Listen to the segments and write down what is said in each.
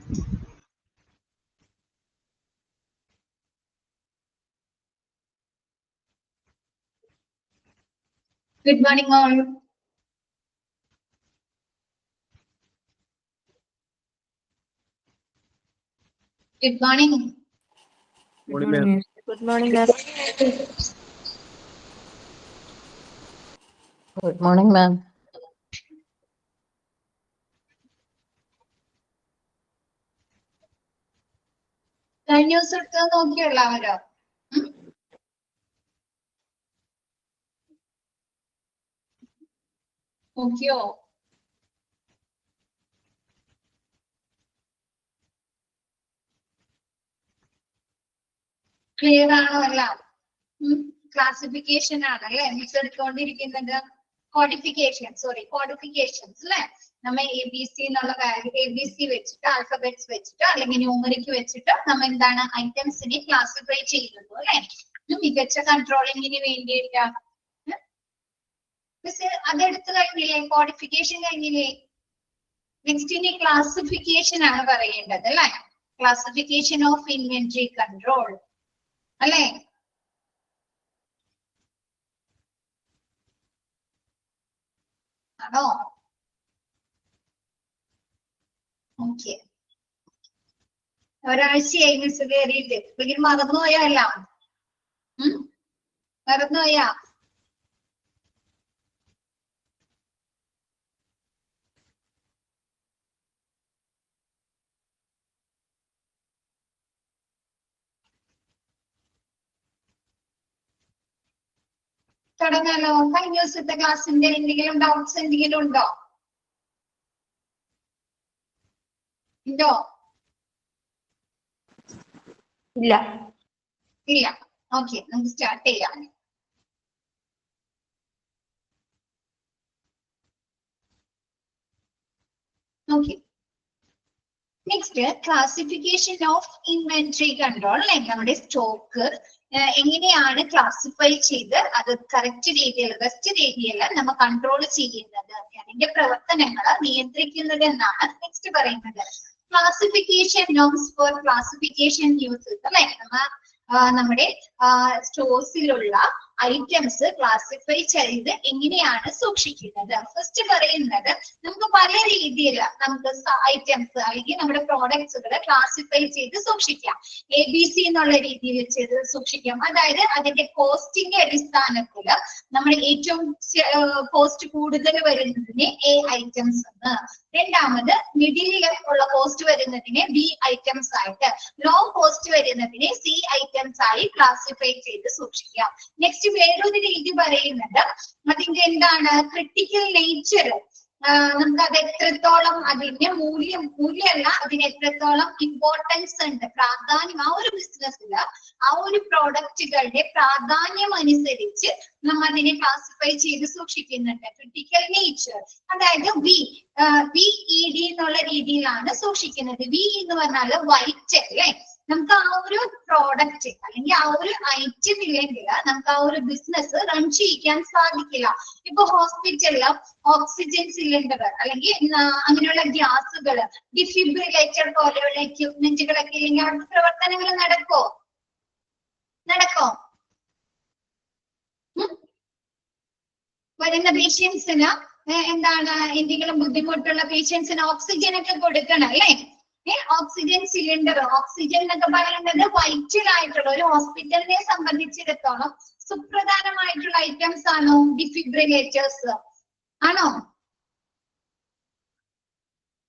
Good morning, all. Good morning. Good morning, ma'am. Good morning, ma'am. Good morning, ma'am. News എടുത്ത് നോക്കിയുള്ള അവരോ നോക്കിയോ? Clear ആണോ എല്ലാം? Classification ആണല്ലേ മിസ് എടുത്തുകൊണ്ടിരിക്കുന്നത്. കോഡിഫിക്കേഷൻസ് അല്ലെ? നമ്മ ABC എന്നുള്ള ABC വെച്ചിട്ട് ആൽഫബറ്റ്സ് വെച്ചിട്ട് അല്ലെങ്കിൽ ന്യൂമറിക് വെച്ചിട്ട് നമ്മ എന്താണ് ഐറ്റംസിനെ ക്ലാസിഫൈ ചെയ്യുന്നത് അല്ലെ? മികച്ച കൺട്രോളിങ്ങിന് വേണ്ടിയിട്ട് മിസ് അതെടുത്ത് കഴിഞ്ഞില്ലേ? കോഡിഫിക്കേഷൻ കഴിഞ്ഞില്ലേ? നെക്സ്റ്റ് ഇനി ക്ലാസിഫിക്കേഷൻ ആണ് പറയേണ്ടത് അല്ലെ? ക്ലാസിഫിക്കേഷൻ ഓഫ് ഇൻവെന്ററി കൺട്രോൾ അല്ലെ? ആണോ? ഓക്കെ, ഒരാഴ്ചയായി മിസ് കയറിയിട്ട് അല്ലെങ്കിൽ മറന്നുപോയാ എല്ലാം? മറന്നുപോയാ? തുടങ്ങാലോ? കഴിഞ്ഞ ദിവസത്തെ ക്ലാസ്സിന്റെ എന്തെങ്കിലും ഡൗട്ട്സ് എന്തെങ്കിലും ഉണ്ടോ? ഉണ്ടോ? ഇല്ല. ഇല്ല. ഓക്കെ, നമുക്ക് സ്റ്റാർട്ട് ചെയ്യാം. Okay, next classification of inventory control. Like നമ്മുടെ സ്റ്റോക്ക് എങ്ങനെയാണ് ക്ലാസിഫൈ ചെയ്ത് അത് കറക്റ്റ് രീതിയിൽ ബെസ്റ്റ് രീതിയിൽ നമ്മ കൺട്രോൾ ചെയ്യുന്നത്, അതിന്റെ പ്രവർത്തനങ്ങൾ നിയന്ത്രിക്കുന്നത് എന്നാണ് നെക്സ്റ്റ് പറയുന്നത്. Classification norms for classification uses അല്ലെ? നമ്മുടെ സ്റ്റോഴ്സിലുള്ള ഐറ്റംസ് ക്ലാസിഫൈ ചെയ്ത് എങ്ങനെയാണ് സൂക്ഷിക്കുന്നത്. ഫസ്റ്റ് പറയുന്നത് നമുക്ക് പല രീതിയിൽ നമുക്ക് ഐറ്റംസ് അല്ലെങ്കിൽ നമ്മുടെ പ്രോഡക്ട്സുകൾ ക്ലാസിഫൈ ചെയ്ത് സൂക്ഷിക്കാം. ABC എന്നുള്ള രീതിയിൽ ചെയ്ത് സൂക്ഷിക്കാം. അതായത് അതിന്റെ കോസ്റ്റിന്റെ അടിസ്ഥാനത്തിൽ നമ്മൾ ഏറ്റവും കോസ്റ്റ് കൂടുതൽ വരുന്നതിന് A ഐറ്റംസ് എന്ന്, രണ്ടാമത് മിഡിൽ ഉള്ള കോസ്റ്റ് വരുന്നതിന് B ഐറ്റംസ് ആയിട്ട്, ലോ കോസ്റ്റ് വരുന്നതിനെ C ഐറ്റംസ് ആയി ക്ലാസിഫൈ ചെയ്ത് സൂക്ഷിക്കാം. നെക്സ്റ്റ് വേറൊരു രീതി പറയുന്നത് അതിന്റെ എന്താണ് ക്രിട്ടിക്കൽ നേച്ചർ, നമുക്ക് അത് എത്രത്തോളം അതിന്റെ മൂല്യമല്ല അതിന് എത്രത്തോളം ഇമ്പോർട്ടൻസ് ഉണ്ട്, പ്രാധാന്യം ആ ഒരു ബിസിനസ്സിൽ ആ ഒരു പ്രോഡക്റ്റുകളുടെ പ്രാധാന്യം അനുസരിച്ച് നമ്മൾ അതിനെ ക്ലാസിഫൈ ചെയ്ത് സൂക്ഷിക്കുന്നുണ്ട്. ക്രിട്ടിക്കൽ നേച്ചർ അതായത് VED എന്നുള്ള രീതിയിലാണ് സൂക്ഷിക്കുന്നത്. V എന്ന് പറഞ്ഞാൽ വൈറ്റ് അല്ലെ? നമുക്ക് ആ ഒരു പ്രോഡക്റ്റ് അല്ലെങ്കിൽ ആ ഒരു ഐറ്റം ഇല്ലെങ്കിൽ നമുക്ക് ആ ഒരു ബിസിനസ് റൺ ചെയ്യിക്കാൻ സാധിക്കില്ല. ഇപ്പൊ ഹോസ്പിറ്റലില് ഓക്സിജൻ സിലിണ്ടർ അല്ലെങ്കിൽ അങ്ങനെയുള്ള ഗ്യാസുകൾ, ഡിഫിബ്രിലേറ്റർ പോലെയുള്ള എക്യുപ്മെന്റുകളൊക്കെ ഇല്ലെങ്കിൽ അവിടുത്തെ പ്രവർത്തനങ്ങൾ നടക്കോ? വരുന്ന പേഷ്യൻസിന് എന്താണ് എന്തെങ്കിലും ബുദ്ധിമുട്ടുള്ള പേഷ്യൻസിന് ഓക്സിജൻ ഒക്കെ കൊടുക്കണം അല്ലെ? ഓക്സിജൻ സിലിണ്ടർ, ഓക്സിജൻ എന്നൊക്കെ പറയുന്നത് വൈറ്റൽ ആയിട്ടുള്ള ഒരു ഹോസ്പിറ്റലിനെ സംബന്ധിച്ചിടത്തോളം സുപ്രധാനമായിട്ടുള്ള ഐറ്റംസ് ആണോ ഡിഫിബ്രിലേറ്റേഴ്സ്? ആണോ?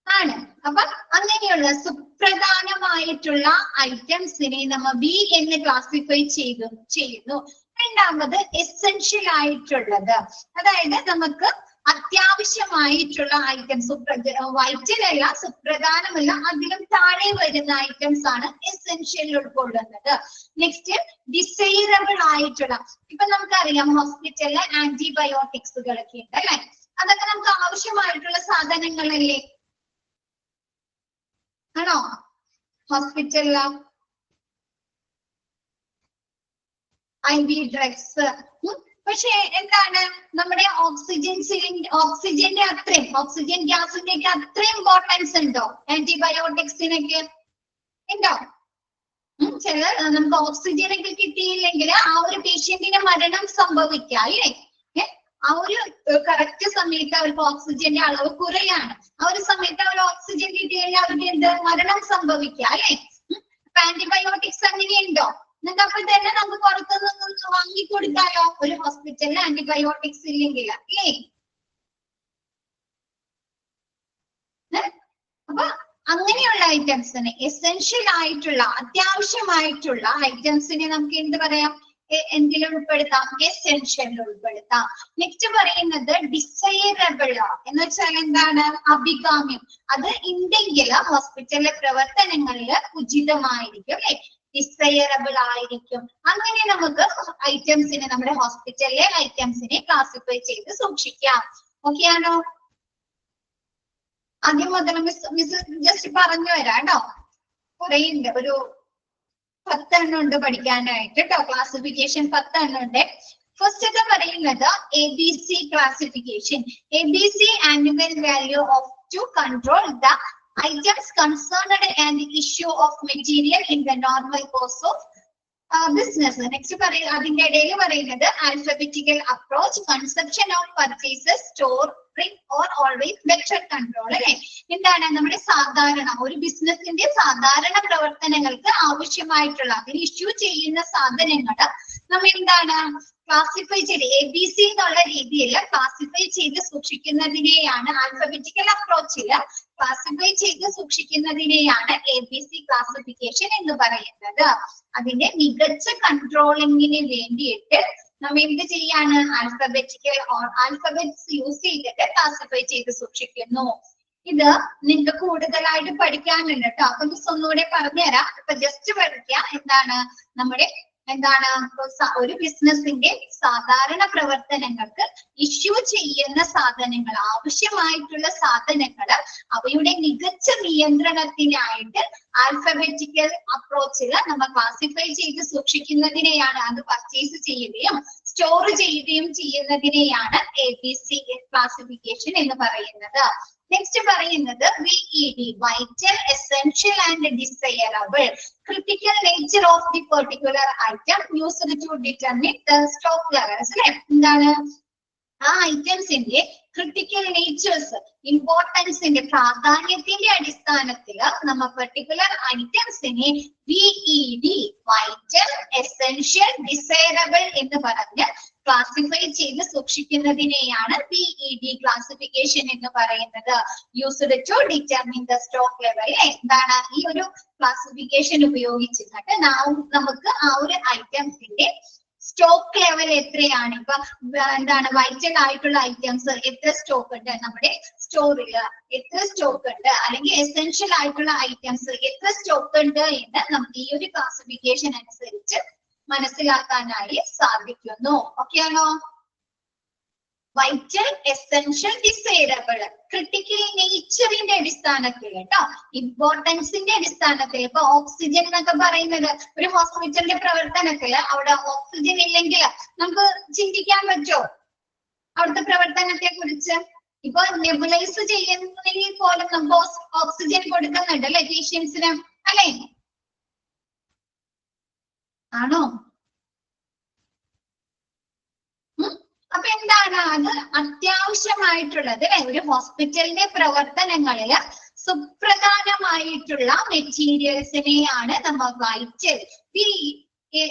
ആണ്. അപ്പൊ അങ്ങനെയുള്ള സുപ്രധാനമായിട്ടുള്ള ഐറ്റംസിനെ നമ്മൾ B എന്ന് ക്ലാസിഫൈ ചെയ്യുന്നു. രണ്ടാമത് എസെൻഷ്യൽ ആയിട്ടുള്ളത്, അതായത് നമുക്ക് അത്യാവശ്യമായിട്ടുള്ള ഐറ്റംസ്, വൈറ്റൽ അല്ല, സുപ്രധാനമല്ല, അതിലും താഴെ വരുന്ന ഐറ്റംസ് ആണ് എസെൻഷ്യൽ ഉൾക്കൊള്ളുന്നത്. നെക്സ്റ്റ് ഡിസൈറബിൾ ആയിട്ടുള്ള, ഇപ്പൊ നമുക്കറിയാം ഹോസ്പിറ്റലിലെ ആന്റിബയോട്ടിക്സുകളൊക്കെ ഉണ്ട് അല്ലെ? അതൊക്കെ നമുക്ക് ആവശ്യമായിട്ടുള്ള സാധനങ്ങളല്ലേ? ആണോ? ഹോസ്പിറ്റലില് IV ഡ്രഗ്സ് പക്ഷെ എന്താണ് നമ്മുടെ ഓക്സിജന്റെ അത്രയും ഓക്സിജൻ ഗ്യാസിന്റെ ഒക്കെ അത്രയും ഇമ്പോർട്ടൻസ് ഉണ്ടോ ആന്റിബയോട്ടിക്സിനൊക്കെ? ഉണ്ടോ? ചില നമുക്ക് ഓക്സിജൻ ഒക്കെ കിട്ടിയില്ലെങ്കിൽ ആ ഒരു പേഷ്യന്റിന് മരണം സംഭവിക്കാം അല്ലേ? ആ ഒരു കറക്റ്റ് സമയത്ത് അവർക്ക് ഓക്സിജന്റെ അളവ് കുറയാണ്. ആ ഒരു സമയത്ത് അവർ ഓക്സിജൻ കിട്ടിയില്ലെങ്കിൽ അവർക്ക് എന്ത് മരണം സംഭവിക്കാം അല്ലേ? ആന്റിബയോട്ടിക്സ് അങ്ങനെയുണ്ടോ? എന്നിട്ട് അപ്പൊ തന്നെ നമുക്ക് പുറത്തുനിന്ന് വാങ്ങിക്കൊടുക്കാലോ ഒരു ഹോസ്പിറ്റലിൽ ആന്റിബയോട്ടിക്സ് ഇല്ലെങ്കിൽ അല്ലേ? അപ്പൊ അങ്ങനെയുള്ള ഐറ്റംസിന് എസെൻഷ്യൽ ആയിട്ടുള്ള അത്യാവശ്യമായിട്ടുള്ള ഐറ്റംസിനെ നമുക്ക് എന്ത് പറയാം? എന്തിലും ഉൾപ്പെടുത്താം? എസെൻഷ്യൽ ഉൾപ്പെടുത്താം. നെക്സ്റ്റ് പറയുന്നത് ഡിസൈറബിൾ എന്ന് വെച്ചാൽ എന്താണ്? അഭികാമ്യം. അത് ഉണ്ടെങ്കിൽ ഹോസ്പിറ്റലിലെ പ്രവർത്തനങ്ങളിൽ ഉചിതമായിരിക്കും അല്ലെ? ഡിസൈറബിൾ ആയിരിക്കും. അങ്ങനെ നമുക്ക് ഐറ്റംസിനെ നമ്മുടെ ഹോസ്പിറ്റലിലെ ഐറ്റംസിനെ ക്ലാസിഫൈ ചെയ്ത് സൂക്ഷിക്കാം. ഓക്കെ ആണോ? ആദ്യം മുതൽ മിസ് ജസ്റ്റ് പറഞ്ഞു തരാം കേട്ടോ. കുറെ ഉണ്ട്, ഒരു 10 എണ്ണം ഉണ്ട് പഠിക്കാനായിട്ട് കേട്ടോ. ക്ലാസിഫിക്കേഷൻ 10 എണ്ണം ഉണ്ട്. ഫസ്റ്റ് പറയുന്നത് ABC classification. ABC annual value of two control the items concerned and the issue of material in the normal course of business. Next അതിന്റെ ഇടയിൽ പറയുന്നത് alphabetical approach, conception of purchases, storing or always better control അല്ലെ? എന്താണ് നമ്മുടെ സാധാരണ ഒരു ബിസിനസിന്റെ സാധാരണ പ്രവർത്തനങ്ങൾക്ക് ആവശ്യമായിട്ടുള്ള അതിന് ഇഷ്യൂ ചെയ്യുന്ന സാധനങ്ങൾ നമ്മൾ എന്താണ് ക്ലാസിഫൈ ചെയ്ത് ABC എന്നുള്ള രീതിയിൽ ക്ലാസിഫൈ ചെയ്ത് സൂക്ഷിക്കുന്നതിനെയാണ് ആൽഫബറ്റിക്കൽ അപ്രോച്ചിൽ ക്ലാസിഫൈ ചെയ്ത് സൂക്ഷിക്കുന്നതിനെയാണ് ABC ക്ലാസിഫിക്കേഷൻ എന്ന് പറയുന്നത്. അതിന്റെ മികച്ച കൺട്രോളിങ്ങിന് വേണ്ടിയിട്ട് നമ്മൾ എന്ത് ചെയ്യാണ്? ആൽഫബറ്റ്സ് യൂസ് ചെയ്തിട്ട് ക്ലാസിഫൈ ചെയ്ത് സൂക്ഷിക്കുന്നു. ഇത് നിങ്ങൾക്ക് കൂടുതലായിട്ട് പഠിക്കാനുണ്ട് കേട്ടോ. അപ്പൊ മിസ് ഒന്നുകൂടെ പറഞ്ഞുതരാം. ഇപ്പൊ ജസ്റ്റ് പഠിക്കുക എന്താണ് നമ്മുടെ ഒരു ബിസിനസിന്റെ സാധാരണ പ്രവർത്തനങ്ങൾക്ക് ഇഷ്യൂ ചെയ്യുന്ന സാധനങ്ങൾ, ആവശ്യമായിട്ടുള്ള സാധനങ്ങൾ അവയുടെ മികച്ച നിയന്ത്രണത്തിനായിട്ട് ആൽഫബറ്റിക്കൽ അപ്രോച്ചിൽ നമ്മൾ ക്ലാസിഫൈ ചെയ്ത് സൂക്ഷിക്കുന്നതിനെയാണ്, അത് പർച്ചേസ് ചെയ്യുകയും സ്റ്റോർ ചെയ്യുകയും ചെയ്യുന്നതിനെയാണ് ABC ക്ലാസിഫിക്കേഷൻ എന്ന് പറയുന്നത്. നെക്സ്റ്റ് പറയുന്നത് VED, vital, essential and desirable. Critical nature of the particular item used to determine the stock levels അല്ലെ? എന്താണ് ആ ഐറ്റംസിന്റെ ക്രിട്ടിക്കൽ നേച്ചേഴ്സ്, ഇമ്പോർട്ടൻസിന്റെ, പ്രാധാന്യത്തിന്റെ അടിസ്ഥാനത്തിൽ നമ്മൾ പെർട്ടിക്കുലർ ഐറ്റംസിനെ VED, വൈറ്റൽ, എസെൻഷ്യൽ, ഡിസൈറബിൾ എന്ന് പറഞ്ഞ് ക്ലാസിഫൈ ചെയ്ത് സൂക്ഷിക്കുന്നതിനെയാണ് VED ക്ലാസിഫിക്കേഷൻ എന്ന് പറയുന്നത്. Used to determine the stock level. എന്താണ് ഈ ഒരു ക്ലാസിഫിക്കേഷൻ ഉപയോഗിച്ചിട്ട് നമുക്ക് ആ ഒരു ഐറ്റംസിന്റെ സ്റ്റോക്ക് ലെവൽ എത്രയാണ്, ഇപ്പൊ എന്താണ് വൈറ്റൽ ആയിട്ടുള്ള ഐറ്റംസ് എത്ര സ്റ്റോക്ക് ഉണ്ട് നമ്മുടെ സ്റ്റോറിൽ, എത്ര സ്റ്റോക്ക് ഉണ്ട്, അല്ലെങ്കിൽ എസെൻഷ്യൽ ആയിട്ടുള്ള ഐറ്റംസ് എത്ര സ്റ്റോക്ക് ഉണ്ട് എന്ന് നമുക്ക് ഈ ഒരു ക്ലാസിഫിക്കേഷൻ അനുസരിച്ച് മനസ്സിലാക്കാനായി സാധിക്കുന്നു. ഓക്കെ ആണോ? വൈറ്റൽ, എസെൻഷ്യൽ, ഡിസൈറബിൾ, ക്രിട്ടിക്കൽ നേച്ചറിന്റെ അടിസ്ഥാനത്തിൽ കേട്ടോ, ഇമ്പോർട്ടൻസിന്റെ അടിസ്ഥാനത്തിൽ. ഇപ്പൊ ഓക്സിജൻ എന്നൊക്കെ പറയുന്നത് ഒരു ഹോസ്പിറ്റലിന്റെ പ്രവർത്തനത്തില് അവിടെ ഓക്സിജൻ ഇല്ലെങ്കിൽ നമുക്ക് ചിന്തിക്കാൻ പറ്റുമോ അവിടുത്തെ പ്രവർത്തനത്തെ കുറിച്ച്? ഇപ്പൊ നെബുലൈസ് ചെയ്യുന്നതിൽ പോലും നമുക്ക് ഓക്സിജൻ കൊടുക്കുന്നുണ്ട് അല്ലെ പേഷ്യൻസിന്, അല്ലെ? ആണോ? അപ്പൊ എന്താണ് അത് അത്യാവശ്യമായിട്ടുള്ളത് അല്ലെ? ഒരു ഹോസ്പിറ്റലിന്റെ പ്രവർത്തനങ്ങളില് സുപ്രധാനമായിട്ടുള്ള മെറ്റീരിയൽസിനെയാണ് നമ്മൾ വൈറ്റൽ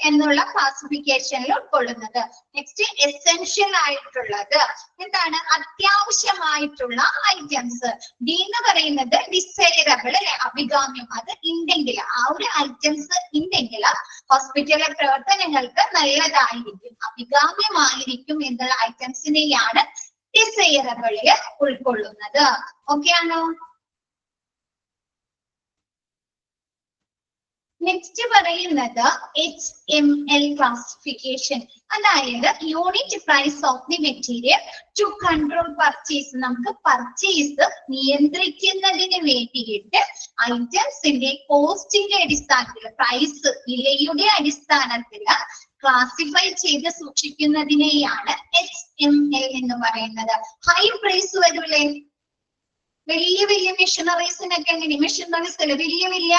എന്നുള്ള ക്ലാസിഫിക്കേഷനിൽ ഉൾക്കൊള്ളുന്നത്. നെക്സ്റ്റ് എസെൻഷ്യൽ ആയിട്ടുള്ളത് എന്താണ്? അത്യാവശ്യമായിട്ടുള്ള ഐറ്റംസ്. ഡി എന്ന് പറയുന്നത് ഡിസൈറബിൾ അല്ലെ? അഭികാമ്യം. അത് ഉണ്ടെങ്കിൽ, ആ ഒരു ഐറ്റംസ് ഉണ്ടെങ്കിൽ ഹോസ്പിറ്റലിലെ പ്രവർത്തനങ്ങൾക്ക് നല്ലതായിരിക്കും, അഭികാമ്യമായിരിക്കും എന്നുള്ള ഐറ്റംസിനെയാണ് ഡിസൈറബിളില് ഉൾക്കൊള്ളുന്നത്. ഓക്കെ ആണോ? നെക്സ്റ്റ് പറയുന്നത് HML ക്ലാസിഫിക്കേഷൻ. അതായത് unit price of the material to control purchase. നമുക്ക് പർച്ചേസ് നിയന്ത്രിക്കുന്നതിന് വേണ്ടിയിട്ട് ഐറ്റംസിന്റെ കോസ്റ്റിന്റെ അടിസ്ഥാനത്തിൽ, പ്രൈസ് വിലയുടെ അടിസ്ഥാനത്തിൽ ക്ലാസിഫൈ ചെയ്ത് സൂക്ഷിക്കുന്നതിനെയാണ് HML എന്ന് പറയുന്നത്. ഹൈ പ്രൈസ് വരൂലേ? വലിയ വലിയ മെഷീനറീസിനൊക്കെ എങ്ങനെ, മെഷീനറീസ് അല്ല, വലിയ വലിയ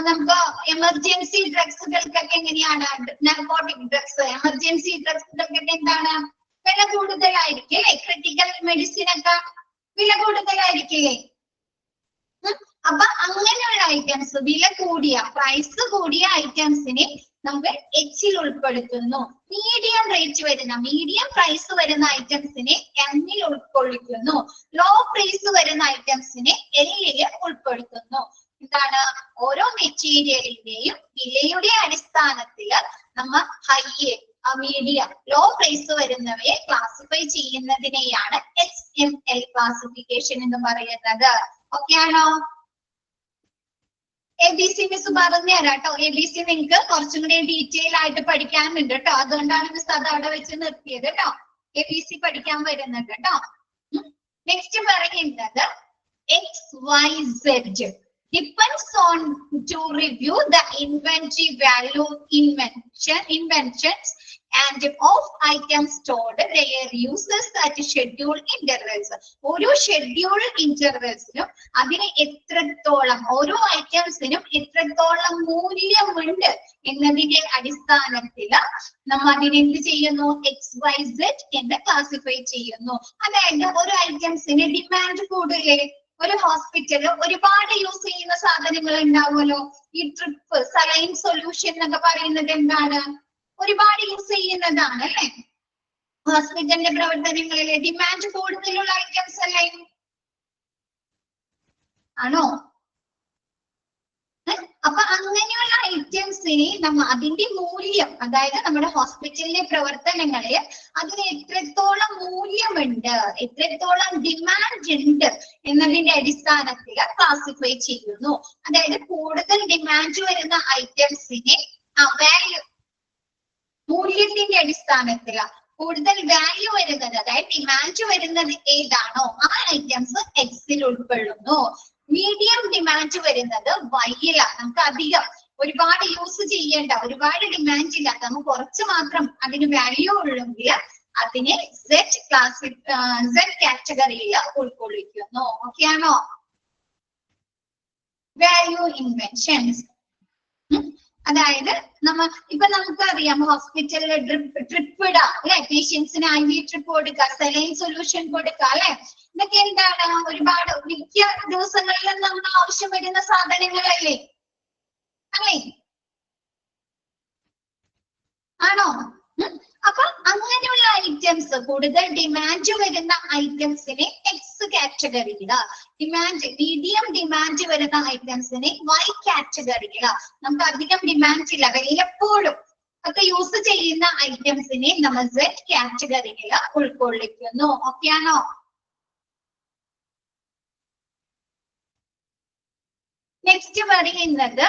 നമുക്ക് എമർജൻസി ഡ്രഗ്സുകൾക്കൊക്കെ എങ്ങനെയാണ്, നാർക്കോട്ടിക് ഡ്രഗ്സ്, എമർജൻസി ഡ്രഗ്സുകൾക്കൊക്കെ എന്താണ് വില കൂടുതലായിരിക്കും അല്ലെ? ക്രിട്ടിക്കൽ മെഡിസിൻ ഒക്കെ വില കൂടുതലായിരിക്കില്ലേ? അപ്പൊ അങ്ങനെയുള്ള ഐറ്റംസ്, വില കൂടിയ, പ്രൈസ് കൂടിയ ഐറ്റംസിനെ നമുക്ക് Hൽ ഉൾപ്പെടുത്തുന്നു. മീഡിയം റേറ്റ് വരുന്ന, മീഡിയം പ്രൈസ് വരുന്ന ഐറ്റംസിനെ Mൽ ഉൾക്കൊള്ളിക്കുന്നു. ലോ പ്രൈസ് വരുന്ന ഐറ്റംസിനെ Lൽ ഉൾപ്പെടുത്തുന്നു. എന്താണ്? ഓരോ മെറ്റീരിയലിന്റെയും വിലയുടെ അടിസ്ഥാനത്തില് നമ്മൾ ഹൈ, മീഡിയം, ലോ പ്രൈസ് വരുന്നവയെ ക്ലാസിഫൈ ചെയ്യുന്നതിനെയാണ് HML ക്ലാസിഫിക്കേഷൻ എന്ന് പറയുന്നത്. ഓക്കെ ആണോ? ABC മിസ് പറഞ്ഞു തരാം കേട്ടോ. ABC നിങ്ങൾക്ക് കുറച്ചും കൂടി ഡീറ്റെയിൽ ആയിട്ട് പഠിക്കാനുണ്ട് കേട്ടോ. അതുകൊണ്ടാണ് മിസ് അത് അവിടെ വെച്ച് നിർത്തിയത് കേട്ടോ. ABC പഠിക്കാൻ വരുന്നുണ്ട് കേട്ടോ. നെക്സ്റ്റ് പറയുന്നത് XYZ depends on to review the inventory value, inventions and of items stored, their uses at schedule intervals. ഓരോ ഷെഡ്യൂൾ ഇന്റർവെൽസിനും അതിന് എത്രത്തോളം, ഓരോ ഐറ്റംസിനും എത്രത്തോളം മൂല്യമുണ്ട് എന്നതിന്റെ അടിസ്ഥാനത്തിൽ നമ്മൾ അതിനെ എന്ത് ചെയ്യുന്നു? XYZ എന്ന് ക്ലാസിഫൈ ചെയ്യുന്നു. അതായത് ഒരു ഐറ്റംസിന് ഡിമാൻഡ് കൂടുതലേ, ഒരു ഹോസ്പിറ്റല് ഒരുപാട് യൂസ് ചെയ്യുന്ന സാധനങ്ങൾ ഉണ്ടാവുമല്ലോ. ഈ ട്രിപ്പ്, സലൈൻ സൊല്യൂഷൻ എന്നൊക്കെ പറയുന്നത് എന്താണ്? ഒരുപാട് യൂസ് ചെയ്യുന്നതാണ് അല്ലെ? ഹോസ്പിറ്റലിന്റെ പ്രവർത്തനങ്ങളിലെ ഡിമാൻഡ് കൂടുതലുള്ള ഐറ്റംസ് അല്ലേ? ആണോ? അപ്പൊ അങ്ങനെയുള്ള ഐറ്റംസിനെ അതിന്റെ മൂല്യം, അതായത് നമ്മുടെ ഹോസ്പിറ്റലിലെ പ്രവർത്തനങ്ങളിൽ അതിന് എത്രത്തോളം മൂല്യമുണ്ട്, എത്രത്തോളം ഡിമാൻഡ് ഉണ്ട് എന്നതിന്റെ അടിസ്ഥാനത്തിൽ ക്ലാസിഫൈ ചെയ്യുന്നു. അതായത് കൂടുതൽ ഡിമാൻഡ് വരുന്ന ഐറ്റംസിനെ വാല്യൂ, മൂല്യത്തിന്റെ അടിസ്ഥാനത്തിൽ കൂടുതൽ വാല്യൂ വരുന്നത്, അതായത് ഡിമാൻഡ് വരുന്നത് ഏതാണോ ആ ഐറ്റംസ് Xൽ ഉൾക്കൊള്ളുന്നു. മീഡിയം ഡിമാൻഡ് വരുന്നത് Yല, നമുക്ക് അധികം ഒരുപാട് യൂസ് ചെയ്യേണ്ട, ഒരുപാട് ഡിമാൻഡ് ഇല്ലാത്ത, നമുക്ക് കുറച്ച് മാത്രം അതിന് വാല്യൂ ഉള്ളെങ്കിൽ അതിനെ Z കാറ്റഗറിയിൽ ഉൾക്കൊള്ളിക്കുന്നു. ഓക്കെ ആണോ? വാല്യൂ ഇൻവെൻഷൻസ്, അതായത് ഇപ്പൊ നമുക്കറിയാം ഹോസ്പിറ്റലിൽ ട്രിപ്പ് ഇടാം അല്ലെ, പേഷ്യൻസിന് IV ട്രിപ്പ് കൊടുക്കുക, സലൈൻ സൊല്യൂഷൻ കൊടുക്കുക അല്ലെ. ഇതൊക്കെ എന്താണ്? ഒരുപാട് മിക്ക ദിവസങ്ങളിലും നമുക്ക് ആവശ്യം വരുന്ന സാധനങ്ങളല്ലേ അല്ലേ? ആണോ? അപ്പൊ അങ്ങനെയുള്ള ഐറ്റംസ്, കൂടുതൽ ഡിമാൻഡ് വരുന്ന ഐറ്റംസിനെ X കാറ്റഗറിയില, മീഡിയം ഡിമാൻഡ് വരുന്ന ഐറ്റംസിനെ Y കാറ്റഗറിയില, നമുക്ക് അധികം ഡിമാൻഡ് ഇല്ല, വല്ലപ്പോഴും ഒക്കെ യൂസ് ചെയ്യുന്ന ഐറ്റംസിനെ നമ്മൾ Z കാറ്റഗറിയിൽ ഉൾക്കൊള്ളിക്കുന്നു. ഓക്കെ ആണോ? നെക്സ്റ്റ് പറയുന്നത്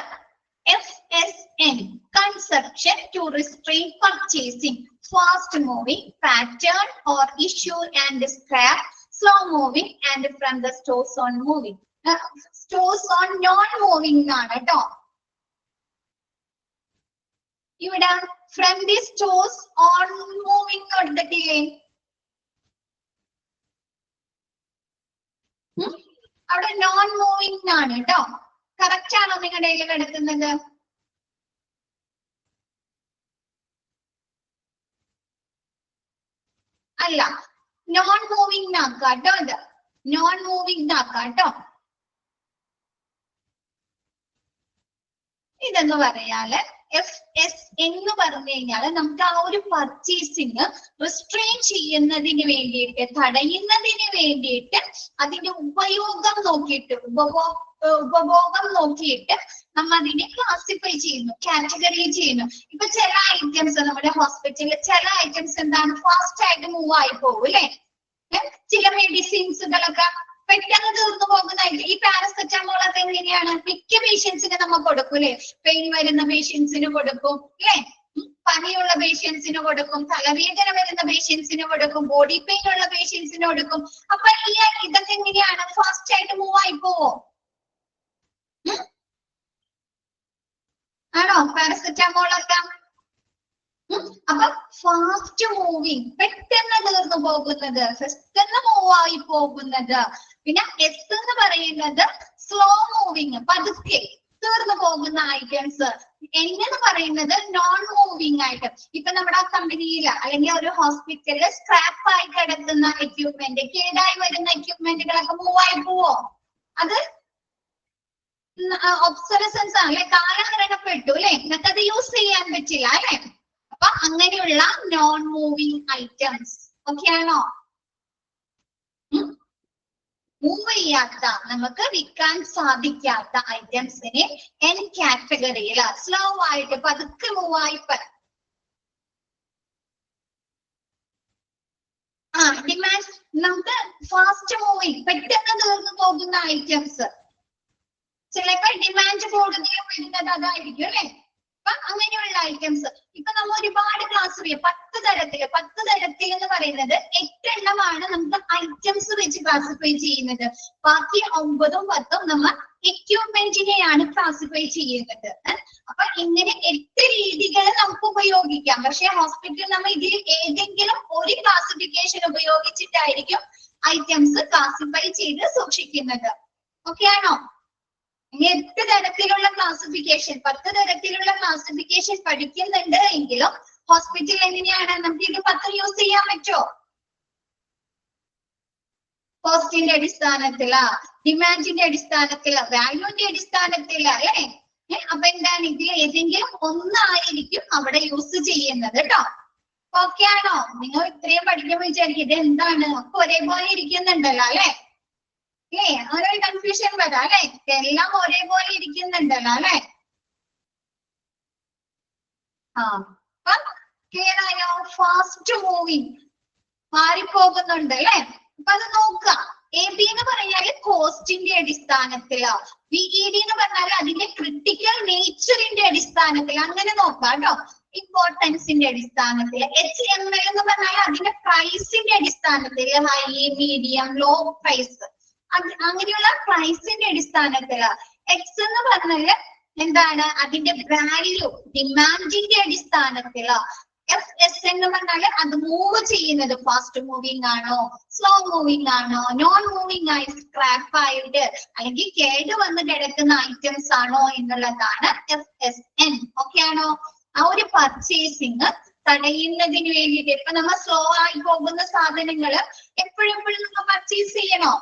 FSN, consumption to restrain purchasing, fast moving, pattern or issue and scrap, slow moving and from the stores on moving. Stores on non moving ആണ് കേട്ടോ. ഇവിടെ from the stores on moving കൊടുത്തിട്ടില്ലേ? അവിടെ non moving ആണ് കേട്ടോ. Correct ആണോ നിങ്ങളുടെ കയ്യിൽ കിടക്കുന്നത്? അല്ല, നോൺ മൂവിംഗ് ആക്കാട്ടോ. ഇത് നോൺ മൂവിംഗ് ആക്കാട്ടോ. ഇതെന്ന് പറയാല് FS എന്ന് പറഞ്ഞു കഴിഞ്ഞാല് നമുക്ക് ആ ഒരു പർച്ചേസിങ് റിസ്ട്രെയിൻ ചെയ്യുന്നതിന് വേണ്ടിയിട്ട്, തടയുന്നതിന് വേണ്ടിയിട്ട് അതിന്റെ ഉപയോഗം നോക്കിയിട്ട്, ഉപഭോഗം നോക്കിയിട്ട് നമ്മൾ അതിനെ ക്ലാസിഫൈ ചെയ്യുന്നു, കാറ്റഗറി ചെയ്യുന്നു. ഇപ്പൊ ചില ഐറ്റംസ് നമ്മുടെ ഹോസ്പിറ്റലിൽ ചില ഐറ്റംസ് എന്താണ് ഫാസ്റ്റ് ആയിട്ട് മൂവ് ആയി പോകും അല്ലെ? ചില മെഡിസിൻസുകളൊക്കെ പെട്ടെന്ന് തീർന്നു പോകുന്നതായിട്ട്. ഈ പാരസെറ്റമോൾ ഒക്കെ എങ്ങനെയാണ് മിക്ക പേഷ്യൻസിന് നമ്മൾ കൊടുക്കും അല്ലെ? പെയിൻ വരുന്ന പേഷ്യൻസിന് കൊടുക്കും അല്ലെ? പനിയുള്ള പേഷ്യൻസിന് കൊടുക്കും, തലവേദന വരുന്ന പേഷ്യൻസിന് കൊടുക്കും, ബോഡി പെയിൻ ഉള്ള പേഷ്യൻസിന് കൊടുക്കും. അപ്പൊ ഇതൊക്കെ എങ്ങനെയാണ് ഫാസ്റ്റ് ആയിട്ട് മൂവ് ആയി പോവോ? ആണോ? പാരസെറ്റമോൾ ഒക്കെ അപ്പൊ ഫാസ്റ്റ് മൂവിങ് പെട്ടെന്ന് തീർന്നു പോകുന്നത്, പെട്ടെന്ന് മൂവ് ആയി പോകുന്നത്. പിന്നെ എസ് എന്ന് പറയുന്നത് സ്ലോ മൂവിങ്, പതുക്കെ തീർന്നു പോകുന്ന ഐറ്റംസ്. എൻ എന്ന് പറയുന്നത് നോൺ മൂവിങ് ആയിട്ട്. ഇപ്പൊ നമ്മുടെ കമ്പനിയിൽ അല്ലെങ്കിൽ ഒരു ഹോസ്പിറ്റലിൽ സ്ക്രാപ്പ് ആയി കിടക്കുന്ന എക്യുപ്മെന്റ്, കേടായി വരുന്ന എക്യുപ്മെന്റുകളൊക്കെ മൂവ് ആയി പോവോ? അത് ഒബ്സൊലസൻസ് ആണ്, അല്ലെ? കാലഹരണപ്പെട്ടു, അല്ലെ? നിങ്ങൾക്ക് അത് യൂസ് ചെയ്യാൻ പറ്റില്ല, അല്ലെ? അപ്പൊ അങ്ങനെയുള്ള നോൺ മൂവിങ് ഐറ്റംസ് ഓക്കെ ആണോ? മൂവ് ചെയ്യാത്ത, നമുക്ക് വിൽക്കാൻ സാധിക്കാത്ത ഐറ്റംസിനെ എൻ കാറ്റഗറിയിൽ സ്ലോ ആയിട്ട് പതുക്കെ മൂവ് ആയി ഡിമാൻഡ്. നമുക്ക് ഫാസ്റ്റ് മൂവിങ് പെട്ടെന്ന് തീർന്നു പോകുന്ന ഐറ്റംസ്, ചിലപ്പോൾ ഡിമാൻഡ് കൂടുതൽ വരുന്നത് അതായിരിക്കും, അല്ലെ? അപ്പൊ അങ്ങനെയുള്ള ഐറ്റംസ്. ഇപ്പൊ നമ്മൾ ഒരുപാട് ക്ലാസ് 10 തരത്തിൽ എന്ന് പറയുന്നത് 8 എണ്ണമാണ് നമുക്ക് ഐറ്റംസ് വെച്ച് ക്ലാസിഫൈ ചെയ്യുന്നത്. ബാക്കി 9ഉം 10ഉം നമ്മൾ എക്യുപ്മെന്റിനെയാണ് ക്ലാസിഫൈ ചെയ്യുന്നത്. അപ്പൊ ഇങ്ങനെ 8 രീതികൾ നമുക്ക് ഉപയോഗിക്കാം. പക്ഷെ ഹോസ്പിറ്റലിൽ നമ്മൾ ഇതിൽ ഏതെങ്കിലും ഒരു ക്ലാസിഫിക്കേഷൻ ഉപയോഗിച്ചിട്ടായിരിക്കും ഐറ്റംസ് ക്ലാസിഫൈ ചെയ്ത് സൂക്ഷിക്കുന്നത്. ഓക്കെ ആണോ? 8 തരത്തിലുള്ള ക്ലാസിഫിക്കേഷൻ, 10 തരത്തിലുള്ള ക്ലാസിഫിക്കേഷൻ പഠിക്കുന്നുണ്ട് എങ്കിലും ഹോസ്പിറ്റൽ എങ്ങനെയാണ് നമുക്ക് ഇത് 10 യൂസ് ചെയ്യാൻ പറ്റുമോ? കോസ്റ്റിന്റെ അടിസ്ഥാനത്തില, ഡിമാൻഡിന്റെ അടിസ്ഥാനത്തില, വാല്യൂന്റെ അടിസ്ഥാനത്തില, അല്ലെ? അപ്പൊ എന്താണ്, ഇതിൽ ഏതെങ്കിലും ഒന്നായിരിക്കും അവിടെ യൂസ് ചെയ്യുന്നത് കേട്ടോ. ഓക്കെ ആണോ? നിങ്ങൾ ഇത്രയും പഠിക്കുമ്പോൾ വിചാരിക്കും ഇത് എന്താണ്, ഒക്കെ ഒരേപോലെ ഇരിക്കുന്നുണ്ടല്ലോ, അല്ലെ? അങ്ങനെ ഒരു കൺഫ്യൂഷൻ വരാം, അല്ലെ? എല്ലാം ഒരേപോലെ ഇരിക്കുന്നുണ്ടല്ലോ, അല്ലെ? ക്ലിയർ ആയോ? ഫാസ്റ്റ് മൂവിങ് മാറിപ്പോകുന്നുണ്ട്, അല്ലെ? അപ്പൊ അത് നോക്കുക. എ ബി എന്ന് പറഞ്ഞാല് കോസ്റ്റിന്റെ അടിസ്ഥാനത്തിലോ, വിഇഡി എന്ന് പറഞ്ഞാൽ അതിന്റെ ക്രിട്ടിക്കൽ നേച്ചറിന്റെ അടിസ്ഥാനത്തിൽ, അങ്ങനെ നോക്കാം കേട്ടോ. ഇമ്പോർട്ടൻസിന്റെ അടിസ്ഥാനത്തിൽ. എച്ച് എം എൽ എന്ന് പറഞ്ഞാൽ അതിന്റെ പ്രൈസിന്റെ അടിസ്ഥാനത്തിൽ, ഹൈ, മീഡിയം, ലോ പ്രൈസ്, അങ്ങനെയുള്ള പ്രൈസിന്റെ അടിസ്ഥാനത്തില്. എക്സ് എന്ന് പറഞ്ഞാല് എന്താണ്, അതിന്റെ വാല്യൂ, ഡിമാൻഡിന്റെ അടിസ്ഥാനത്തില്. എഫ് എസ് എന്ന് പറഞ്ഞാല് അത് മൂവ് ചെയ്യുന്നത് ഫാസ്റ്റ് മൂവിങ് ആണോ, സ്ലോ മൂവിങ് ആണോ, നോൺ മൂവിങ് ആയി സ്ക്രാപ്പ് ആയിട്ട് അല്ലെങ്കിൽ കേട് വന്ന് കിടക്കുന്ന ഐറ്റംസ് ആണോ എന്നുള്ളതാണ് എഫ് എസ് എൻ. ഓക്കെ ആണോ? ആ ഒരു പർച്ചേസിങ് തടയുന്നതിന് വേണ്ടിയിട്ട് ഇപ്പൊ നമ്മൾ സ്ലോ ആയി പോകുന്ന സാധനങ്ങള് എപ്പോഴും നമ്മൾ പർച്ചേസ് ചെയ്യണോ?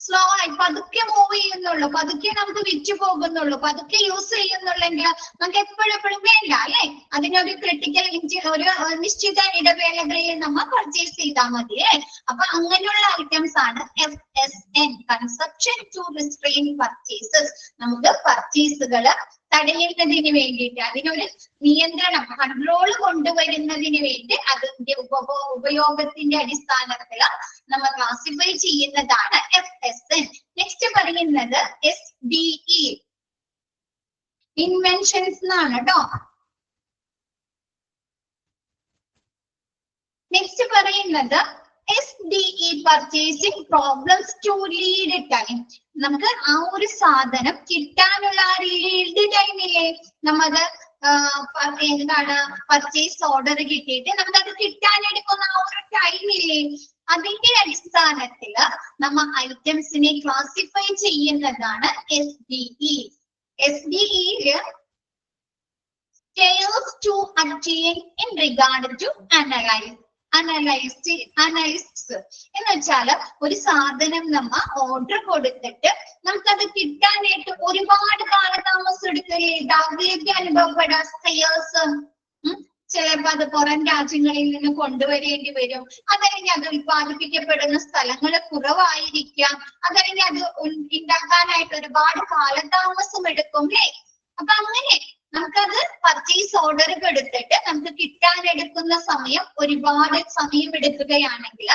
സ്ലോ ആയി പതുക്കെ മൂവ് ചെയ്യുന്നുള്ളൂ, പതുക്കെ നമുക്ക് വിറ്റ് പോകുന്നുള്ളൂ, പതുക്കെ യൂസ് ചെയ്യുന്നുള്ളെങ്കിൽ നമുക്ക് എപ്പോഴും വേണ്ട, അല്ലെ? അതിനൊരു ക്രിട്ടിക്കൽ ഒരു നിശ്ചിത ഇടവേളകളിൽ നമ്മൾ പർച്ചേസ് ചെയ്താൽ മതി. അപ്പൊ അങ്ങനെയുള്ള ഐറ്റംസ് ആണ് F S N, consumption to restrain purchases. നമുക്ക് പർച്ചേസുകള് തടയുന്നതിന് വേണ്ടിയിട്ട്, അതിനൊരു നിയന്ത്രണം, കൺട്രോൾ കൊണ്ടുവരുന്നതിന് വേണ്ടി അതിന്റെ ഉപയോഗത്തിന്റെ അടിസ്ഥാനത്തിൽ നമ്മൾ ക്ലാസിഫൈ ചെയ്യുന്നതാണ് എഫ് എസ് എൻ. നെക്സ്റ്റ് പറയുന്നത് എസ് ഡി ഇ, ഇൻവെൻഷൻസ് എന്നാണ് കേട്ടോ. നെക്സ്റ്റ് പറയുന്നത് SDE, purchasing problems to lead time. നമുക്ക് ആ ഒരു സാധനം കിട്ടാനുള്ള ലീഡ് ടൈമില്ലേ, നമുക്ക് എന്താണ് പർച്ചേസ് ഓർഡർ കിട്ടിയിട്ട് നമുക്കത് കിട്ടാനെടുക്കുന്ന ആ ഒരു ടൈമില്ലേ, അതിന്റെ അടിസ്ഥാനത്തില് നമ്മ ഐറ്റംസിനെ ക്ലാസിഫൈ ചെയ്യുന്നതാണ് SDE. SDE scales to attain in regard to analyse എന്ന് വെച്ചാല് ഒരു സാധനം നമ്മ ഓർഡർ കൊടുത്തിട്ട് നമുക്കത് കിട്ടാനായിട്ട് ഒരുപാട് കാലതാമസം എടുക്കില്ലേ, ദാരിദ്ര്യം അനുഭവപ്പെടാൻ സ്കെയേഴ്സ്, ചിലപ്പോ അത് പുറം രാജ്യങ്ങളിൽ നിന്ന് കൊണ്ടുവരേണ്ടി വരും, അതല്ലെങ്കിൽ അത് ഉത്പാദിപ്പിക്കപ്പെടുന്ന സ്ഥലങ്ങൾ കുറവായിരിക്കാം, അതല്ലെങ്കിൽ അത് ഉണ്ടാക്കാനായിട്ട് ഒരുപാട് കാലതാമസം എടുക്കും അല്ലേ. അപ്പൊ അങ്ങനെ നമുക്കത് പർച്ചേസ് ഓർഡർ എടുത്തിട്ട് നമുക്ക് കിട്ടാനെടുക്കുന്ന സമയം ഒരുപാട് സമയം എടുക്കുകയാണെങ്കിൽ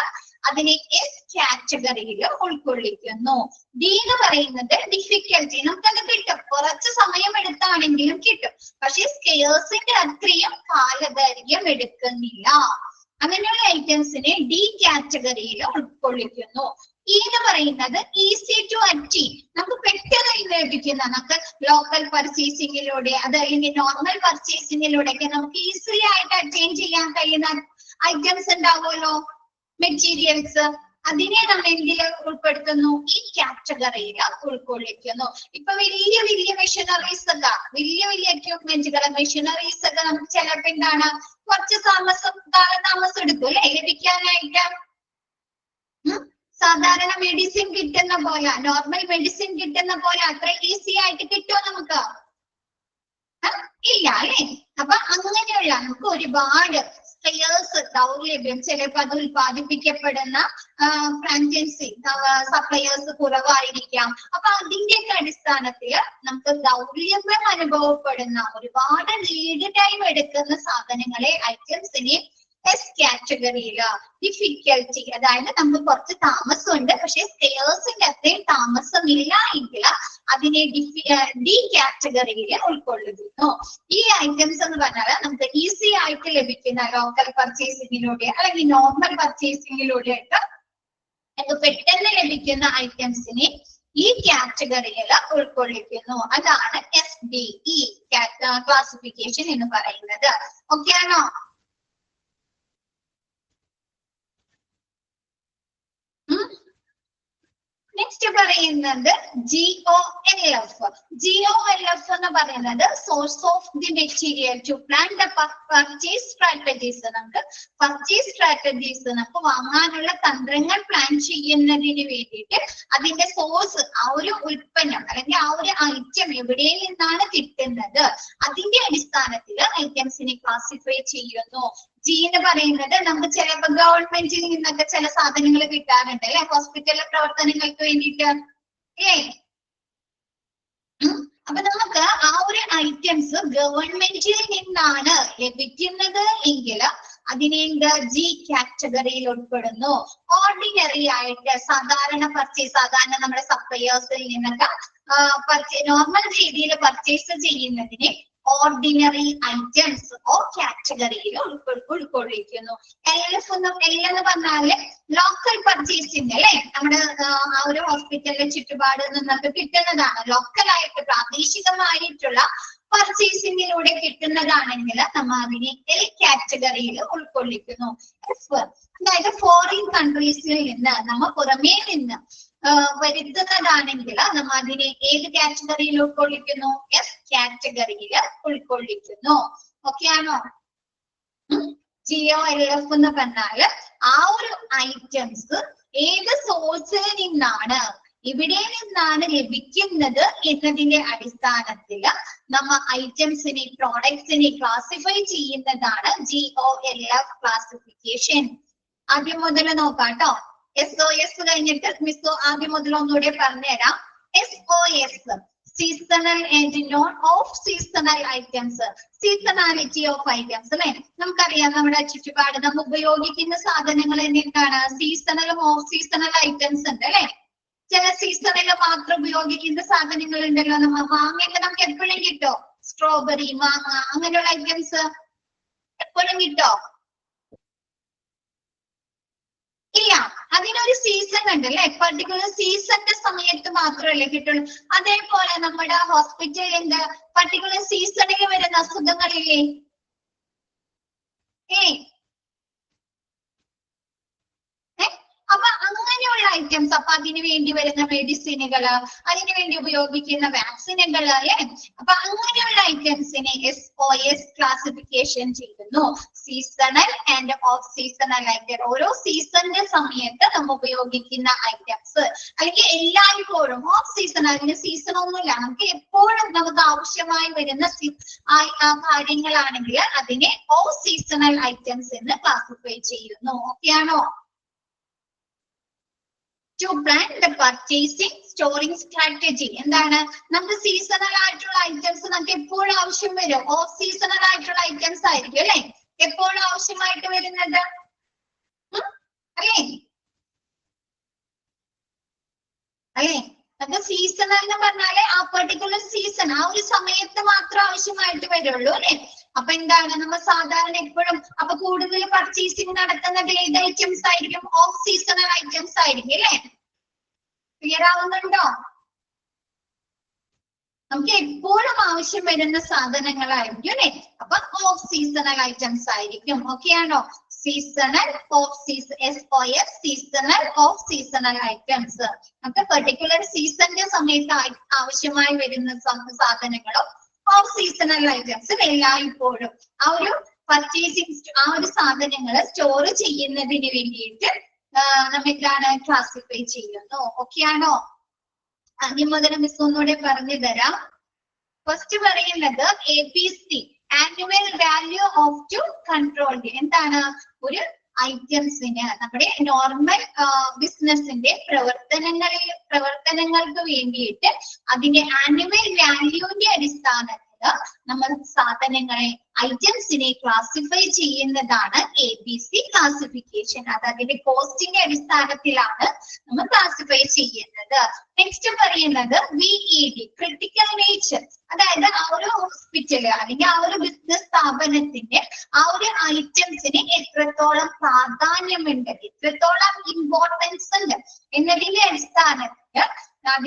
അതിനെ എസ് കാറ്റഗറിയിൽ ഉൾക്കൊള്ളിക്കുന്നു. ഡി എന്ന് പറയുന്നത് ഡിഫിക്കൽറ്റി, നമുക്കത് കിട്ടും, കുറച്ച് സമയം എടുത്താണെങ്കിലും കിട്ടും, പക്ഷെ സ്കെയേഴ്സിന്റെ അത്രയും കാലദൈർഘ്യം എടുക്കുന്നില്ല. അങ്ങനെയുള്ള ഐറ്റംസിനെ ഡി കാറ്റഗറിയിൽ ഉൾക്കൊള്ളിക്കുന്നു. എന്ന് പറയുന്നത് ഈസി ടു അറ്റീൻ, നമുക്ക് പെട്ടെന്ന് ലഭിക്കുന്ന, നമുക്ക് ലോക്കൽ പർച്ചേസിംഗിലൂടെ അത് അല്ലെങ്കിൽ നോർമൽ പർച്ചേസിംഗിലൂടെ ഒക്കെ നമുക്ക് ഈസി ആയിട്ട് അറ്റൈൻ ചെയ്യാൻ കഴിയുന്ന ഐറ്റംസ് ഉണ്ടാവുമല്ലോ, മെറ്റീരിയൽസ്. അതിനെ നമ്മൾ എന്തിൽ ഉൾപ്പെടുത്തുന്നു? ഈ കാറ്റഗറിയിൽ ഉൾക്കൊള്ളിക്കുന്നു. ഇപ്പൊ വലിയ വലിയ മെഷീനറീസ് ഒക്കെ, വലിയ വലിയ എക്യുപ്മെന്റുകൾ, മെഷീനറീസ് ഒക്കെ നമുക്ക് ചിലപ്പോ എന്താണ് കുറച്ച് താമസം എടുക്കും അല്ലെ ലഭിക്കാനായിട്ട്. സാധാരണ മെഡിസിൻ കിട്ടുന്ന പോലെ, നോർമൽ മെഡിസിൻ കിട്ടുന്ന പോലെ അത്ര ഈസി ആയിട്ട് കിട്ടുമോ നമുക്ക്? ഇല്ല അല്ലെ. അപ്പൊ അങ്ങനെയുള്ള നമുക്ക് ഒരുപാട് സ്പെയർസ് ദൗർലഭ്യം, ചിലപ്പോൾ അത് ഉൽപ്പാദിപ്പിക്കപ്പെടുന്ന ഫ്രാഞ്ചൈസി സപ്ലയേഴ്സ് കുറവായിരിക്കാം. അപ്പൊ അതിന്റെയൊക്കെ അടിസ്ഥാനത്തിൽ നമുക്ക് ദൗർലഭ്യം അനുഭവപ്പെടുന്ന, ഒരുപാട് ലീഡ് ടൈം എടുക്കുന്ന സാധനങ്ങളെ, ഐറ്റംസിനെ എസ് കാറ്റഗറിയില് ഡിഫിക്കൽറ്റി, അതായത് നമുക്ക് കുറച്ച് താമസമുണ്ട് പക്ഷെ സ്പെയർസിന്റെ അത്രയും താമസമില്ല എങ്കിൽ അതിനെ ഡി കാറ്റഗറിയിൽ ഉൾക്കൊള്ളുന്നു. ഈ ഐറ്റംസ് എന്ന് പറഞ്ഞാൽ നമുക്ക് ഈസി ആയിട്ട് ലഭിക്കുന്ന ലോക്കൽ പർച്ചേസിംഗിലൂടെ അല്ലെങ്കിൽ നോർമൽ പർച്ചേസിംഗിലൂടെ ഒക്കെ നമുക്ക് പെട്ടെന്ന് ലഭിക്കുന്ന ഐറ്റംസിനെ ഈ കാറ്റഗറിയിൽ ഉൾക്കൊള്ളിക്കുന്നു. അതാണ് SDE ക്ലാസിഫിക്കേഷൻ എന്ന് പറയുന്നത്. ഓക്കെ ആണോ? നെക്സ്റ്റ് പറയുന്നത് GOLF. GOLF എന്ന് പറയുന്നത് source of the material to plan the purchase strategies. നമുക്ക് പർച്ചേസ് സ്ട്രാറ്റജീസ്, നമുക്ക് വാങ്ങാനുള്ള തന്ത്രങ്ങൾ പ്ലാൻ ചെയ്യുന്നതിന് വേണ്ടിയിട്ട് അതിന്റെ സോഴ്സ്, ആ ഒരു ഉൽപ്പന്നം അല്ലെങ്കിൽ ആ ഒരു ഐറ്റം എവിടെ നിന്നാണ് കിട്ടുന്നത്, അതിന്റെ അടിസ്ഥാനത്തിൽ ഐറ്റംസിനെ ക്ലാസിഫൈ ചെയ്യുന്നു. G എന്ന് പറയുന്നത് നമുക്ക് ചിലപ്പോൾ ഗവൺമെന്റിൽ നിന്നൊക്കെ ചില സാധനങ്ങൾ കിട്ടാറുണ്ട് അല്ലെ, ഹോസ്പിറ്റലിലെ പ്രവർത്തനങ്ങൾക്ക് വേണ്ടിയിട്ട് അല്ലേ. അപ്പൊ നമുക്ക് ആ ഒരു ഐറ്റംസ് ഗവൺമെന്റിൽ നിന്നാണ് ലഭിക്കുന്നത് എങ്കിൽ അതിനെ G കാറ്റഗറിയിൽ ഉൾപ്പെടുന്നു. ഓർഡിനറി ആയിട്ട് സാധാരണ പർച്ചേസ്, സാധാരണ നമ്മുടെ സപ്ലയേഴ്സിൽ നിന്നൊക്കെ നോർമൽ രീതിയിൽ പർച്ചേസ് ചെയ്യുന്നതിനെ ഓർഡിനറി ഐറ്റംസ് ഓ കാറ്റഗറിയിൽ ഉൾക്കൊള്ളിക്കുന്നു. LF എന്ന് പറഞ്ഞാല് ലോക്കൽ പർച്ചേസിംഗ് അല്ലെ, നമ്മുടെ ആ ഒരു ഹോസ്പിറ്റലിലെ ചുറ്റുപാട് നിന്നൊക്കെ കിട്ടുന്നതാണ്. ലോക്കലായിട്ട് പ്രാദേശികമായിട്ടുള്ള പർച്ചേസിംഗിലൂടെ കിട്ടുന്നതാണെങ്കിൽ നമ്മൾ അതിനെ L കാറ്റഗറിയിൽ ഉൾക്കൊള്ളിക്കുന്നു. F അതായത് ഫോറിൻ കൺട്രീസിൽ നിന്ന്, നമ്മ പുറമേ നിന്ന് വരുത്തുന്നതാണെങ്കിൽ നമ്മൾ അതിനെ ഏത് കാറ്റഗറിയിൽ ഉൾക്കൊള്ളിക്കുന്നു? S കാറ്റഗറിയിൽ ഉൾക്കൊള്ളിക്കുന്നു. ഓക്കെ ആണോ? GOLF എന്ന് പറഞ്ഞാല് ആ ഒരു ഐറ്റംസ് ഏത് സോഴ്സിൽ നിന്നാണ്, ഇവിടെ നിന്നാണ് ലഭിക്കുന്നത് എന്നതിന്റെ അടിസ്ഥാനത്തിൽ നമ്മ ഐറ്റംസിനെ, പ്രോഡക്ട്സിനെ ക്ലാസിഫൈ ചെയ്യുന്നതാണ് GOLF ക്ലാസിഫിക്കേഷൻ. ആദ്യം മുതൽ നോക്കാട്ടോ. SOS കഴിഞ്ഞിട്ട് മിസ് ആദ്യം മുതൽ ഒന്നുകൂടെ പറഞ്ഞുതരാം. SOS seasonal and non of seasonal items, seasonality of items അല്ലെ. നമുക്കറിയാം നമ്മുടെ ചുറ്റുപാട് നമ്മൾ ഉപയോഗിക്കുന്ന സാധനങ്ങൾ എന്താണ്, സീസണലും ഓഫ് സീസണൽ ഐറ്റംസ് ഉണ്ട് അല്ലെ. ചില സീസണിൽ മാത്രം ഉപയോഗിക്കുന്ന സാധനങ്ങൾ ഉണ്ടല്ലോ. മാങ്ങയൊക്കെ നമുക്ക് എപ്പോഴും കിട്ടോ? സ്ട്രോബെറി, മാങ്ങ അങ്ങനെയുള്ള ഐറ്റംസ് എപ്പോഴും കിട്ടോ? ഇല്ല, അതിനൊരു സീസൺ ഉണ്ട് അല്ലെ. പർട്ടിക്കുലർ സീസണിന്റെ സമയത്ത് മാത്രമല്ലേ കിട്ടുള്ളൂ. അതേപോലെ നമ്മുടെ ഹോസ്പിറ്റലിന്റെ പർട്ടിക്കുലർ സീസണിൽ വരുന്ന അസുഖങ്ങളില്ലേ? അപ്പൊ അങ്ങനെയുള്ള ഐറ്റംസ്, അപ്പൊ അതിനു വേണ്ടി വരുന്ന മെഡിസിനുകള്, അതിനു വേണ്ടി ഉപയോഗിക്കുന്ന വാക്സിനുകൾ അല്ലെ. അപ്പൊ അങ്ങനെയുള്ള ഐറ്റംസിനെ SOS ക്ലാസിഫിക്കേഷൻ ചെയ്യുന്നു. Seasonal and of seasonal item, ഓരോ സീസണിന്റെ സമയത്ത് നമ്മൾ ഉപയോഗിക്കുന്ന ഐറ്റംസ്, അല്ലെങ്കിൽ എല്ലായ്പ്പോഴും ഓഫ് സീസൺ, അതിന് സീസൺ ഒന്നുമില്ല, നമുക്ക് എപ്പോഴും നമുക്ക് ആവശ്യമായി വരുന്ന കാര്യങ്ങളാണെങ്കിൽ അതിനെ ഓഫ് സീസണൽ ഐറ്റംസ് എന്ന് ക്ലാസിഫൈ ചെയ്യുന്നു. ഓക്കെ ആണോ? To plan the purchasing storing strategy. എന്താണ്, നമുക്ക് സീസണൽ ആയിട്ടുള്ള ഐറ്റംസ് നമുക്ക് എപ്പോഴും ആവശ്യം വരും. ഓഫ് സീസണൽ ആയിട്ടുള്ള ഐറ്റംസ് ആയിരിക്കും അല്ലെ എപ്പോഴും ആവശ്യമായിട്ട് വരുന്നത് അല്ലേ അല്ലേ. നമുക്ക് സീസണൽ എന്ന് പറഞ്ഞാല് ആ പെർട്ടിക്കുലർ സീസൺ, ആ ഒരു സമയത്ത് മാത്രം ആവശ്യമായിട്ട് വരുള്ളൂ അല്ലെ. അപ്പൊ എന്താണ്, നമ്മൾ സാധാരണ എപ്പോഴും അപ്പൊ കൂടുതൽ പർച്ചേസിങ് നടത്തുന്നത് ഏത് ഐറ്റംസ് ആയിരിക്കും? ഓഫ് സീസണൽ ഐറ്റംസ് ആയിരിക്കും അല്ലെ. ക്ലിയർ ആവുന്നുണ്ടോ? നമുക്ക് എപ്പോഴും ആവശ്യം വരുന്ന സാധനങ്ങളായിരിക്കും അല്ലെ. അപ്പൊ ഓഫ് സീസണൽ ഐറ്റംസ് ആയിരിക്കും. ഓക്കെ ആണോ? Seasonal of SOF seasonal of seasonal items. നമുക്ക് പെർട്ടിക്കുലർ സീസണിന്റെ സമയത്ത് ആവശ്യമായി വരുന്ന സാധനങ്ങളും ഓഫ് സീസണൽ ഐറ്റംസും എല്ലായ്പ്പോഴും ആ ഒരു പർച്ചേസിങ് ആ ഒരു സാധനങ്ങൾ സ്റ്റോർ ചെയ്യുന്നതിന് വേണ്ടിയിട്ട് നമ്മൾ എന്താണ് ക്ലാസിഫൈ ചെയ്യുന്നു. ഓക്കെ ആണോ? ആദ്യം മുതൽ മിസ് ഒന്നുകൂടെ പറഞ്ഞു തരാം. ഫസ്റ്റ് പറയുന്നത് ABC annual value of two control. എന്താണ്? ഒരു ഐറ്റംസിന് നമ്മുടെ നോർമൽ ബിസിനസിന്റെ പ്രവർത്തനങ്ങൾക്ക് വേണ്ടിയിട്ട് അതിന്റെ ആനുവൽ വാല്യൂന്റെ അടിസ്ഥാനത്തിൽ നമ്മൾ സാധനങ്ങളെ ഐറ്റംസിനെ ക്ലാസിഫൈ ചെയ്യുന്നതാണ് ABC ക്ലാസിഫിക്കേഷൻ. അത് അതിന്റെ കോസ്റ്റിന്റെ അടിസ്ഥാനത്തിലാണ് നമ്മൾ ക്ലാസിഫൈ ചെയ്യുന്നത്. നെക്സ്റ്റ് പറയുന്നത് VED ക്രിട്ടിക്കൽ നേച്ചർ. അതായത് ആ ഒരു ഹോസ്പിറ്റല് അല്ലെങ്കിൽ ആ ഒരു ബിസിനസ് സ്ഥാപനത്തിന്റെ ആ ഒരു ഐറ്റംസിന് എത്രത്തോളം പ്രാധാന്യമുണ്ട്, എത്രത്തോളം ഇമ്പോർട്ടൻസ് ഉണ്ട് എന്നതിന്റെ അടിസ്ഥാനത്തിൽ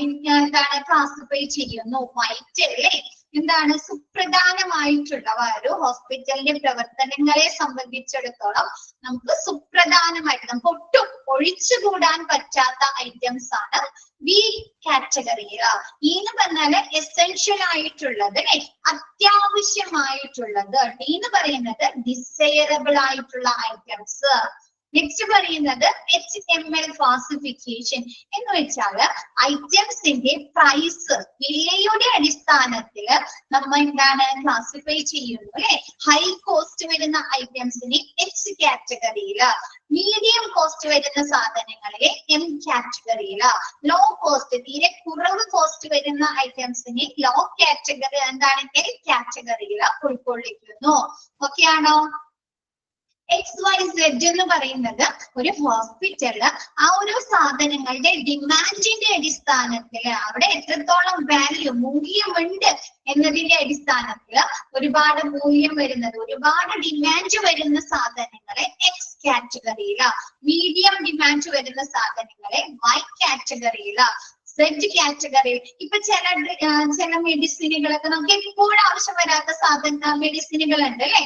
എന്താണ് ക്ലാസിഫൈ ചെയ്യുന്നു. വൈറ്റ് അല്ലേ, എന്താണ് സുപ്രധാനമായിട്ടുള്ള ഒരു ഹോസ്പിറ്റലിന്റെ പ്രവർത്തനങ്ങളെ സംബന്ധിച്ചിടത്തോളം നമുക്ക് സുപ്രധാനമായിട്ട് നമുക്ക് ഒട്ടും ഒഴിച്ചുകൂടാൻ പറ്റാത്ത ഐറ്റംസ് ആണ് ബി കാറ്റഗറിയിൽ. ഈ എന്ന് പറഞ്ഞാല് എസെൻഷ്യൽ ആയിട്ടുള്ളത് അല്ലെ, അത്യാവശ്യമായിട്ടുള്ളത്. ഡി എന്ന് പറയുന്നത് ഡിസൈറബിൾ ആയിട്ടുള്ള ഐറ്റംസ്. നെക്സ്റ്റ് പറയുന്നത് HML ക്ലാസിഫിക്കേഷൻ എന്ന് വെച്ചാല് ഐറ്റംസിന്റെ പ്രൈസ് വിലയുടെ അടിസ്ഥാനത്തിൽ നമ്മൾ എന്താണ് ക്ലാസിഫൈ ചെയ്യുന്നു അല്ലെ. ഹൈ കോസ്റ്റ് വരുന്ന ഐറ്റംസിനെ H കാറ്റഗറിയില്, മീഡിയം കോസ്റ്റ് വരുന്ന സാധനങ്ങളെ M കാറ്റഗറിയില്, ലോ കോസ്റ്റ് തീരെ കുറവ് കോസ്റ്റ് വരുന്ന ഐറ്റംസിനെ ലോ കാറ്റഗറി എന്താണ് L കാറ്റഗറിയില് ഉൾക്കൊള്ളിക്കുന്നു. ഓക്കെ ആണോ? XYZ എന്ന് പറയുന്നത് ഒരു ഹോസ്പിറ്റലില് ആ ഒരു സാധനങ്ങളുടെ ഡിമാൻഡിന്റെ അടിസ്ഥാനത്തിൽ അവിടെ എത്രത്തോളം വാല്യൂ മൂല്യമുണ്ട് എന്നതിന്റെ അടിസ്ഥാനത്തിൽ ഒരുപാട് മൂല്യം വരുന്നത് ഒരുപാട് ഡിമാൻഡ് വരുന്ന സാധനങ്ങളെ X കാറ്റഗറിയില്, മീഡിയം ഡിമാൻഡ് വരുന്ന സാധനങ്ങളെ Y കാറ്റഗറിയില്, Z കാറ്റഗറിയിൽ. ഇപ്പൊ ചില മെഡിസിനുകളൊക്കെ നമുക്ക് എപ്പോഴും ആവശ്യം വരാത്ത മെഡിസിനുകൾ ഉണ്ട് അല്ലെ.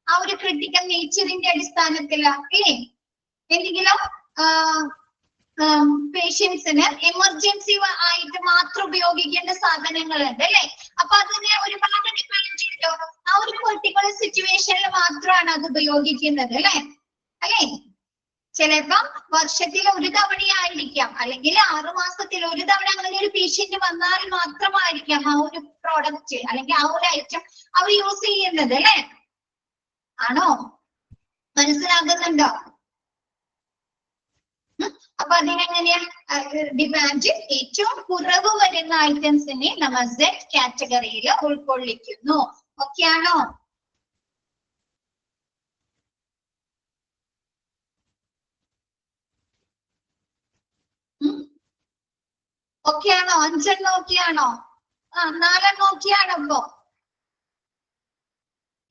ആ ഒരു ക്രിട്ടിക്കൽ നേച്ചറിന്റെ അടിസ്ഥാനത്തിൽ അല്ലേ എന്തെങ്കിലും പേഷ്യൻസിന് എമർജൻസി ആയിട്ട് മാത്രം ഉപയോഗിക്കേണ്ട സാധനങ്ങളുണ്ട് അല്ലെ. അപ്പൊ അതിന് ഒരുപാട് ഡിമാൻഡ് ഉണ്ടോ, ആ ഒരു പെർട്ടിക്കുലർ സിറ്റുവേഷനിൽ മാത്രമാണ് അത് ഉപയോഗിക്കുന്നത് അല്ലെ. ചിലപ്പം വർഷത്തിൽ ഒരു തവണയായിരിക്കാം, അല്ലെങ്കിൽ 6 മാസത്തിൽ ഒരു തവണ അങ്ങനെ ഒരു പേഷ്യന്റ് വന്നാൽ മാത്രമായിരിക്കാം ആ ഒരു പ്രോഡക്റ്റ് അല്ലെങ്കിൽ ആ ഒരു ഐറ്റം അവർ യൂസ് ചെയ്യുന്നത് അല്ലെ. ആണോ? മനസ്സിലാകുന്നുണ്ടോ? അപ്പൊ അതിനെങ്ങനെയാ ഡിമാൻഡ് ഏറ്റവും കുറവ് വരുന്ന ഐറ്റംസിനെ നമ്മൾ Z കാറ്റഗറിയിൽ ഉൾക്കൊള്ളിക്കുന്നു. ഓക്കെ ആണോ? ഓക്കെ ആണോ? 5 ഓക്കെയാണോ? 4 ഓക്കെയാണോ? അപ്പോ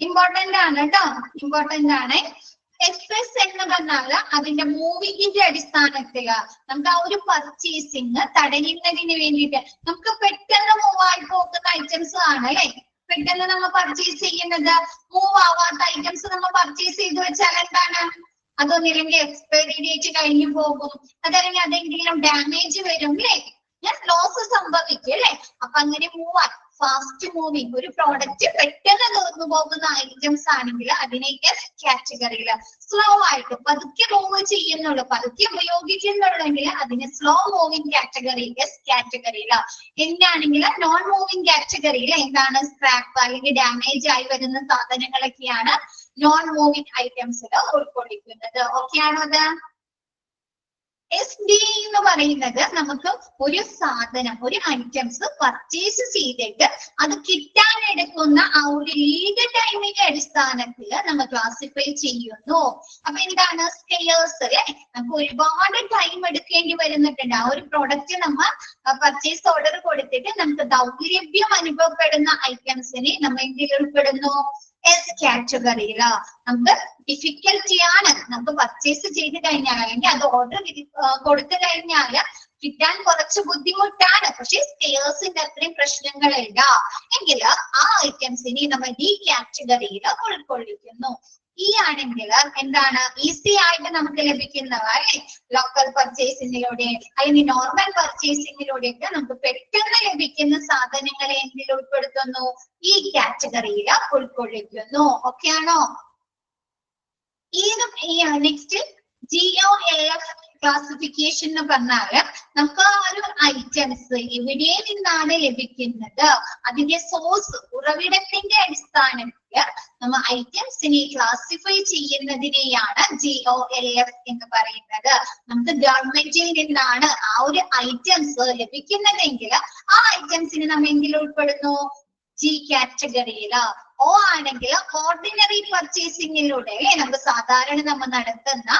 ഇമ്പോർട്ടന്റ് ആണ് കേട്ടോ, ഇമ്പോർട്ടന്റ് ആണ്. FS എന്ന് പറഞ്ഞാല് അതിന്റെ മൂവിങ്ങിന്റെ അടിസ്ഥാനത്തില് നമുക്ക് ആ ഒരു പർച്ചേസിങ് തടയുന്നതിന് വേണ്ടിയിട്ട് നമുക്ക് പെട്ടെന്ന് മൂവ് ആയി പോകുന്ന ഐറ്റംസ് ആണ് അല്ലെ. പെട്ടെന്ന് നമ്മൾ പർച്ചേസ് ചെയ്യുന്നത് മൂവ് ആവാത്ത ഐറ്റംസ് നമ്മൾ പർച്ചേസ് ചെയ്ത് വെച്ചാൽ എന്താണ്, അതൊന്നില്ലെങ്കിൽ എക്സ്പയറി ഡേറ്റ് കഴിഞ്ഞു പോകും, അതല്ലെങ്കിൽ അതെന്തെങ്കിലും ഡാമേജ് വരും അല്ലെ, ലോസ് സംഭവിക്കും അല്ലെ. അപ്പൊ അങ്ങനെ മൂവ് ആയി ഫാസ്റ്റ് മൂവിങ് ഒരു പ്രോഡക്റ്റ് പെട്ടെന്ന് തീർന്നു പോകുന്ന ഐറ്റംസ് ആണെങ്കിൽ അതിനേക്ക് കാറ്റഗറിയില്, സ്ലോ ആയിട്ട് പതുക്കെ മൂവ് ചെയ്യുന്നുള്ളൂ, പതുക്കെ ഉപയോഗിക്കുന്നുള്ളെങ്കിൽ അതിന് സ്ലോ മൂവിങ് കാറ്റഗറിയില് കാറ്റഗറിയില്. എന്താണെങ്കിൽ നോൺ മൂവിങ് കാറ്റഗറിയിൽ എന്താണ് സ്ക്രാപ്പ് അല്ലെങ്കിൽ ഡാമേജ് ആയി വരുന്ന സാധനങ്ങളൊക്കെയാണ് നോൺ മൂവിങ് ഐറ്റംസിൽ ഉൾക്കൊള്ളിക്കുന്നത്. ഓക്കെ ആണോ? അത് SD എന്ന് പറയുന്നത് നമുക്ക് ഒരു സാധനം ഒരു ഐറ്റംസ് പർച്ചേസ് ചെയ്തിട്ട് അത് കിട്ടാൻ എടുക്കുന്ന ആ ഒരു ലീഡ് ടൈമിന്റെ അടിസ്ഥാനത്തിൽ നമ്മൾ ക്ലാസിഫൈ ചെയ്യുന്നു. അപ്പൊ എന്താണ് സ്കെയേഴ്സ് അല്ലെ, നമുക്ക് ഒരുപാട് ടൈം എടുക്കേണ്ടി വരുന്നിട്ടുണ്ട്. ആ ഒരു പ്രോഡക്റ്റ് നമ്മൾ പർച്ചേസ് ഓർഡർ കൊടുത്തിട്ട് നമുക്ക് ദൗർലഭ്യം അനുഭവപ്പെടുന്ന ഐറ്റംസിനെ നമ്മൾ എന്തിൽ ഉൾപ്പെടുന്നു? S കാറ്റഗറിയില്. നമുക്ക് ഡിഫിക്കൽട്ടി ആണ്, നമുക്ക് പർച്ചേസ് ചെയ്ത് കഴിഞ്ഞാൽ അല്ലെങ്കിൽ അത് ഓർഡർ കൊടുത്തു കഴിഞ്ഞാൽ കിട്ടാൻ കുറച്ച് ബുദ്ധിമുട്ടാണ്, പക്ഷെ സ്കെയേഴ്സിന്റെ അത്രയും പ്രശ്നങ്ങളില്ല എങ്കിൽ ആ ഐറ്റംസിനെ നമ്മൾ ഡി കാറ്റഗറിയിൽ ഉൾക്കൊള്ളിക്കുന്നു. ഈ ആണെങ്കിൽ എന്താണ് ഈസി ആയിട്ട് നമുക്ക് ലഭിക്കുന്നവ അല്ലെ, ലോക്കൽ പർച്ചേസിങ്ങിലൂടെ അല്ലെങ്കിൽ നോർമൽ പർച്ചേസിങ്ങിലൂടെ ഒക്കെ നമുക്ക് പെട്ടെന്ന് ലഭിക്കുന്ന സാധനങ്ങളെ എന്തിൽ ഉൾപ്പെടുത്തുന്നു, ഈ കാറ്റഗറിയിൽ ഉൾക്കൊള്ളിക്കുന്നു. ഓക്കെ ആണോ? നെക്സ്റ്റ് GOLF ക്ലാസിഫിക്കേഷൻ എന്ന് പറഞ്ഞാല് നമുക്ക് ആ ഒരു ഐറ്റംസ് എവിടെ നിന്നാണ് ലഭിക്കുന്നത്, അതിന്റെ സോഴ്സ് ഉറവിടത്തിന്റെ അടിസ്ഥാനത്തിൽ നമ്മൾ ഐറ്റംസിനെ ക്ലാസിഫൈ ചെയ്യുന്നതിനെയാണ് GOLF എന്ന് പറയുന്നത്. നമുക്ക് ഗവൺമെന്റിൽ നിന്നാണ് ആ ഒരു ഐറ്റംസ് ലഭിക്കുന്നതെങ്കിൽ ആ ഐറ്റംസിന് നമ്മൾ എന്തിൽ ഉൾപ്പെടുന്നു, ജി കാറ്റഗറിയില്. ഓ ആണെങ്കിൽ ഓർഡിനറി പർച്ചേസിങ്ങിലൂടെ അല്ലെ, നമുക്ക് സാധാരണ നമ്മൾ നടത്തുന്ന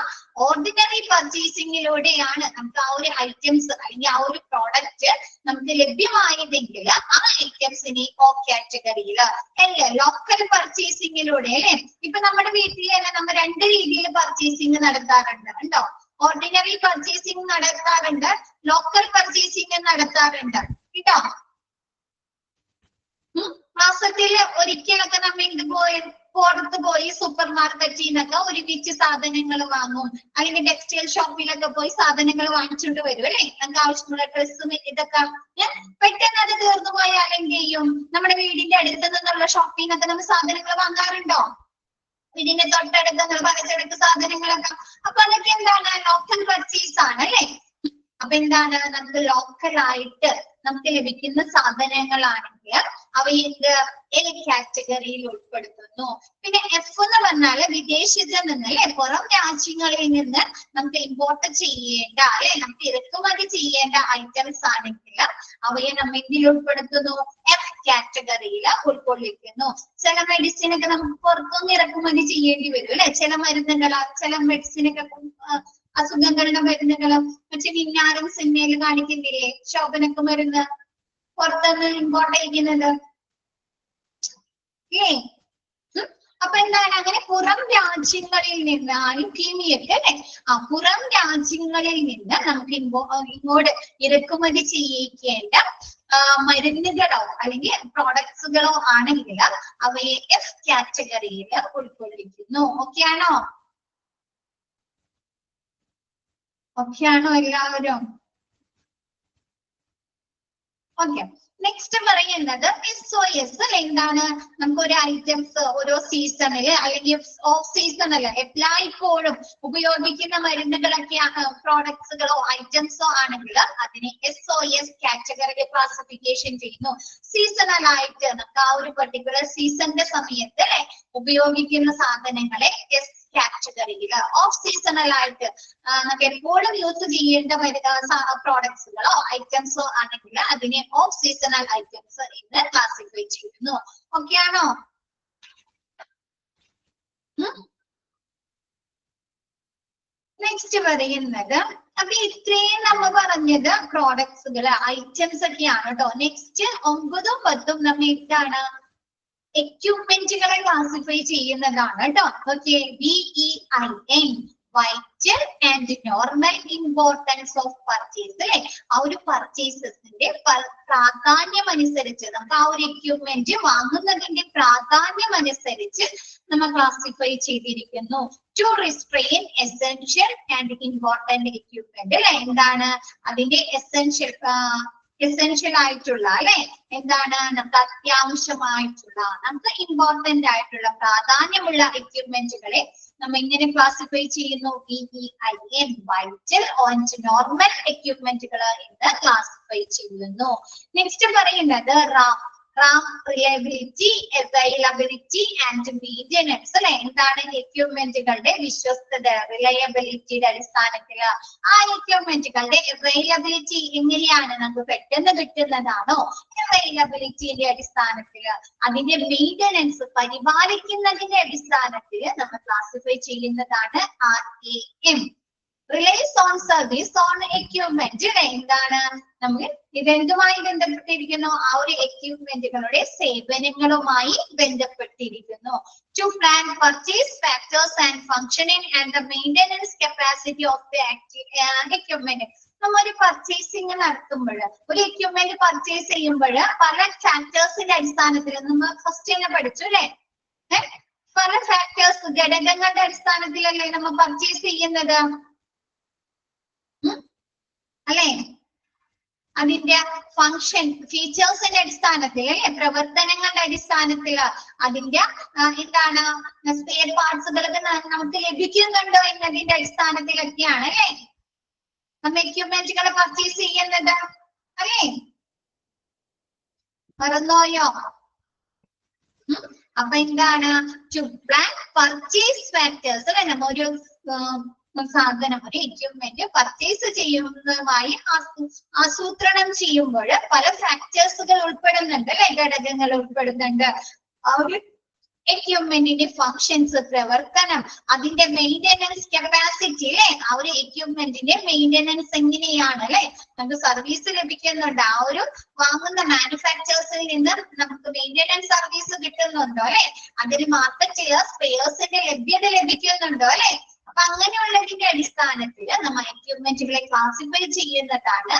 ഓർഡിനറി പർച്ചേസിങ്ങിലൂടെയാണ് നമുക്ക് ആ ഒരു ഐറ്റംസ് അല്ലെങ്കിൽ ആ ഒരു പ്രോഡക്റ്റ് നമുക്ക് ലഭ്യമായതെങ്കിൽ ആ ഐറ്റംസിനെ ഓ കാറ്റഗറിയില്. അല്ലെ, ലോക്കൽ പർച്ചേസിങ്ങിലൂടെ അല്ലെ, ഇപ്പൊ നമ്മുടെ വീട്ടിൽ തന്നെ നമ്മൾ രണ്ട് രീതിയിൽ പർച്ചേസിങ് നടത്താറുണ്ട് കേട്ടോ. ഓർഡിനറി പർച്ചേസിങ് നടത്താറുണ്ട്, ലോക്കൽ പർച്ചേസിങ് നടത്താറുണ്ട് കേട്ടോ. മാസത്തില് ഒരിക്കലൊക്കെ നമ്മൾ പുറത്ത് പോയി സൂപ്പർ മാർക്കറ്റിൽ നിന്നൊക്കെ ഒരുമിച്ച് സാധനങ്ങൾ വാങ്ങും, അല്ലെങ്കിൽ ടെക്സ്റ്റൈൽ ഷോപ്പിലൊക്കെ പോയി സാധനങ്ങൾ വാങ്ങിച്ചുകൊണ്ട് വരും അല്ലെ, നമുക്ക് ആവശ്യമുള്ള ഡ്രസ്സും ഇതൊക്കെ. പെട്ടെന്ന് അത് തീർന്നു പോയാൽ എന്ത് ചെയ്യും, നമ്മുടെ വീടിന്റെ അടുത്ത് നിന്നുള്ള ഷോപ്പിൽ നിന്നൊക്കെ നമ്മൾ സാധനങ്ങൾ വാങ്ങാറുണ്ടോ? വീടിന്റെ തൊട്ടടുത്ത് പലചരക്ക് സാധനങ്ങളൊക്കെ. അപ്പൊ അതൊക്കെ എന്താണ്, ലോക്കൽ പർച്ചേസ് ആണ് അല്ലെ. അപ്പൊ എന്താണ്, നമുക്ക് ലോക്കലായിട്ട് നമുക്ക് ലഭിക്കുന്ന സാധനങ്ങളാണെങ്കിൽ അവയെന്ത് എൽ കാറ്റഗറിയിൽ ഉൾപ്പെടുത്തുന്നു. പിന്നെ എഫ് എന്ന് പറഞ്ഞാല് വിദേശത്ത് നിന്ന് അല്ലെ, പുറം രാജ്യങ്ങളിൽ നിന്ന് നമുക്ക് ഇമ്പോർട്ട് ചെയ്യേണ്ട അല്ലെ, നമുക്ക് ഇറക്കുമതി ചെയ്യേണ്ട ഐറ്റംസ് ആണെങ്കിൽ അവയെ നമ്മൾ എന്തിൽ ഉൾപ്പെടുത്തുന്നു, എഫ് കാറ്റഗറിയിൽ ഉൾക്കൊള്ളിക്കുന്നു. ചില മെഡിസിൻ ഒക്കെ നമുക്ക് പുറത്തുനിന്ന് ഇറക്കുമതി ചെയ്യേണ്ടി വരും അല്ലെ, ചില മരുന്നുകൾ, ചില മെഡിസിനൊക്കെ അസുഖങ്ങളുടെ മരുന്നുകളും പക്ഷെ വിഞ്ഞാറും സിനിമയിൽ കാണിക്കുന്നില്ലേ, ശോഭനക്ക് മരുന്ന് പുറത്തുനിന്ന് ഇമ്പോർട്ട് ചെയ്യുന്നത് ഏ. അപ്പൊ എന്താണ്, അങ്ങനെ പുറം രാജ്യങ്ങളിൽ നിന്ന് ലുക്കീമിയൊക്കെ അല്ലെ, ആ പുറം രാജ്യങ്ങളിൽ നിന്ന് നമുക്ക് ഇങ്ങോട്ട് ഇറക്കുമതി ചെയ്യിക്കേണ്ട മരുന്നുകളോ അല്ലെങ്കിൽ പ്രോഡക്ട്സുകളോ ആണെങ്കിൽ അവയെ എഫ് കാറ്റഗറിയിൽ ഉൾക്കൊള്ളിക്കുന്നു. ഓക്കെ ആണോ? ഓക്കെ ആണോ എല്ലാവരും? ഓക്കെ. നെക്സ്റ്റ് പറയുന്നത് SOS എന്താണ്, നമുക്ക് ഒരു ഐറ്റംസ് ഓരോ സീസണില് അല്ലെങ്കിൽ ഓഫ് സീസണില് എല്ലായ്പ്പോഴും ഉപയോഗിക്കുന്ന മരുന്നുകളൊക്കെ പ്രോഡക്ട്സുകളോ ഐറ്റംസോ ആണെങ്കിൽ അതിനെ SOS കാറ്റഗറിയിൽ ക്ലാസിഫിക്കേഷൻ ചെയ്യുന്നു. സീസണൽ ആയിട്ട് നമുക്ക് ആ ഒരു പെർട്ടിക്കുലർ സീസണിന്റെ സമയത്ത് ഉപയോഗിക്കുന്ന സാധനങ്ങളെ എസ് കാറ്റഗറിയില്, ഓഫ് സീസണൽ ആയിട്ട് നമുക്ക് എപ്പോഴും യൂസ് ചെയ്യേണ്ട പ്രോഡക്ട്സുകളോ ഐറ്റംസോ ആണെങ്കിൽ അതിനെ ഓഫ് സീസണൽ ഐറ്റംസ് എന്ന് ക്ലാസിഫൈ ചെയ്യുന്നു. ഓക്കെ ആണോ? നെക്സ്റ്റ് പറയുന്നത്, അപ്പൊ ഇത്രയും നമ്മൾ പറഞ്ഞത് പ്രോഡക്ട്സുകള് ഐറ്റംസ് ഒക്കെയാണ് കേട്ടോ. നെക്സ്റ്റ് 9ഉം 10ഉം നമ്മൾ എന്താണ്, എക്യുപ്മെന്റുകളെ ക്ലാസിഫൈ ചെയ്യുന്നതാണ് കേട്ടോ. Okay, VEIN vital and normal importance of purchase അല്ലെ, ആ ഒരു പർച്ചേസസിന്റെ പ്രാധാന്യം അനുസരിച്ച് നമുക്ക് ആ ഒരു എക്യുപ്മെന്റ് വാങ്ങുന്നതിന്റെ പ്രാധാന്യം അനുസരിച്ച് നമ്മൾ ക്ലാസിഫൈ ചെയ്തിരിക്കുന്നു. To restrain essential and important equipment അല്ലെ, എന്താണ് അതിന്റെ എസെൻഷ്യൽ ആയിട്ടുള്ള അല്ലെ, എന്താണ് നമുക്ക് അത്യാവശ്യമായിട്ടുള്ള നമുക്ക് ഇമ്പോർട്ടന്റ് ആയിട്ടുള്ള പ്രാധാന്യമുള്ള എക്യുപ്മെന്റുകളെ നമ്മൾ ഇങ്ങനെ ക്ലാസിഫൈ ചെയ്യുന്നു. VEIN വൈറ്റൽ ആൻഡ് നോർമൽ എക്യുപ്മെന്റുകൾ എന്ന് ക്ലാസിഫൈ ചെയ്യുന്നു. നെക്സ്റ്റ് പറയുന്നത് RAM reliability, availability and maintenance അല്ലെ, എന്താണ് എക്യുപ്മെന്റുകളുടെ വിശ്വസ്തത റിലയബിലിറ്റിയുടെ അടിസ്ഥാനത്തിൽ ആ എക്യുപ്മെന്റുകളുടെ അവൈലബിലിറ്റി എങ്ങനെയാണ്, നമുക്ക് പെട്ടെന്ന് കിട്ടുന്നതാണോ, അവൈലബിലിറ്റിയുടെ അടിസ്ഥാനത്തിൽ അതിന്റെ മെയിന്റനൻസ് പരിപാലിക്കുന്നതിന്റെ അടിസ്ഥാനത്തിൽ നമ്മൾ ക്ലാസിഫൈ ചെയ്യുന്നതാണ് RAM. Relies on service on equipment എന്താണ്, നമുക്ക് ഇതെന്തുമായി ബന്ധപ്പെട്ടിരിക്കുന്നു, ആ ഒരു എക്യുപ്മെന്റുകളുടെ സേവനങ്ങളുമായി ബന്ധപ്പെട്ടിരിക്കുന്നു. To plan purchase factors and functioning and the maintenance capacity of the equipment, നമ്മൾ ഒരു പർച്ചേസിങ് നടത്തുമ്പോൾ, ഒരു എക്യുപ്മെന്റ് പർച്ചേസ് ചെയ്യുമ്പോൾ പല ഫാക്ടേഴ്സിന്റെ അടിസ്ഥാനത്തിൽ നമ്മൾ ഫസ്റ്റ് തന്നെ പഠിച്ചു അല്ലെ, പല ഫാക്ടേഴ്സ് ഘടകങ്ങളുടെ അടിസ്ഥാനത്തിലല്ലേ നമ്മൾ പർച്ചേസ് ചെയ്യുന്നത് അല്ലെ, അതിന്റെ ഫങ്ഷൻ ഫീച്ചേഴ്സിന്റെ അടിസ്ഥാനത്തിൽ അല്ലെ, പ്രവർത്തനങ്ങളുടെ അടിസ്ഥാനത്തിൽ അതിന്റെ എന്താണ് സ്പെയർ പാർട്സുകളൊക്കെ നമുക്ക് ലഭിക്കുന്നുണ്ടോ എന്നതിന്റെ അടിസ്ഥാനത്തിലൊക്കെയാണ് അല്ലെ നമ്മൾ എക്യുപ്മെന്റുകൾ പർച്ചേസ് ചെയ്യുന്നത് അല്ലെ. മറന്നോയോ? അപ്പൊ എന്താണ് ടു പ്ലാൻ പർച്ചേസ് ഫാക്ടേഴ്സ് അല്ലെ, നമ്മ ഒരു സാധനം ഒരു എക്യുപ്മെന്റ് പർച്ചേസ് ചെയ്യുന്നതുമായി ആസൂത്രണം ചെയ്യുമ്പോൾ പല ഫാക്ടേഴ്സുകൾ ഉൾപ്പെടുന്നുണ്ട് അല്ലെ, ഘടകങ്ങൾ ഉൾപ്പെടുന്നുണ്ട്. ആ ഒരു എക്യുപ്മെന്റിന്റെ ഫങ്ഷൻസ്, പ്രവർത്തനം, അതിന്റെ മെയിന്റനൻസ് കപ്പാസിറ്റി അല്ലെ, ആ ഒരു എക്യുപ്മെന്റിന്റെ മെയിന്റനൻസ് എങ്ങനെയാണ് അല്ലെ, നമുക്ക് സർവീസ് ലഭിക്കുന്നുണ്ട്, ആ ഒരു വാങ്ങുന്ന മാനുഫാക്ചേഴ്സിൽ നിന്ന് നമുക്ക് മെയിന്റനൻസ് സർവീസ് കിട്ടുന്നുണ്ടോ അല്ലെ, അതിന് മാർക്കറ്റ് ചെയ്ത സ്പെയർസിന്റെ ലഭ്യത ലഭിക്കുന്നുണ്ടോ അല്ലെ. അപ്പൊ അങ്ങനെയുള്ളതിന്റെ അടിസ്ഥാനത്തിൽ നമ്മൾ എക്യുപ്മെന്റുകളെ ക്ലാസിഫൈ ചെയ്യുന്നതാണ്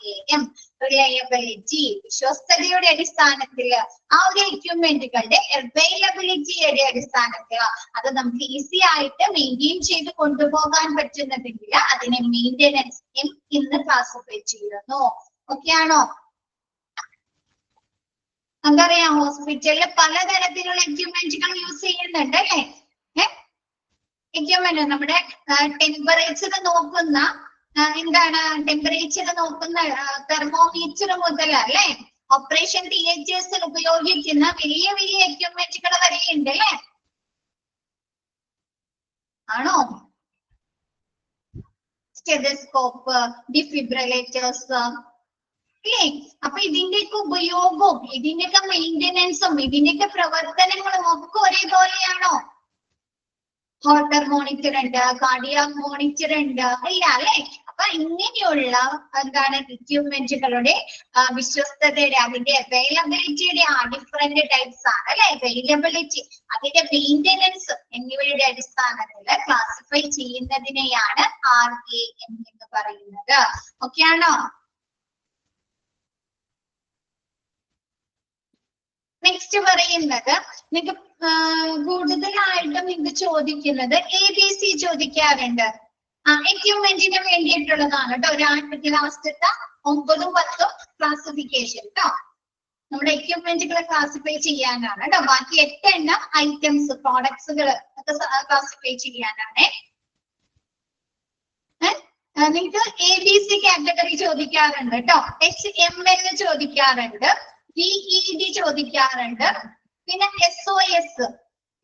RAM. റിലയബിലിറ്റി, വിശ്വസ്തതയുടെ അടിസ്ഥാനത്തിൽ, ആ ഒരു എക്യുപ്മെന്റുകളുടെ അവൈലബിലിറ്റിയുടെ അടിസ്ഥാനത്തിൽ അത് നമുക്ക് ഈസി ആയിട്ട് മെയിൻറ്റെയിൻ ചെയ്ത് കൊണ്ടുപോകാൻ പറ്റുന്നതെങ്കിൽ അതിനെ മെയിന്റനൻസ് എന്ന് ക്ലാസിഫൈ ചെയ്യുന്നു. ഓക്കെ ആണോ? നമുക്കറിയാം ഹോസ്പിറ്റലിൽ പലതരത്തിലുള്ള എക്യുപ്മെന്റുകൾ യൂസ് ചെയ്യുന്നുണ്ട് അല്ലെ. എക്യുപ്മെന്റ് നമ്മുടെ ടെമ്പറേച്ചർ നോക്കുന്ന എന്താണ് ടെമ്പറേച്ചർ നോക്കുന്ന തെർമോമീറ്റർ മുതൽ അല്ലെ ഓപ്പറേഷൻ തിയേറ്റേഴ്സിൽ ഉപയോഗിക്കുന്ന വലിയ വലിയ എക്യുപ്മെന്റുകൾ വരെയുണ്ട് അല്ലെ. ആണോ? സ്റ്റെതസ്കോപ്പ്, ഡിഫിബ്രിലേറ്റേഴ്സ് അല്ലേ. അപ്പൊ ഇതിന്റെയൊക്കെ ഉപയോഗവും ഇതിന്റെയൊക്കെ മെയിന്റനൻസും ഇതിന്റെയൊക്കെ പ്രവർത്തനങ്ങളും ഒക്കെ ഒരേപോലെയാണോ? ഹോട്ടർ മോണിറ്റർ ഉണ്ട്, കാർഡിയാക് മോണിറ്റർ ഉണ്ട്, ഇല്ല അല്ലെ. അപ്പൊ ഇങ്ങനെയുള്ള എന്താണ് എക്യുപ്മെന്റുകളുടെ വിശ്വസ്തതയുടെ അതിന്റെ അവൈലബിലിറ്റിയുടെ ഡിഫറെന്റ് ടൈപ്സ് ആണ് അല്ലെ. അവൈലബിലിറ്റി, അതിന്റെ മെയിന്റനൻസ് എന്നിവയുടെ അടിസ്ഥാനത്തിൽ ക്ലാസിഫൈ ചെയ്യുന്നതിനെയാണ് RAM എന്ന് പറയുന്നത്. ഓക്കെ ആണോ? നെക്സ്റ്റ് പറയുന്നത് നിങ്ങൾക്ക് കൂടുതലായിട്ടും ഇത് ചോദിക്കുന്നത് ABC ചോദിക്കാറുണ്ട്. എക്യുപ്മെന്റിന് വേണ്ടിയിട്ടുള്ളതാണ് കേട്ടോ. ഒരാൾക്ക് ലാസ്റ്റത്തെ 9ഉം 10ഉം ക്ലാസിഫിക്കേഷൻ കേട്ടോ. നമ്മുടെ എക്യുപ്മെന്റുകളെ ക്ലാസിഫൈ ചെയ്യാനാണ് കേട്ടോ. ബാക്കി 8 എണ്ണം ഐറ്റംസ് പ്രോഡക്ട്സുകൾ ഒക്കെ ക്ലാസിഫൈ ചെയ്യാനാണ്. നിങ്ങൾക്ക് ABC കാറ്റഗറി ചോദിക്കാറുണ്ട് കേട്ടോ. HML ചോദിക്കാറുണ്ട്, VED ചോദിക്കാറുണ്ട്, പിന്നെ SOS,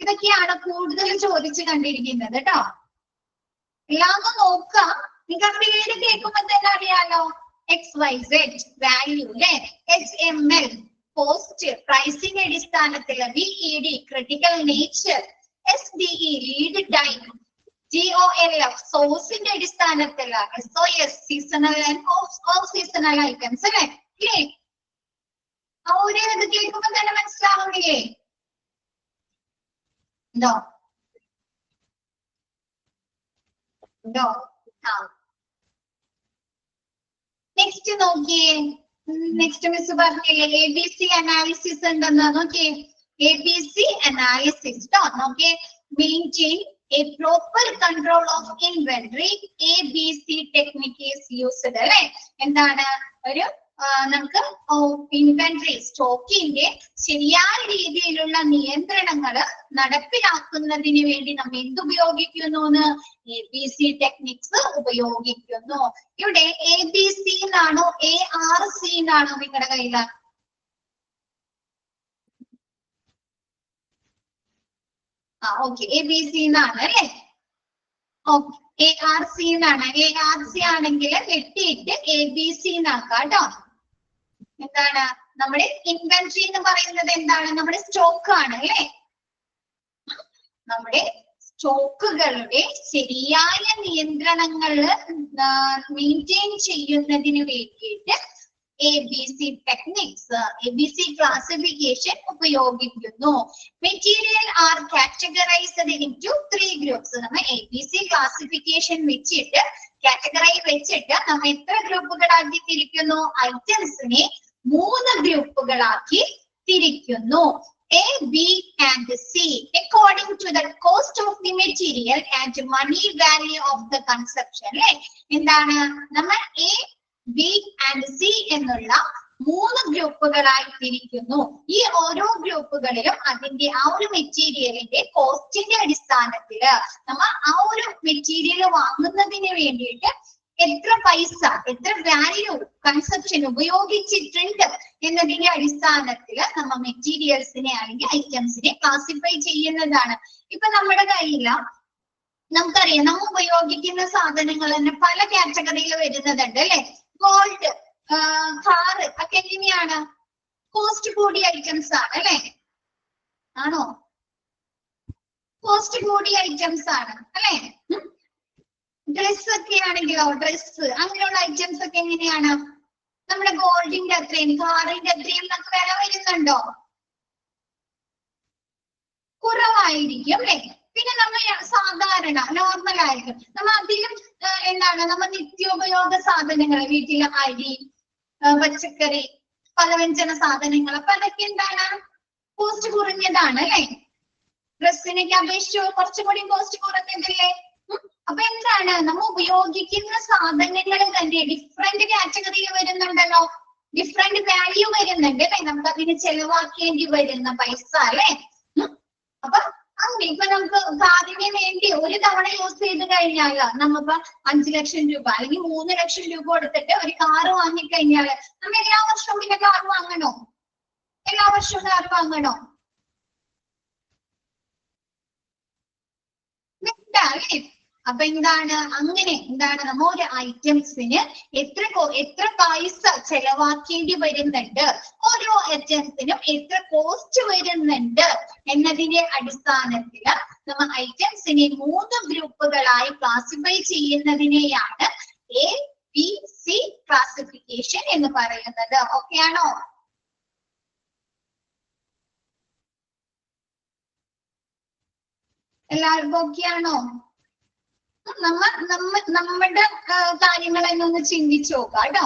ഇതൊക്കെയാണ് കൂടുതൽ ചോദിച്ചു കണ്ടിരിക്കുന്നത് കേട്ടോ. എല്ലാം നോക്കാം. നിങ്ങൾക്ക് പേര് കേൾക്കുമ്പോൾ തന്നെ അറിയാലോ. XYZ വാല്യൂ അല്ലെ, HML പോസ്റ്റ് പ്രൈസിംഗ് അടിസ്ഥാനത്തിൽ, VED critical nature, SDE lead time, GOLF സോഴ്സിന്റെ അടിസ്ഥാനത്തിൽ, SOS seasonal and of seasonal items അല്ലെ. ഇല്ലേ? ഒരു ഇത് കേൾക്കുമ്പോൾ തന്നെ മനസ്സിലാവുന്നില്ലേ? ഉണ്ടോ? നെക്സ്റ്റ് നോക്കിയേ. നെക്സ്റ്റ് മിസ് പറഞ്ഞില്ലേ ABC അനാലിസിസ് ഉണ്ടെന്ന്. നോക്കിയേ, ABC അനാലിസിസ് ട്ടോ. നോക്കിയേ, maintain a proper control of inventory, ABC technique is used അല്ലെ. എന്താണ് ഒരു നമുക്ക് ഇൻവെന്ററി സ്റ്റോക്കിന്റെ ശരിയായ രീതിയിലുള്ള നിയന്ത്രണങ്ങൾ നടപ്പിലാക്കുന്നതിന് വേണ്ടി നമ്മൾ എന്തുപയോഗിക്കുന്നു? ABC ടെക്നിക്സ് ഉപയോഗിക്കുന്നു. ഇവിടെ ABC എന്നാണോ ARC എന്നാണോ നിങ്ങളുടെ കയ്യില്? ഓക്കെ, ABC എന്നാണ് അല്ലെ. ഓക്കെ, ARC എന്നാണ്. ARC ആണെങ്കിൽ വെട്ടിയിട്ട് ABC എന്നാക്കാം കേട്ടോ. എന്താണ് നമ്മുടെ ഇൻവെന്ററി എന്ന് പറയുന്നത്? എന്താണ്? നമ്മുടെ സ്റ്റോക്ക് ആണ് അല്ലെ. നമ്മുടെ സ്റ്റോക്കുകളുടെ ശരിയായ നിയന്ത്രണങ്ങൾ മെയിൻറ്റെയിൻ ചെയ്യുന്നതിന് വേണ്ടിയിട്ട് ABC ടെക്നിക്സ്, ABC ക്ലാസിഫിക്കേഷൻ ഉപയോഗിക്കുന്നു. Material are categorized into 3 groups. നമ്മൾ ABC ക്ലാസിഫിക്കേഷൻ വെച്ചിട്ട് കാറ്റഗറി വെച്ചിട്ട് നമ്മൾ എത്ര ഗ്രൂപ്പുകളാക്കി തിരിക്കുന്നു? ഐറ്റംസിനെ 3 ഗ്രൂപ്പുകളാക്കി തിരിക്കുന്നു. A, B and C according to the cost of the material and money value of the consumption. അല്ലെ എന്താണ് നമ്മൾ A, B and C എന്നുള്ള 3 ഗ്രൂപ്പുകളായി തിരിക്കുന്നു. ഈ ഓരോ ഗ്രൂപ്പുകളിലും അതിന്റെ ആ ഒരു മെറ്റീരിയലിന്റെ കോസ്റ്റിന്റെ അടിസ്ഥാനത്തില് നമ്മൾ ആ ഒരു മെറ്റീരിയൽ വാങ്ങുന്നതിന് വേണ്ടിയിട്ട് എത്ര പൈസ, എത്ര വാല്യൂ കൺസപ്ഷൻ ഉപയോഗിച്ചിട്ടുണ്ട് എന്നതിന്റെ അടിസ്ഥാനത്തില് നമ്മൾ മെറ്റീരിയൽസിനെ അല്ലെങ്കിൽ ഐറ്റംസിനെ ക്ലാസിഫൈ ചെയ്യുന്നതാണ്. ഇപ്പൊ നമ്മുടെ കയ്യില് നമുക്കറിയാം, നമ്മൾ ഉപയോഗിക്കുന്ന സാധനങ്ങൾ തന്നെ പല കാറ്റഗറിയിൽ വരുന്നതുണ്ട് അല്ലെ. ഗോൾഡ്, കാറ് ഒക്കെ എങ്ങനെയാണ്? കോസ്റ്റ് കൂടിയ ഐറ്റംസ് ആണ് അല്ലെ? ആണോ? കോസ്റ്റ് കൂടിയ ഐറ്റംസ് ആണ് അല്ലെ? ഡ്രസ് ഒക്കെ ആണെങ്കിലോ, ഡ്രസ് അങ്ങനെയുള്ള ഐറ്റംസ് ഒക്കെ എങ്ങനെയാണ്? നമ്മുടെ ഗോൾഡിന്റെ അത്രയും കാറിന്റെ അത്രയും നമുക്ക് വില വരുന്നുണ്ടോ? കുറവായിരിക്കും അല്ലെ? പിന്നെ നമ്മൾ സാധാരണ നോർമൽ ആയിരിക്കും. നമ്മൾ അതിലും എന്താണ് നമ്മൾ നിത്യോപയോഗ സാധനങ്ങൾ, വീട്ടിലെ അരി, പച്ചക്കറി, പലവ്യഞ്ജന സാധനങ്ങൾ, അപ്പൊ അതൊക്കെ എന്താണ് കോസ്റ്റ് കുറഞ്ഞതാണ് അല്ലെ? ഡ്രസ്സിനൊക്കെ അപേക്ഷിച്ച് കുറച്ചുകൂടി കോസ്റ്റ് കുറഞ്ഞതല്ലേ? അപ്പൊ എന്താണ് നമ്മൾ ഉപയോഗിക്കുന്ന സാധനങ്ങൾ തന്നെ ഡിഫറെന്റ് കാറ്റഗറിയിൽ വരുന്നുണ്ടല്ലോ, ഡിഫറെന്റ് വാല്യൂ വരുന്നുണ്ട് അല്ലെ? നമുക്ക് അതിന് ചെലവാക്കേണ്ടി വരുന്ന പൈസ അല്ലെ? അപ്പൊ അങ്ങനെ ഇപ്പൊ നമുക്ക് കാറിന് വേണ്ടി ഒരു തവണ യൂസ് ചെയ്ത് കഴിഞ്ഞാൽ നമ്മളിപ്പോ 5 ലക്ഷം രൂപ അല്ലെങ്കിൽ 3 ലക്ഷം രൂപ കൊടുത്തിട്ട് ഒരു കാറ് വാങ്ങിക്കഴിഞ്ഞാല് നമ്മൾ എല്ലാ വർഷവും പിന്നെ കാർ വാങ്ങണോ? എല്ലാ വർഷവും കാർ വാങ്ങണോ? അല്ലേ? അപ്പൊ എന്താണ് അങ്ങനെ എന്താണ് നമ്മ ഒരു ഐറ്റംസിന് എത്ര പൈസ ചെലവാക്കേണ്ടി വരുന്നുണ്ട്, ഓരോ ഐറ്റംസിനും എത്ര കോസ്റ്റ് വരുന്നുണ്ട് എന്നതിന്റെ അടിസ്ഥാനത്തില് നമ്മൾ ഐറ്റംസിനെ 3 ഗ്രൂപ്പുകളായി ക്ലാസിഫൈ ചെയ്യുന്നതിനെയാണ് A, B, C ക്ലാസിഫിക്കേഷൻ എന്ന് പറയുന്നത്. ഓക്കെ ആണോ? എല്ലാവർക്കും ഓക്കെ ആണോ? നമ്മുടെ കാര്യങ്ങളെന്നെ ഒന്ന് ചിന്തിച്ചു നോക്കാം കേട്ടോ.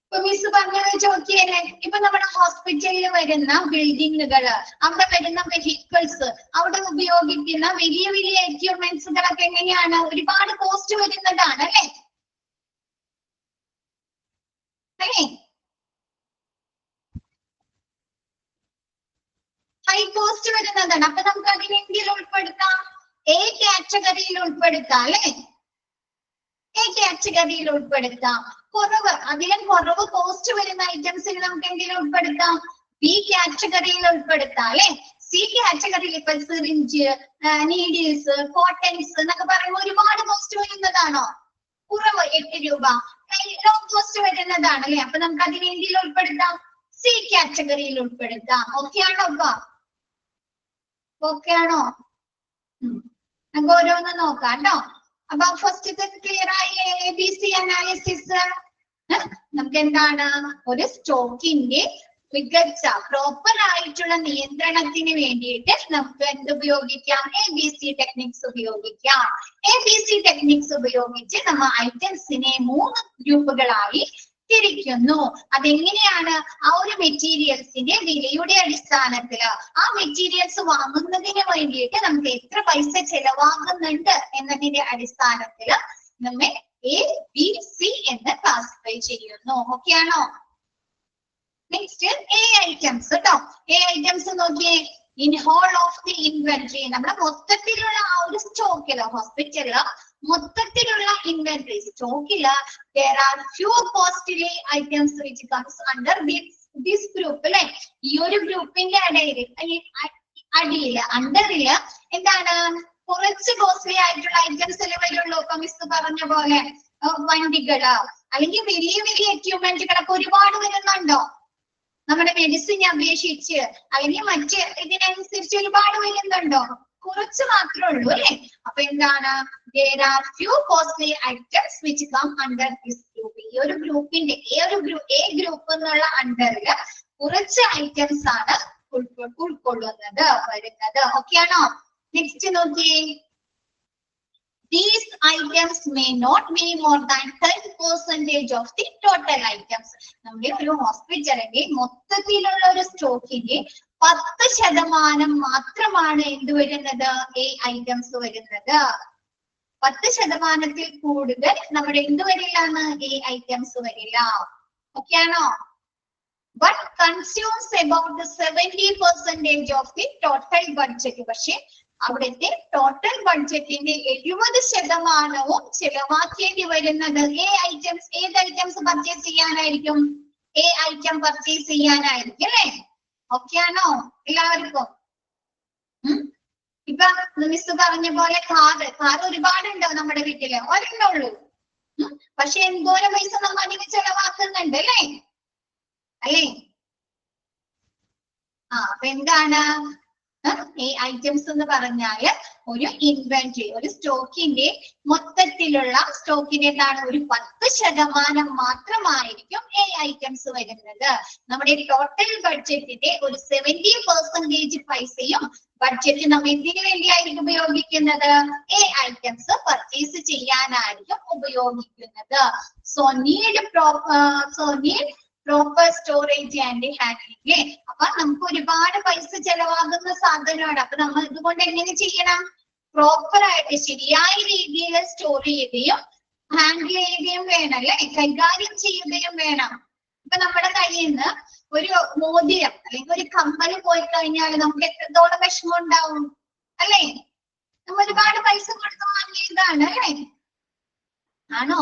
ഇപ്പൊ മിസ് പറഞ്ഞത് ചോദിക്കല്ലേ, ഇപ്പൊ നമ്മുടെ ഹോസ്പിറ്റലിൽ വരുന്ന ബിൽഡിങ്ങുകള്, അവിടെ വരുന്ന വെഹിക്കിൾസ്, അവിടെ ഉപയോഗിക്കുന്ന വലിയ വലിയ എക്യുപ്മെന്റ്സുകളൊക്കെ എങ്ങനെയാണ്? ഒരുപാട് കോസ്റ്റ് വരുന്നതാണ് അല്ലെ? അല്ലേ? ഹൈ കോസ്റ്റ് വരുന്നതാണ്. അപ്പൊ നമുക്ക് അതിനെങ്കിലും ഉൾപ്പെടുത്താം, A കാറ്റഗറിയിൽ ഉൾപ്പെടുത്താം അല്ലെ? A കാറ്റഗറിയിൽ ഉൾപ്പെടുത്താം. അതിലും കുറവ് കോസ്റ്റ് വരുന്ന ഐറ്റംസിന് നമുക്ക് എന്തെങ്കിലും ഉൾപ്പെടുത്താം, B കാറ്റഗറിയിൽ ഉൾപ്പെടുത്താം അല്ലെ? C കാറ്റഗറിയിൽ ഇപ്പൊ സിറിഞ്ച്, നീഡിൽസ്, കോട്ടൺസ് എന്നൊക്കെ പറയുമ്പോൾ ഒരുപാട് കോസ്റ്റ് വരുന്നതാണോ? കുറവ് 8 രൂപ ലോ കോസ്റ്റ് വരുന്നതാണ് അല്ലെ? അപ്പൊ നമുക്ക് അതിനെ എന്തെങ്കിലും ഉൾപ്പെടുത്താം, C കാറ്റഗറിയിൽ ഉൾപ്പെടുത്താം. ഓക്കെ ആണോ? ഓക്കെ ആണോ? നമുക്ക് ഓരോന്ന് നോക്കാം കേട്ടോ. അപ്പൊ ഫസ്റ്റ് ക്ലിയർ ആയി ABC അനാലിസിസ്. നമുക്ക് എന്താണ് ഒരു സ്റ്റോക്കിന്റെ മികച്ച പ്രോപ്പർ ആയിട്ടുള്ള നിയന്ത്രണത്തിന് വേണ്ടിയിട്ട് നമുക്ക് എന്ത് ഉപയോഗിക്കാം? ABC ടെക്നിക്സ് ഉപയോഗിക്കാം. ABC ടെക്നിക്സ് ഉപയോഗിച്ച് നമ്മൾ ഐറ്റംസിനെ 3 ഗ്രൂപ്പുകളായി തിരിക്കുന്നു. അതെങ്ങനെയാണ്? ആ ഒരു മെറ്റീരിയൽസിന്റെ വിലയുടെ അടിസ്ഥാനത്തില് ആ മെറ്റീരിയൽസ് വാങ്ങുന്നതിന് വേണ്ടിയിട്ട് നമുക്ക് എത്ര പൈസ ചെലവാകുന്നുണ്ട് എന്നതിന്റെ അടിസ്ഥാനത്തില് നമ്മെ A, B, C എന്ന് ക്ലാസിഫൈ ചെയ്യുന്നു. ഓക്കെ ആണോ? നെക്സ്റ്റ് A ഐറ്റംസ് കേട്ടോ. A ഐറ്റംസ് നോക്കിയേ. In whole of the inventory, നമ്മുടെ മൊത്തത്തിലുള്ള ആ ഒരു സ്റ്റോക്കില്, ഹോസ്പിറ്റലില് മൊത്തത്തിലുള്ള inventory സ്റ്റോക്കില് there are few costly items which comes under this group അല്ലെ? ഈ ഒരു ഗ്രൂപ്പിന്റെ അടിയില് അണ്ടറില് എന്താണ് കുറച്ച് കോസ്റ്റ്ലി ആയിട്ടുള്ള ഐറ്റംസ് അല്ലേ വരുള്ളൂ. ഇപ്പൊ മിസ് പറഞ്ഞ പോലെ വണ്ടികള് അല്ലെങ്കിൽ വലിയ വലിയ എക്യുപ്മെന്റുകളൊക്കെ ഒരുപാട് വരുന്നുണ്ടോ? നമ്മുടെ മെഡിസിനെ അപേക്ഷിച്ച് അല്ലെങ്കിൽ മറ്റ് ഇതിനനുസരിച്ച് ഒരുപാട് വരുന്നുണ്ടോ? കുറച്ച് മാത്രമേ ഉള്ളൂ അല്ലെ? അപ്പൊ എന്താണ് there are few costly items which come under this group. ഈ ഒരു ഗ്രൂപ്പിന്റെ A ഗ്രൂപ്പ് എന്നുള്ള അണ്ടറില് കുറച്ച് ഐറ്റംസ് ആണ് ഉൾക്കൊള്ളുന്നത് വരുന്നത്. ഓക്കെ ആണോ? നെക്സ്റ്റ് നോക്കിയേ. These items may not be more than 10% of the total items. നമ്മുടെ ഒരു ഹോസ്പിറ്റലിന്റെ മൊത്തത്തിലുള്ള ഒരു സ്റ്റോക്കിന്റെ 10% മാത്രമാണ് എന്ത് വരുന്നത്, എ ഐറ്റംസ് വരുന്നത്. 10% കൂടുതൽ നമ്മുടെ എന്ത് വരില്ലാന്ന്, എ ഐറ്റംസ് വരില്ല. ഓക്കെ ആണോ? But consumes about the 70% of the total budget. പക്ഷെ അവിടുത്തെ ടോട്ടൽ ബഡ്ജറ്റിന്റെ 70% ചെലവാക്കേണ്ടി വരുന്നത് എ ഐറ്റംസ്. ഏത് ഐറ്റംസ് പർച്ചേസ് ചെയ്യാനായിരിക്കും? എ ഐറ്റം പർച്ചേസ് ചെയ്യാനായിരിക്കും അല്ലെ? ഓക്കെ ആണോ എല്ലാവർക്കും? ഇപ്പൊ മിസ് പറഞ്ഞ പോലെ കാർ ഒരുപാടുണ്ടോ നമ്മുടെ വീട്ടില്? ഒരെണ്ണുള്ളൂ. പക്ഷെ എന്തോരം പൈസ നമ്മൾ അതിന് ചെലവാക്കുന്നുണ്ട് അല്ലേ? അല്ലേ? അപ്പൊ എന്താണ് ഈ ഐറ്റംസ് എന്ന് പറഞ്ഞാല് ഒരു ഇൻവെന്ററി, ഒരു സ്റ്റോക്കിന്റെ മൊത്തത്തിലുള്ള സ്റ്റോക്കിന്റെ എന്താണ്, ഒരു 10% മാത്രമായിരിക്കും എ ഐറ്റംസ് വരുന്നത്. നമ്മുടെ ടോട്ടൽ ബഡ്ജറ്റിന്റെ ഒരു 70% പൈസയും ബഡ്ജറ്റ് നമ്മൾ എന്തിനു വേണ്ടിയായിരിക്കും ഉപയോഗിക്കുന്നത്? എ ഐറ്റംസ് പർച്ചേസ് ചെയ്യാനായിരിക്കും ഉപയോഗിക്കുന്നത്. So need proper storage and handling. അപ്പൊ നമുക്ക് ഒരുപാട് പൈസ ചെലവാകുന്ന സാധനമാണ്. അപ്പൊ നമ്മൾ ഇതുകൊണ്ട് എങ്ങനെ ചെയ്യണം? പ്രോപ്പർ ആയിട്ട് ശരിയായ രീതിയിൽ സ്റ്റോർ ചെയ്യുകയും ഹാൻഡിൽ ചെയ്യുകയും വേണം അല്ലെ? കൈകാര്യം ചെയ്യുകയും വേണം. ഇപ്പൊ നമ്മുടെ കയ്യിൽ നിന്ന് ഒരു മോതിരം അല്ലെങ്കിൽ ഒരു കമ്മൽ പോയി കഴിഞ്ഞാൽ നമുക്ക് എത്രത്തോളം വിഷമം ഉണ്ടാവും അല്ലേ? നമ്മൾ ഒരുപാട് പൈസ കൊടുത്ത് വാങ്ങിയതാണ് അല്ലേ? ആണോ?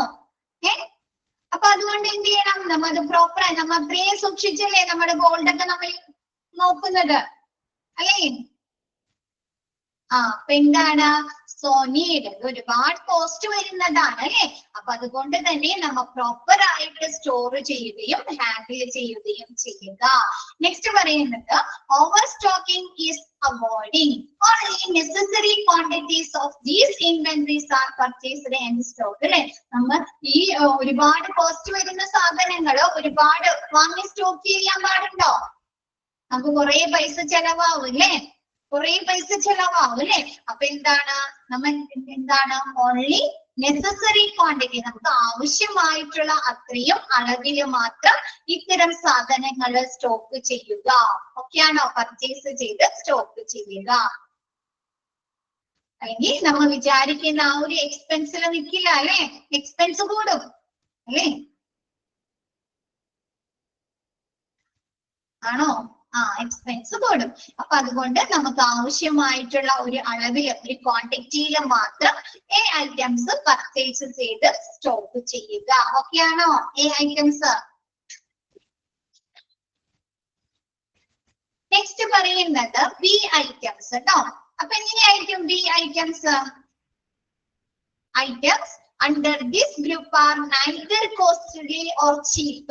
അപ്പൊ അതുകൊണ്ട് എന്ത് ചെയ്യണം? നമ്മൾ അത് പ്രോപ്പറായി നമ്മൾ അത്രയും സൂക്ഷിച്ചല്ലേ നമ്മുടെ ഗോൾഡ് ഒക്കെ നമ്മൾ നോക്കുന്നത് അല്ലേ? അപ്പൊ എന്താണ്? സോ നീഡ് ഒരുപാട് കോസ്റ്റ് വരുന്നതാണ് അല്ലെ? അപ്പൊ അതുകൊണ്ട് തന്നെ നമ്മൾ പ്രോപ്പർ ആയിട്ട് സ്റ്റോർ ചെയ്യുകയും ഹാൻഡിൽ ചെയ്യുകയും ചെയ്യുക. നെക്സ്റ്റ് പറയുന്നത് over stocking is avoiding only necessary quantities of these inventories are purchased and stocked. അല്ലെ? നമ്മൾ ഈ ഒരുപാട് കോസ്റ്റ് വരുന്ന സാധനങ്ങൾ ഒരുപാട് വാങ്ങി സ്റ്റോക്ക് ചെയ്യാൻ പാടുണ്ടോ? നമുക്ക് കുറെ പൈസ ചെലവാവും അല്ലേ? കുറെ പൈസ ചെലവാവും അല്ലെ? അപ്പൊ നമ്മൾ ഓൺലി നെസസറി ക്വാണ്ടിറ്റി, നമുക്ക് ആവശ്യമായിട്ടുള്ള അത്രയും അളവിൽ മാത്രം ഇത്തരം സാധനങ്ങൾ സ്റ്റോക്ക് ചെയ്യുക. ഓക്കെ ആണോ? പർച്ചേസ് ചെയ്ത് സ്റ്റോക്ക് ചെയ്യുക. അല്ലെങ്കിൽ നമ്മൾ വിചാരിക്കുന്ന ആ ഒരു എക്സ്പെൻസിൽ നിൽക്കില്ല അല്ലെ? എക്സ്പെൻസ് കൂടും അല്ലേ? ആണോ? എക്സ്പെൻസ് കൂടും. അപ്പൊ അതുകൊണ്ട് നമുക്ക് ആവശ്യമായിട്ടുള്ള ഒരു അളവിൽ, ഒരു ക്വാണ്ടിറ്റിയിൽ മാത്രം എ ഐറ്റംസ് പർച്ചേസ് ചെയ്ത് സ്റ്റോക്ക് ചെയ്യുക. ഓക്കെ ആണോ? A items. നെക്സ്റ്റ് പറയുന്നത് ബി ഐറ്റംസ് കേട്ടോ. അപ്പൊ എങ്ങനെയായിരിക്കും B items? Items under this group are neither costly or cheap.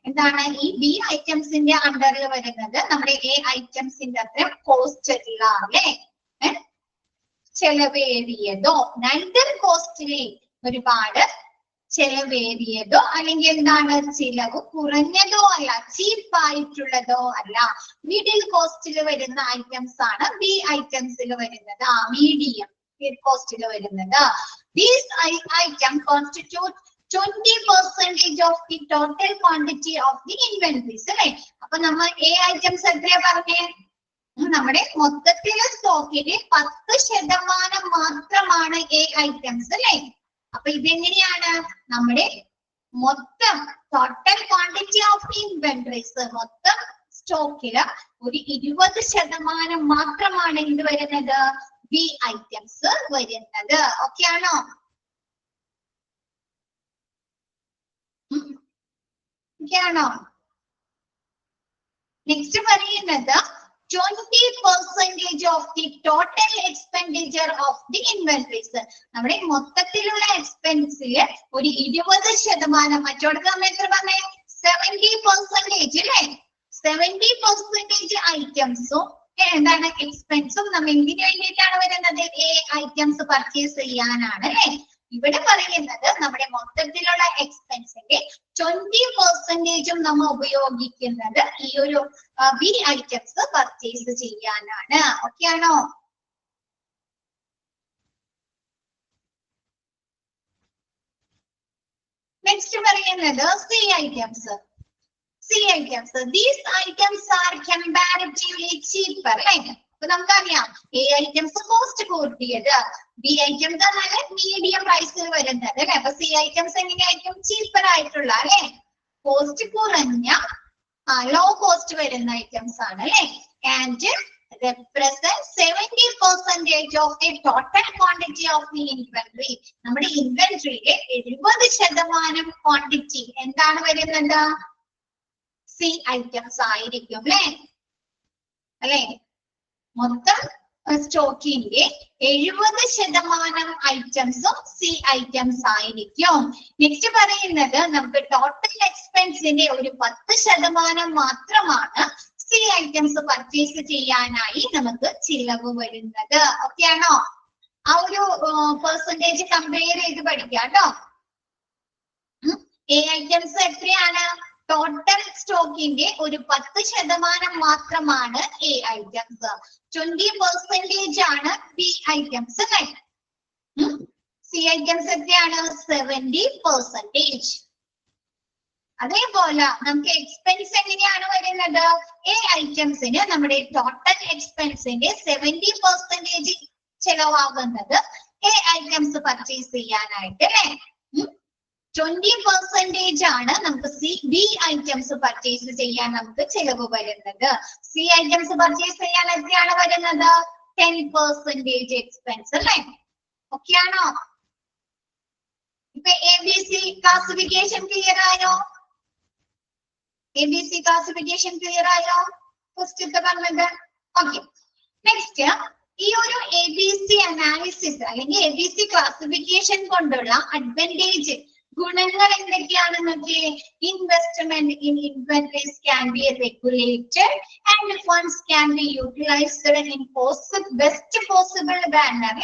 എന്താണ് ഈ ബി ഐറ്റംസിന്റെ അണ്ടറിൽ വരുന്നത്? നമ്മുടെ എ ഐറ്റംസിന്റെ അത്ര കോസ്റ്റ് ഇല്ല അല്ലേ? ചെലവേറിയതോ, neither costly ഒരുപാട് ചെലവേറിയതോ അല്ലെങ്കിൽ എന്താണ് ചിലവ് കുറഞ്ഞതോ അല്ല, ചീപ്പ് ആയിട്ടുള്ളതോ അല്ല, മിഡിൽ കോസ്റ്റിൽ വരുന്ന ഐറ്റംസ് ആണ് ബി ഐറ്റംസിൽ വരുന്നത്. മീഡിയം കോസ്റ്റിൽ വരുന്നത്. These items constitute 20% of the total quantity of the inventories. അല്ലെ? അപ്പൊ നമ്മൾ എ ഐറ്റംസ് എത്രയാ പറഞ്ഞേ? നമ്മുടെ മൊത്തത്തിലെ സ്റ്റോക്കിന്റെ 10% മാത്രമാണ് എ ഐറ്റംസ് അല്ലെ? അപ്പൊ ഇതെങ്ങനെയാണ്? നമ്മുടെ മൊത്തം ടോട്ടൽ ക്വാണ്ടിറ്റി ഓഫ് ഇൻവെന്ററീസ്, മൊത്തം സ്റ്റോക്കില് ഒരു 20% മാത്രമാണ് എന്ത് വരുന്നത്? ബി ഐറ്റംസ് വരുന്നത്. ഓക്കെ ആണോ? നെക്സ്റ്റ് പറയുന്നത് 20% of the total expenditure of the inventories. നമ്മുടെ മൊത്തത്തിലുള്ള എക്സ്പെൻസില് ഒരു 20%, മറ്റോടത്ത് നമ്മൾ എത്ര പറഞ്ഞേ? 70% അല്ലേ? 70% ഐറ്റംസും എന്താണ് എക്സ്പെൻസും നമ്മൾ എന്തിനു വേണ്ടിയിട്ടാണ് വരുന്നത്? എ ഐറ്റംസ് പർച്ചേസ് ചെയ്യാനാണ് അല്ലെ? ഇവിടെ പറയുന്നത് നമ്മുടെ മൊത്തത്തിലുള്ള എക്സ്പെൻസിന്റെ 20% നമ്മൾ ഉപയോഗിക്കുന്നത് ഈ ഒരു ബി ഐറ്റംസ് പർച്ചേസ് ചെയ്യാനാണ്. ഓക്കെ ആണോ? നെക്സ്റ്റ് പറയുന്നത് C items. C items, these items are comparatively cheaper. അപ്പൊ നമുക്കറിയാം എ ഐറ്റംസ് കോസ്റ്റ് കൂട്ടിയത്, ബി ഐറ്റംസ് നല്ല മീഡിയം പ്രൈസിൽ വരുന്നത് അല്ലെ. അപ്പൊ സി ഐറ്റംസ് എങ്ങനെയായിരിക്കും? ചീപ്പർ ആയിട്ടുള്ള അല്ലെ, കോസ്റ്റ് കുറഞ്ഞ ലോ കോസ്റ്റ് വരുന്ന ഐറ്റംസ് ആണ് അല്ലെ. And represent 70% of the total quantity of the inventory. നമ്മുടെ ഇൻവെന്ററിയിലെ 70% ക്വാണ്ടിറ്റി എന്താണ് വരുന്നത്? സി ഐറ്റംസ് ആയിരിക്കും അല്ലെ. മൊത്തം സ്റ്റോക്കിന്റെ 70% ഐറ്റംസും സി ഐറ്റംസ് ആയിരിക്കും. നെക്സ്റ്റ് പറയുന്നത് നമുക്ക് ടോട്ടൽ എക്സ്പെൻസിന്റെ ഒരു 10% മാത്രമാണ് സി ഐറ്റംസ് പർച്ചേസ് ചെയ്യാനായി നമുക്ക് ചിലവ് വരുന്നത്. ഓക്കെ ആണോ? ആ ഒരു പെർസെന്റേജ് കമ്പയർ ചെയ്ത് പഠിക്കാം കേട്ടോ. എ ഐറ്റംസ് എത്രയാണ്? ടോട്ടൽ സ്റ്റോക്കിന്റെ ഒരു 10% മാത്രമാണ് എ ഐറ്റംസ്. 20% ആണ് ബി ഐറ്റംസ് അല്ലെ. സി ഐറ്റംസ് എത്രയാണ്? 70%. അതേപോലെ നമുക്ക് എക്സ്പെൻസ് എങ്ങനെയാണ് വരുന്നത്? എ ഐറ്റംസിന് നമ്മുടെ ടോട്ടൽ എക്സ്പെൻസിന്റെ 70% ചെലവാകുന്നത് എ ഐറ്റംസ് പർച്ചേസ് ചെയ്യാനായിട്ട് അല്ലെ. 20% ആണ് നമുക്ക് ബി ഐറ്റംസ് പർച്ചേസ് ചെയ്യാൻ നമുക്ക് ചെലവ് വരുന്നത്. സി ഐറ്റംസ് പർച്ചേസ് ചെയ്യാൻ എത്രയാണ് വരുന്നത്? 10% എക്സ്പെൻസ് അല്ലെ. ഓക്കെ ആണോ? ഇപ്പൊ ABC ക്ലാസിഫിക്കേഷൻ ക്ലിയർ ആയോ? ABC ക്ലാസിഫിക്കേഷൻ ക്ലിയർ ആയോ? ഫസ്റ്റ് പറഞ്ഞത്. ഓക്കെ, നെക്സ്റ്റ് ഈ ഒരു ABC അനാലിസിസ് അല്ലെങ്കിൽ ABC ക്ലാസിഫിക്കേഷൻ കൊണ്ടുള്ള അഡ്വാൻറ്റേജ്, ഗുണങ്ങൾ എന്തൊക്കെയാണെന്നൊക്കെ? Investment in inventories can be regulated and funds can be utilised in best possible manner.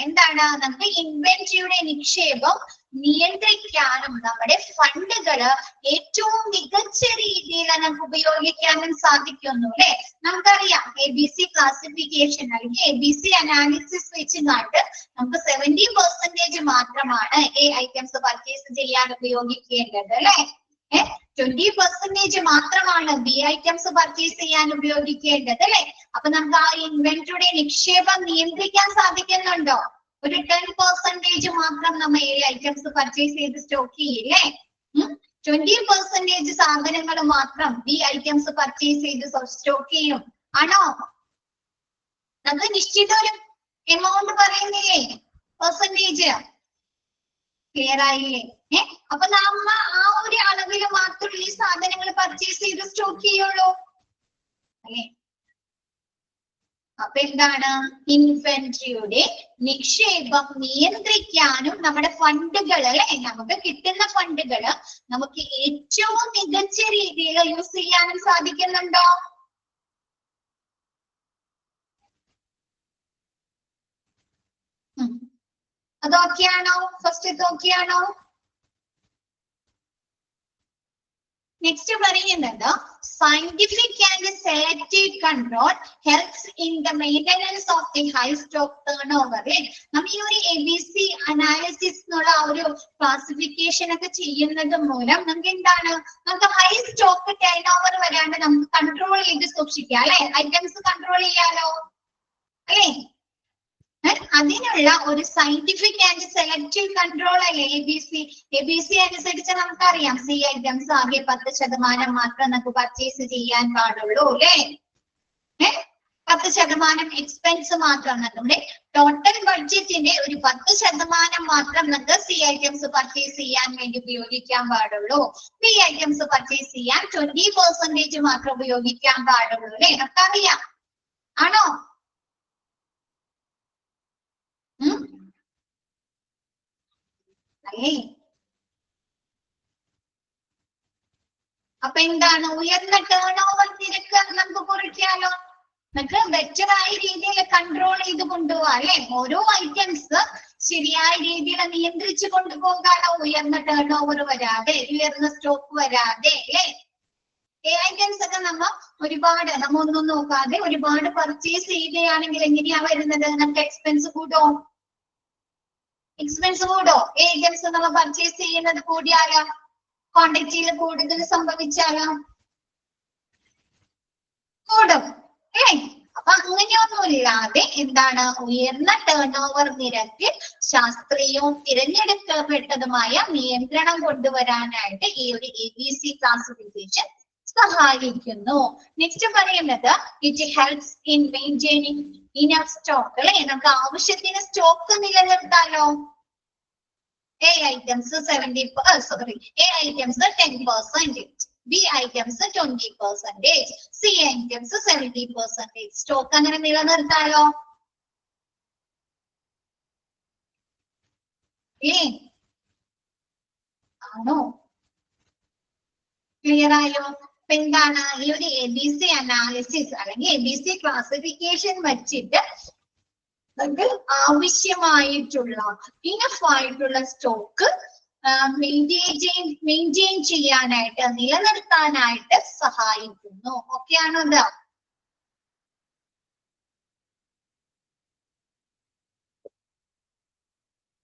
എന്താണ്? നമുക്ക് ഇൻവെന്ററിയുടെ നിക്ഷേപം നിയന്ത്രിക്കാനും നമ്മുടെ ഫണ്ടുകള് ഏറ്റവും മികച്ച രീതിയിൽ നമുക്ക് ഉപയോഗിക്കാനും സാധിക്കുന്നു അല്ലെ. നമുക്കറിയാം ABC ക്ലാസിഫിക്കേഷൻ അല്ലെങ്കിൽ ABC അനാലിസിസ് വെച്ച് കണ്ട് നമുക്ക് 70% മാത്രമാണ് എ ഐറ്റംസ് പർച്ചേസ് ചെയ്യാൻ ഉപയോഗിക്കേണ്ടത് അല്ലെ. 20% മാത്രമാണ് ബി ഐറ്റംസ് പർച്ചേസ് ചെയ്യാൻ ഉപയോഗിക്കേണ്ടത് അല്ലെ. അപ്പൊ നമുക്ക് ആ ഇൻവെന്ററിയുടെ നിക്ഷേപം നിയന്ത്രിക്കാൻ സാധിക്കുന്നുണ്ടോ? ഒരു 10% മാത്രം നമ്മൾ എ ഐറ്റംസ് പർച്ചേസ് ചെയ്ത് സ്റ്റോക്ക് ചെയ്യില്ലേ. 20% സാധനങ്ങൾ മാത്രം ബി ഐറ്റംസ് പർച്ചേസ് ചെയ്ത് സ്റ്റോക്ക് ചെയ്യും ആണോ? നമുക്ക് നിശ്ചിത ഒരു എമൗണ്ട് പറയുന്നില്ലേ, പെർസെന്റേജ്. ക്ലിയർ ആയില്ലേ? അപ്പൊ നമ്മ ആ ഒരു അളവിൽ മാത്രമേ ഈ സാധനങ്ങൾ പർച്ചേസ് ചെയ്ത് സ്റ്റോക്ക് ചെയ്യുള്ളൂ അല്ലെ. അപ്പൊ എന്താണ്? ഇൻവെന്ററിയുടെ നിക്ഷേപം നിയന്ത്രിക്കാനും നമ്മുടെ ഫണ്ടുകൾ അല്ലെ, നമുക്ക് കിട്ടുന്ന ഫണ്ടുകള് നമുക്ക് ഏറ്റവും മികച്ച രീതിയിൽ യൂസ് ചെയ്യാനും സാധിക്കുന്നുണ്ടോ? അതൊക്കെയാണോ? ഫസ്റ്റ് ഓക്കെയാണോ? നെക്സ്റ്റ് പറയുന്നത് scientific and selective control helps in the maintenance of the high stock turn over. നമ്മൾ ഈ ഒരു ABC അനാലിസിസ് എന്നുള്ള ആ ഒരു ക്ലാസിഫിക്കേഷൻ ഒക്കെ ചെയ്യുന്നത് മൂലം നമുക്ക് എന്താണ്? നമുക്ക് ഹൈ സ്റ്റോക്ക് ടേൺ ഓവർ വരാണ്ട് നമുക്ക് കൺട്രോൾ ചെയ്ത് സൂക്ഷിക്കാം അല്ലെ. ഐറ്റംസ് കൺട്രോൾ ചെയ്യാലോ അല്ലെ. അതിനുള്ള ഒരു സയന്റിഫിക് ആൻഡ് സെലക്റ്റീവ് കൺട്രോൾ അല്ലേ ABC അനുസരിച്ച് നമുക്കറിയാം സി ഐറ്റംസ് ആകെ 10% മാത്രം നമുക്ക് പർച്ചേസ് ചെയ്യാൻ പാടുള്ളൂ അല്ലേ. 10% എക്സ്പെൻസ് മാത്രം നമ്മുടെ ടോട്ടൽ ബഡ്ജറ്റിന്റെ ഒരു 10% മാത്രം നമുക്ക് സി ഐറ്റംസ് പർച്ചേസ് ചെയ്യാൻ വേണ്ടി ഉപയോഗിക്കാൻ പാടുള്ളൂ. ബി ഐറ്റംസ് പർച്ചേസ് ചെയ്യാൻ 20% മാത്രം ഉപയോഗിക്കാൻ പാടുള്ളൂ അല്ലേ. നമുക്കറിയാം ആണോ? അല്ലേ. അപ്പൊ എന്താണ്? ഉയർന്ന ടേൺ ഓവർ നിരക്ക് നമുക്ക് കുറയ്ക്കാലോ. നമുക്ക് ബെറ്റർ ആയ രീതിയിൽ കൺട്രോൾ ചെയ്ത് കൊണ്ടുപോകാം അല്ലെ. ഓരോ ഐറ്റംസ് ശരിയായ രീതിയിൽ നിയന്ത്രിച്ചു കൊണ്ടുപോകാനോ, ഉയർന്ന ടേൺ ഓവർ വരാതെ, ഉയർന്ന സ്റ്റോക്ക് വരാതെ അല്ലെ. ഐറ്റംസ് ഒക്കെ നമ്മ ഒന്നും നോക്കാതെ ഒരുപാട് പർച്ചേസ് ചെയ്യുകയാണെങ്കിൽ എങ്ങനെയാ വരുന്നത്? നമുക്ക് എക്സ്പെൻസ് കൂട്ടോ എക്സ്പെൻസ് കൂടോ? ഐറ്റംസ് നമ്മൾ പർച്ചേസ് ചെയ്യുന്നത് കൂടിയാലോ, ക്വാണ്ടിറ്റിയിൽ കൂടുതൽ സംഭവിച്ചാലോ കൂടും അല്ലേ? അപ്പൊ അങ്ങനെയൊന്നുമില്ലാതെ എന്താണ്, ഉയർന്ന ടേൺ ഓവർ നിരക്കിൽ ശാസ്ത്രീയവും തിരഞ്ഞെടുക്കപ്പെട്ടതുമായ നിയന്ത്രണം കൊണ്ടുവരാനായിട്ട് ഈ ഒരു ABC ക്ലാസിഫിക്കേഷൻ സഹായിക്കുന്നു. നെക്സ്റ്റ് പറയുന്നത് it helps in maintaining enough stock അല്ലെ, നമുക്ക് ആവശ്യത്തിന് സ്റ്റോക്ക് നിലനിർത്താലോ. A items 10%, B items 20%, C items 70%. Stock അങ്ങനെ നിലനിർത്താലോ ആണോ? ക്ലിയർ ആയോ? എന്താണ് ഈ ഒരു ABC അനാലിസിസ് അല്ലെങ്കിൽ ABC ക്ലാസിഫിക്കേഷൻ വെച്ചിട്ട് നമുക്ക് ആവശ്യമായിട്ടുള്ള ഇനഫ് ആയിട്ടുള്ള സ്റ്റോക്ക് മെയിൻറ്റെയിൻ ചെയ്യാനായിട്ട്, നിലനിർത്താനായിട്ട് സഹായിക്കുന്നു. ഓക്കെ ആണോ? ഇത്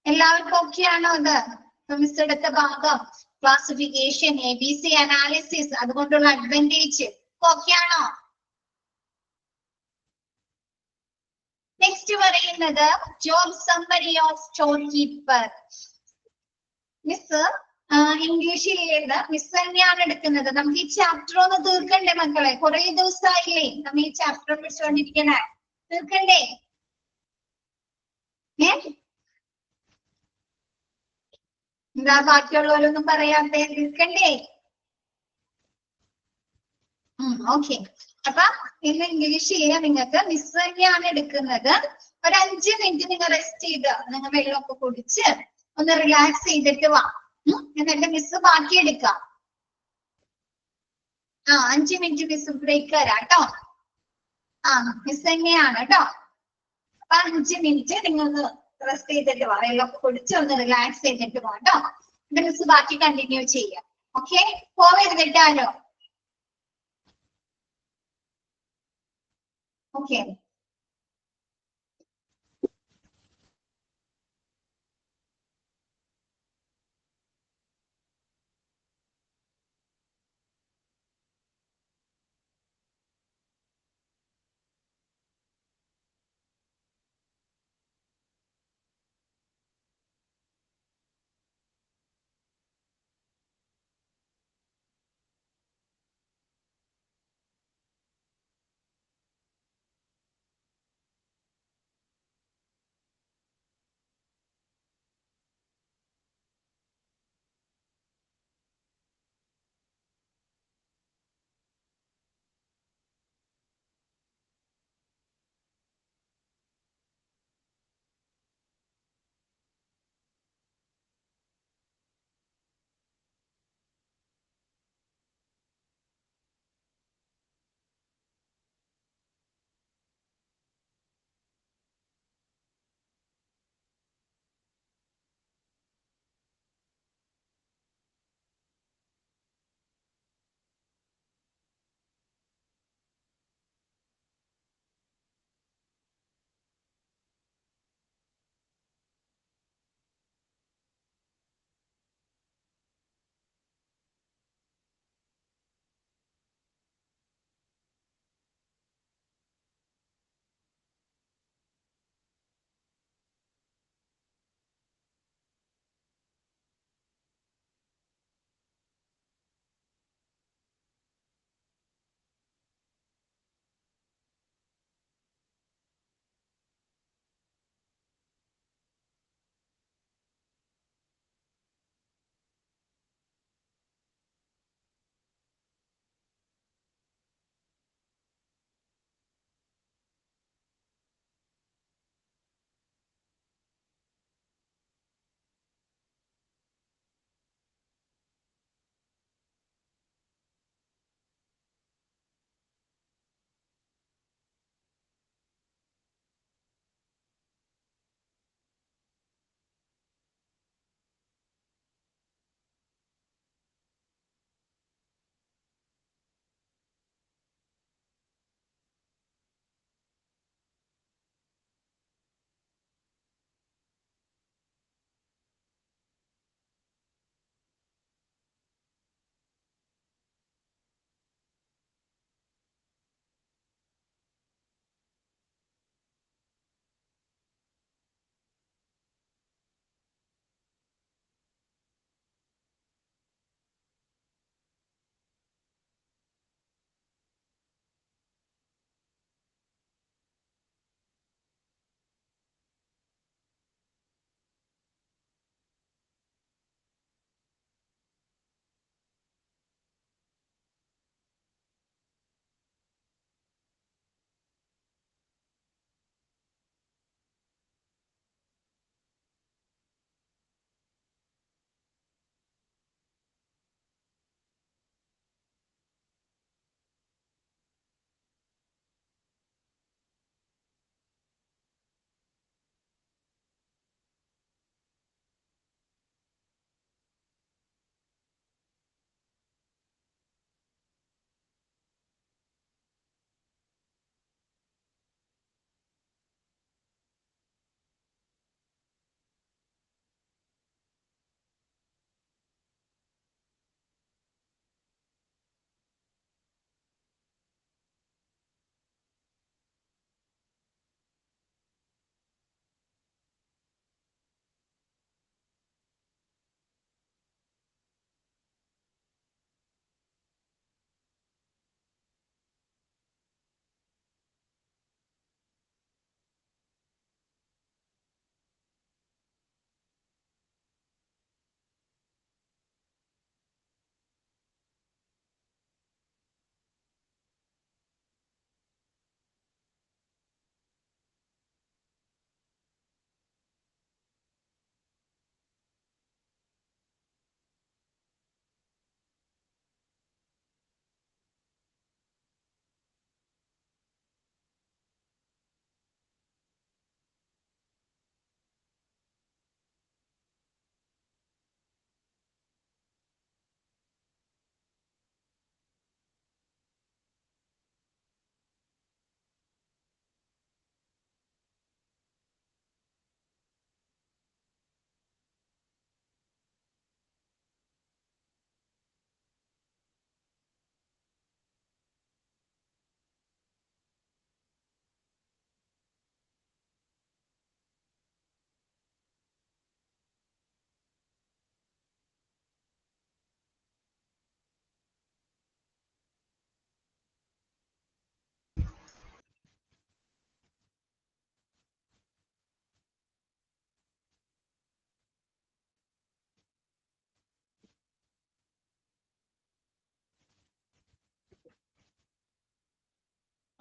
എല്ലാവർക്കും ഓക്കെ ആണോ? ഇത് മിസ് എടുത്ത ഭാഗം ക്ലാസിഫിക്കേഷൻ ABC അനാലിസിസ് അതുകൊണ്ടുള്ള അഡ്വാൻറ്റേജ് ഓക്കെ ആണോ? നെക്സ്റ്റ് പറയുന്നത് job summary of store keeper. Miss ഇംഗ്ലീഷിൽ മിസ് തന്നെയാണ് എടുക്കുന്നത്. നമുക്ക് ഈ ചാപ്റ്റർ ഒന്ന് തീർക്കണ്ടേ മക്കളെ? കുറെ ദിവസമായില്ലേ നമ്മൾ ഈ ചാപ്റ്റർ പഠിച്ചുകൊണ്ടിരിക്കണേ, തീർക്കണ്ടേ? എന്താ ബാക്കിയുള്ളവരൊന്നും പറയാതെ? തീർക്കണ്ടേ? ഓക്കെ. അപ്പൊ ഇന്ന് ഇംഗ്ലീഷിൽ നിങ്ങൾക്ക് മിസ് തന്നെയാണ് എടുക്കുന്നത്. ഒരു 5 മിനിറ്റ് നിങ്ങൾ റെസ്റ്റ് ചെയ്ത് നിങ്ങൾ വെള്ളമൊക്കെ കുടിച്ച് ഒന്ന് റിലാക്സ് ചെയ്തിട്ട് വാ. എന്നിട്ട് മിസ് ബാക്കി എടുക്കാം. 5 മിനിറ്റ് മിസ് ബ്രേക്ക് തരാം കേട്ടോ. മിസ് തന്നെയാണ് കേട്ടോ. അപ്പൊ 5 മിനിറ്റ് നിങ്ങൾക്ക് റെസ്റ്റ് ചെയ്തിട്ട് വാ, വെള്ളമൊക്കെ കുടിച്ച് ഒന്ന് റിലാക്സ് ചെയ്തിട്ട് വാ കേട്ടോ. എന്നിട്ട് മിസ് ബാക്കി കണ്ടിന്യൂ ചെയ്യാം. ഓക്കെ, പോവരുത് കേട്ടോ. ഓക്കെ.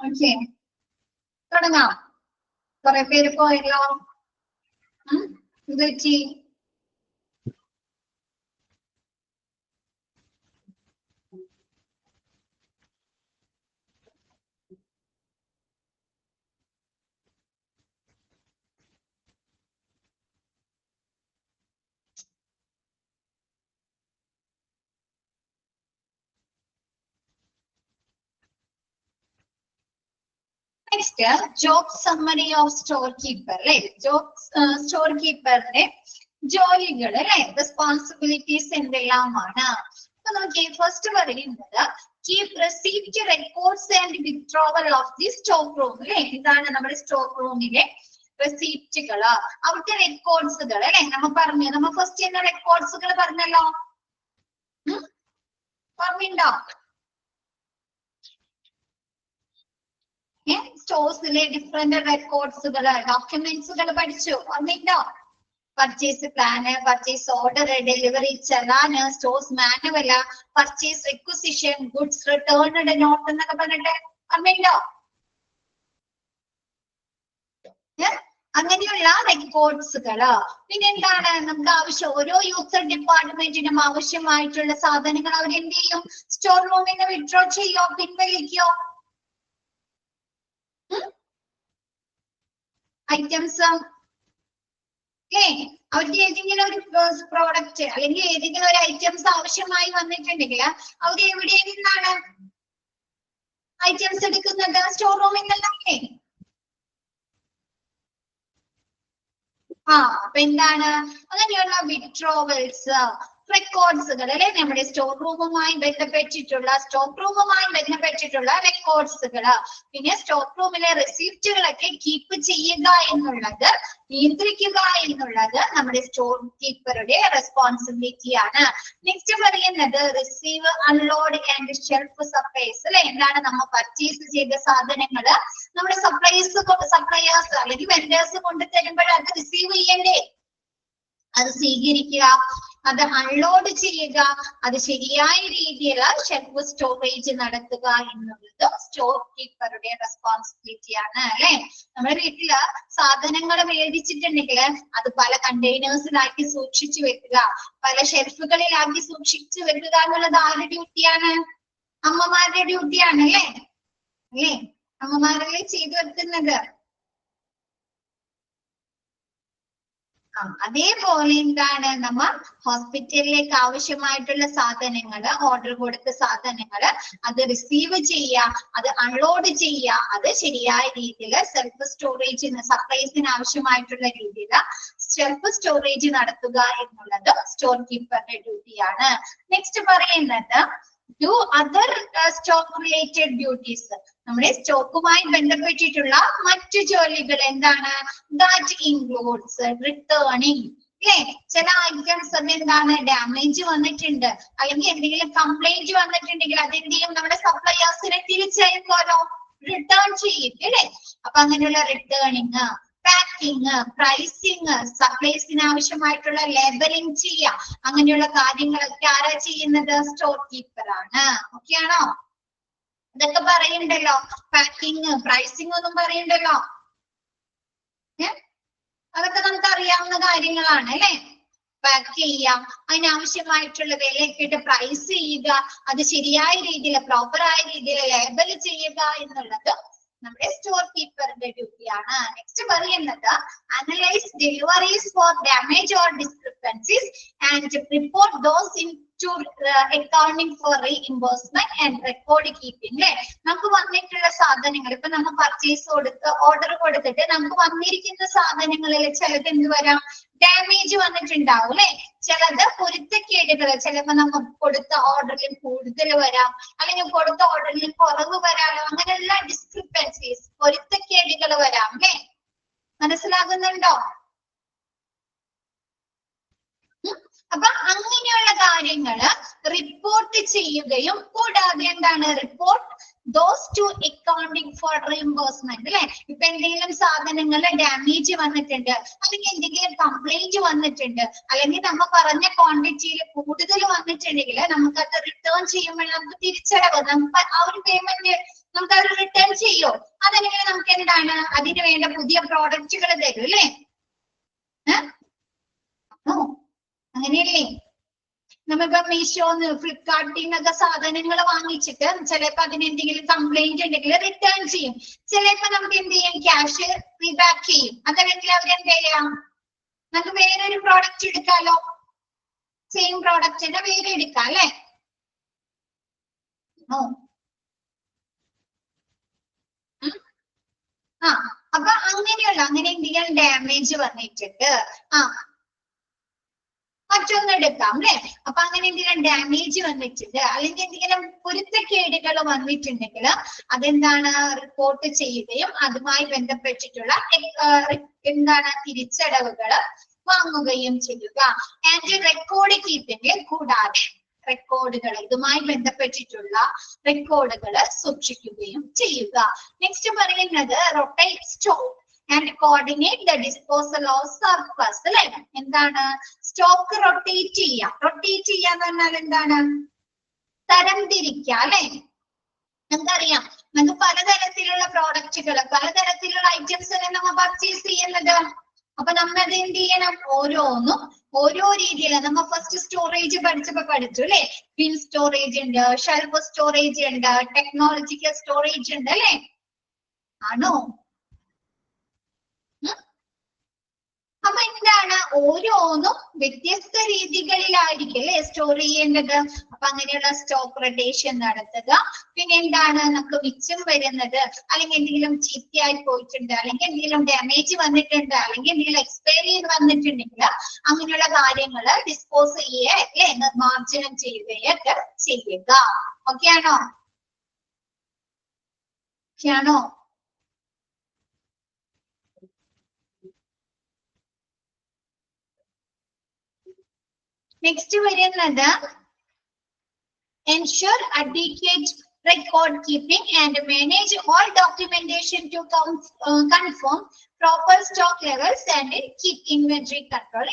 ഓക്കെ, തുടങ്ങാം. കുറെ പേര് പോയല്ലോ. ഇത് പറ്റി next job summary of store keeper അല്ലെ. ജോബ് സ്റ്റോർ കീപ്പറിന്റെ ജോലികൾ അല്ലെ, റെസ്പോൺസിബിലിറ്റീസ് എന്തെല്ലാമാണ്. അപ്പൊ നോക്കിയേ, ഫസ്റ്റ് പറയുന്നത് keep receipt records and withdrawal of the stock room അല്ലെ. ഇതാണ് നമ്മുടെ സ്റ്റോക്ക് റൂമിലെ റെസീപ്റ്റുകള്, അവിടുത്തെ റെക്കോർഡ്സുകൾ അല്ലെ. നമ്മൾ ഫസ്റ്റ് തന്നെ റെക്കോർഡ്സുകൾ പറഞ്ഞല്ലോ, ഓർമ്മയുണ്ടോ? സ്റ്റോഴ്സിലെ ഡിഫറെന്റ് റെക്കോർഡ്സുകള്, ഡോക്യുമെന്റ്സുകൾ പഠിച്ചു, ഓർമ്മയുണ്ടോ? Purchase plan, purchase order, delivery challan, stores manual, purchase requisition, goods returned note എന്നൊക്കെ പറഞ്ഞിട്ട് ഓർമ്മയുണ്ടോ? അങ്ങനെയുള്ള റെക്കോർഡ്സുകള്. പിന്നെ എന്താണ് നമുക്ക് ആവശ്യം, ഓരോ യൂസർ ഡിപ്പാർട്ട്മെന്റിനും ആവശ്യമായിട്ടുള്ള സാധനങ്ങൾ അവർ എന്ത് ചെയ്യും? സ്റ്റോർ റൂമിൽ നിന്ന് വിഡ്രോ ചെയ്യോ, പിൻവലിക്കോ? ഐറ്റംസ് അല്ലേ, അവർക്ക് ഏതെങ്കിലും ഒരു പ്രോഡക്റ്റ് അല്ലെങ്കിൽ ഏതെങ്കിലും ഒരു ഐറ്റംസ് ആവശ്യമായി വന്നിട്ടുണ്ടെങ്കിൽ അവർ എവിടെ നിന്നാണ് ഐറ്റംസ് എടുക്കുന്നത്? സ്റ്റോർ റൂമിൽ നിന്നല്ലേ. അപ്പൊ എന്താണ് അങ്ങനെയുള്ള വിഡ്രോവൽസ്, റെക്കോർഡ്സുകൾ അല്ലെ, നമ്മുടെ സ്റ്റോർ റൂമുമായി ബന്ധപ്പെട്ടിട്ടുള്ള റെക്കോർഡ്സുകള്. പിന്നെ സ്റ്റോക്ക് റൂമിലെ റെസിപ്റ്റുകളൊക്കെ കീപ്പ് ചെയ്യുക എന്നുള്ളത്, നിയന്ത്രിക്കുക എന്നുള്ളത് നമ്മുടെ സ്റ്റോർ കീപ്പറുടെ റെസ്പോൺസിബിലിറ്റി ആണ്. നെക്സ്റ്റ് പറയുന്നത് receive, unload and shelf supplies അല്ലെ. എന്താണ് നമ്മൾ പർച്ചേസ് ചെയ്ത സാധനങ്ങള് നമ്മുടെ സപ്ലയേഴ്സ് അല്ലെങ്കിൽ വെൻഡേഴ്സ് കൊണ്ട് തരുമ്പോൾ അത് റിസീവ് ചെയ്യണ്ടേ, അത് സ്വീകരിക്കുക, അത് അൺലോഡ് ചെയ്യുക, അത് ശരിയായ രീതിയിൽ ഷെൽഫ് സ്റ്റോറേജ് നടത്തുക എന്നുള്ളത് സ്റ്റോർ കീപ്പറുടെ റെസ്പോൺസിബിലിറ്റി ആണ് അല്ലെ. നമ്മുടെ വീട്ടില് സാധനങ്ങൾ മേടിച്ചിട്ടുണ്ടെങ്കിൽ അത് പല കണ്ടെയ്നേഴ്സിലാക്കി സൂക്ഷിച്ചു വെക്കുക, പല ഷെൽഫുകളിലാക്കി സൂക്ഷിച്ചു വെക്കുക എന്നുള്ളത് ആരുടെ ഡ്യൂട്ടിയാണ്? അമ്മമാരുടെ ഡ്യൂട്ടിയാണ് അല്ലേ. അമ്മമാരല്ലേ ചെയ്തു വെക്കുന്നത്. അതേപോലെ എന്താണ് നമ്മ ഹോസ്പിറ്റലിലേക്ക് ആവശ്യമായിട്ടുള്ള സാധനങ്ങള്, ഓർഡർ കൊടുത്ത സാധനങ്ങള് അത് റിസീവ് ചെയ്യുക, അത് അൺലോഡ് ചെയ്യുക, അത് ശരിയായ രീതിയിൽ സെൽഫ് സ്റ്റോറേജിന്, സപ്ലൈസിന് ആവശ്യമായിട്ടുള്ള രീതിയിൽ സെൽഫ് സ്റ്റോറേജ് നടത്തുക എന്നുള്ളത് സ്റ്റോർ കീപ്പറുടെ ഡ്യൂട്ടിയാണ്. നെക്സ്റ്റ് പറയുന്നത് do other stock related duties. നമ്മുടെ സ്റ്റോക്കുമായി ബന്ധപ്പെട്ടിട്ടുള്ള മറ്റു ജോലികൾ എന്താണ്? ദാറ്റ് ഇൻക്ലൂഡ്സ് റിട്ടേണിംഗ് അല്ലെ. ചില ഐറ്റംസ് ഒക്കെ എന്താണ് ഡാമേജ് വന്നിട്ടുണ്ട് അല്ലെങ്കിൽ എന്തെങ്കിലും കംപ്ലൈന്റ് വന്നിട്ടുണ്ടെങ്കിൽ അതെന്ത് ചെയ്യും? നമ്മുടെ സപ്ലയേഴ്സിനെ തിരിച്ചയക്കുമല്ലോ, റിട്ടേൺ ചെയ്യും അല്ലെ. അപ്പൊ അങ്ങനെയുള്ള റിട്ടേണിങ്, പാക്കിങ്, പ്രൈസിങ്, സപ്ലൈസിന് ആവശ്യമായിട്ടുള്ള ലേബലിംഗ് ചെയ്യുക, അങ്ങനെയുള്ള കാര്യങ്ങളൊക്കെ ആരാ ചെയ്യുന്നത്? സ്റ്റോർ കീപ്പർ ആണ്. ഓക്കെ ആണോ? ഇതൊക്കെ പറയണ്ടല്ലോ, പാക്കിങ്, പ്രൈസിങ് ഒന്നും പറയണ്ടല്ലോ, അതൊക്കെ നമുക്ക് അറിയാവുന്ന കാര്യങ്ങളാണ് അല്ലെ. പാക്ക് ചെയ്യാം, അതിനാവശ്യമായിട്ടുള്ള വിലയൊക്കെ ഇട്ട് പ്രൈസ് ചെയ്യുക, അത് ശരിയായ രീതിയിൽ പ്രോപ്പറായ രീതിയിൽ ലേബൽ ചെയ്യുക എന്നുള്ളത് നമ്മുടെ സ്റ്റോർ കീപ്പറിന്റെ ഡ്യൂട്ടിയാണ്. നെക്സ്റ്റ് പറയുന്നത് analyse deliveries for damage or discrepancies and report those into accounting for reimbursement and record keeping അല്ലെ. നമുക്ക് വന്നിട്ടുള്ള സാധനങ്ങൾ ഇപ്പൊ നമ്മൾ പർച്ചേസ് ഓർഡർ കൊടുത്തിട്ട് നമുക്ക് വന്നിരിക്കുന്ന സാധനങ്ങളിൽ ചിലത് എന്ത് വരാം? ഡാമേജ് വന്നിട്ടുണ്ടാവും അല്ലെ. ചിലത് പൊരുത്തക്കേടുകൾ, ചിലപ്പോ നമ്മൾ കൊടുത്ത ഓർഡറിൽ കൂടുതൽ വരാം, അല്ലെങ്കിൽ കൊടുത്ത ഓർഡറിൽ കുറവ് വരാമോ, അങ്ങനെയുള്ള ഡിസ്ക്രിപ്പൻസീസ്, പൊരുത്തക്കേടുകൾ വരാം അല്ലെ. മനസ്സിലാകുന്നുണ്ടോ? അപ്പൊ അങ്ങനെയുള്ള കാര്യങ്ങള് റിപ്പോർട്ട് ചെയ്യുകയും കൂടാതെ എന്താണ് report those to accounting for reimbursement അല്ലെ. ഇപ്പൊ എന്തെങ്കിലും സാധനങ്ങൾ ഡാമേജ് വന്നിട്ടുണ്ട്, അല്ലെങ്കിൽ എന്തെങ്കിലും കംപ്ലൈന്റ് വന്നിട്ടുണ്ട്, അല്ലെങ്കിൽ നമ്മൾ പറഞ്ഞ ക്വാണ്ടിറ്റിയിൽ കൂടുതൽ വന്നിട്ടുണ്ടെങ്കിൽ നമുക്കത് റിട്ടേൺ ചെയ്യുമ്പോൾ നമുക്ക് തിരിച്ചടവ്, നമുക്ക് ആ ഒരു പേയ്മെന്റ് നമുക്ക് അവർ റിട്ടേൺ ചെയ്യോ? അതല്ലെങ്കിൽ നമുക്ക് എന്താണ് അതിന് വേണ്ട പുതിയ പ്രോഡക്റ്റുകൾ തരും അല്ലേ? അങ്ങനെയല്ലേ? നമ്മളിപ്പോ മീഷോന്ന് ഫ്ലിപ്കാർട്ടിൽ നിന്നൊക്കെ സാധനങ്ങൾ വാങ്ങിച്ചിട്ട് ചിലപ്പോ അതിന് എന്തെങ്കിലും കംപ്ലൈന്റ് ഉണ്ടെങ്കിൽ റിട്ടേൺ ചെയ്യും. ചിലപ്പോ നമുക്ക് എന്ത് ചെയ്യും, ക്യാഷ് റീബാക്ക് ചെയ്യും. അതല്ലെങ്കിൽ അവരെന്ത് ചെയ്യാം, നമുക്ക് വേറൊരു പ്രോഡക്റ്റ് എടുക്കാലോ, സെയിം പ്രോഡക്റ്റിന്റെ വേറെ എടുക്കാം അല്ലെ? അപ്പൊ അങ്ങനെയുള്ള അങ്ങനെ എന്തെങ്കിലും ഡാമേജ് വന്നിട്ടുണ്ട്, മറ്റൊന്ന് എടുക്കാം അല്ലെ? അപ്പൊ അങ്ങനെ എന്തെങ്കിലും ഡാമേജ് വന്നിട്ടുണ്ട് അല്ലെങ്കിൽ എന്തെങ്കിലും പൊരുത്തക്കേടുകൾ വന്നിട്ടുണ്ടെങ്കിൽ അതെന്താണ് റിപ്പോർട്ട് ചെയ്യുകയും അതുമായി ബന്ധപ്പെട്ടിട്ടുള്ള എന്താണ് തിരിച്ചടവുകൾ വാങ്ങുകയും ചെയ്യുക. ആൻഡ് റെക്കോർഡ് കീപ്പിംഗ് കൂടാതെ റെക്കോർഡുകൾ, ഇതുമായി ബന്ധപ്പെട്ടിട്ടുള്ള റെക്കോർഡുകൾ സൂക്ഷിക്കുകയും ചെയ്യുക. നെക്സ്റ്റ് പറയുന്നത് rotate stock and coordinate the disposal of surplus അല്ലെ? എന്താണ് സ്റ്റോക്ക് റൊട്ടേറ്റ് ചെയ്യുക? റൊട്ടേറ്റ് ചെയ്യാന്ന് പറഞ്ഞാൽ എന്താണ്? തരംതിരിക്കുക അല്ലെ? നമുക്കറിയാം നമുക്ക് പലതരത്തിലുള്ള പ്രോഡക്റ്റുകൾ, പലതരത്തിലുള്ള ഐറ്റംസ് നമ്മൾ പർച്ചേസ് ചെയ്യുന്നത്. അപ്പൊ നമ്മൾ അത് എന്ത് ചെയ്യണം, ഓരോന്നും ഓരോ രീതിയിൽ. നമ്മൾ ഫസ്റ്റ് സ്റ്റോറേജ് പഠിച്ചു അല്ലെ? ബിൻ സ്റ്റോറേജ് ഉണ്ട്, ഷെൽഫ് സ്റ്റോറേജ് ഉണ്ട്, ടെക്നോളജിക്കൽ സ്റ്റോറേജ് ഉണ്ട് അല്ലെ? ആണോ? അപ്പൊ എന്താണ്, ഓരോന്നും വ്യത്യസ്ത രീതികളിലായിരിക്കും അല്ലെ സ്റ്റോർ ചെയ്യേണ്ടത്. അപ്പൊ അങ്ങനെയുള്ള സ്റ്റോക്ക് റൊട്ടേഷൻ നടത്തുക. പിന്നെ എന്താണ്, നമുക്ക് മിച്ചം വരുന്നത് അല്ലെങ്കിൽ എന്തെങ്കിലും ചീത്തയായി പോയിട്ടുണ്ട്, അല്ലെങ്കിൽ എന്തെങ്കിലും ഡാമേജ് വന്നിട്ടുണ്ട്, അല്ലെങ്കിൽ എന്തെങ്കിലും എക്സ്പയറി വന്നിട്ടുണ്ടെങ്കിൽ അങ്ങനെയുള്ള കാര്യങ്ങള് ഡിസ്പോസ് ചെയ്യുക അല്ലെ, നിർമ്മാർജ്ജനം ചെയ്യുകയൊക്കെ ചെയ്യുക. ഓക്കെ ആണോ? നെക്സ്റ്റ് വരുന്നത് ensure adequate record keeping and manage all documentation to confirm proper stock levels and keep inventory control.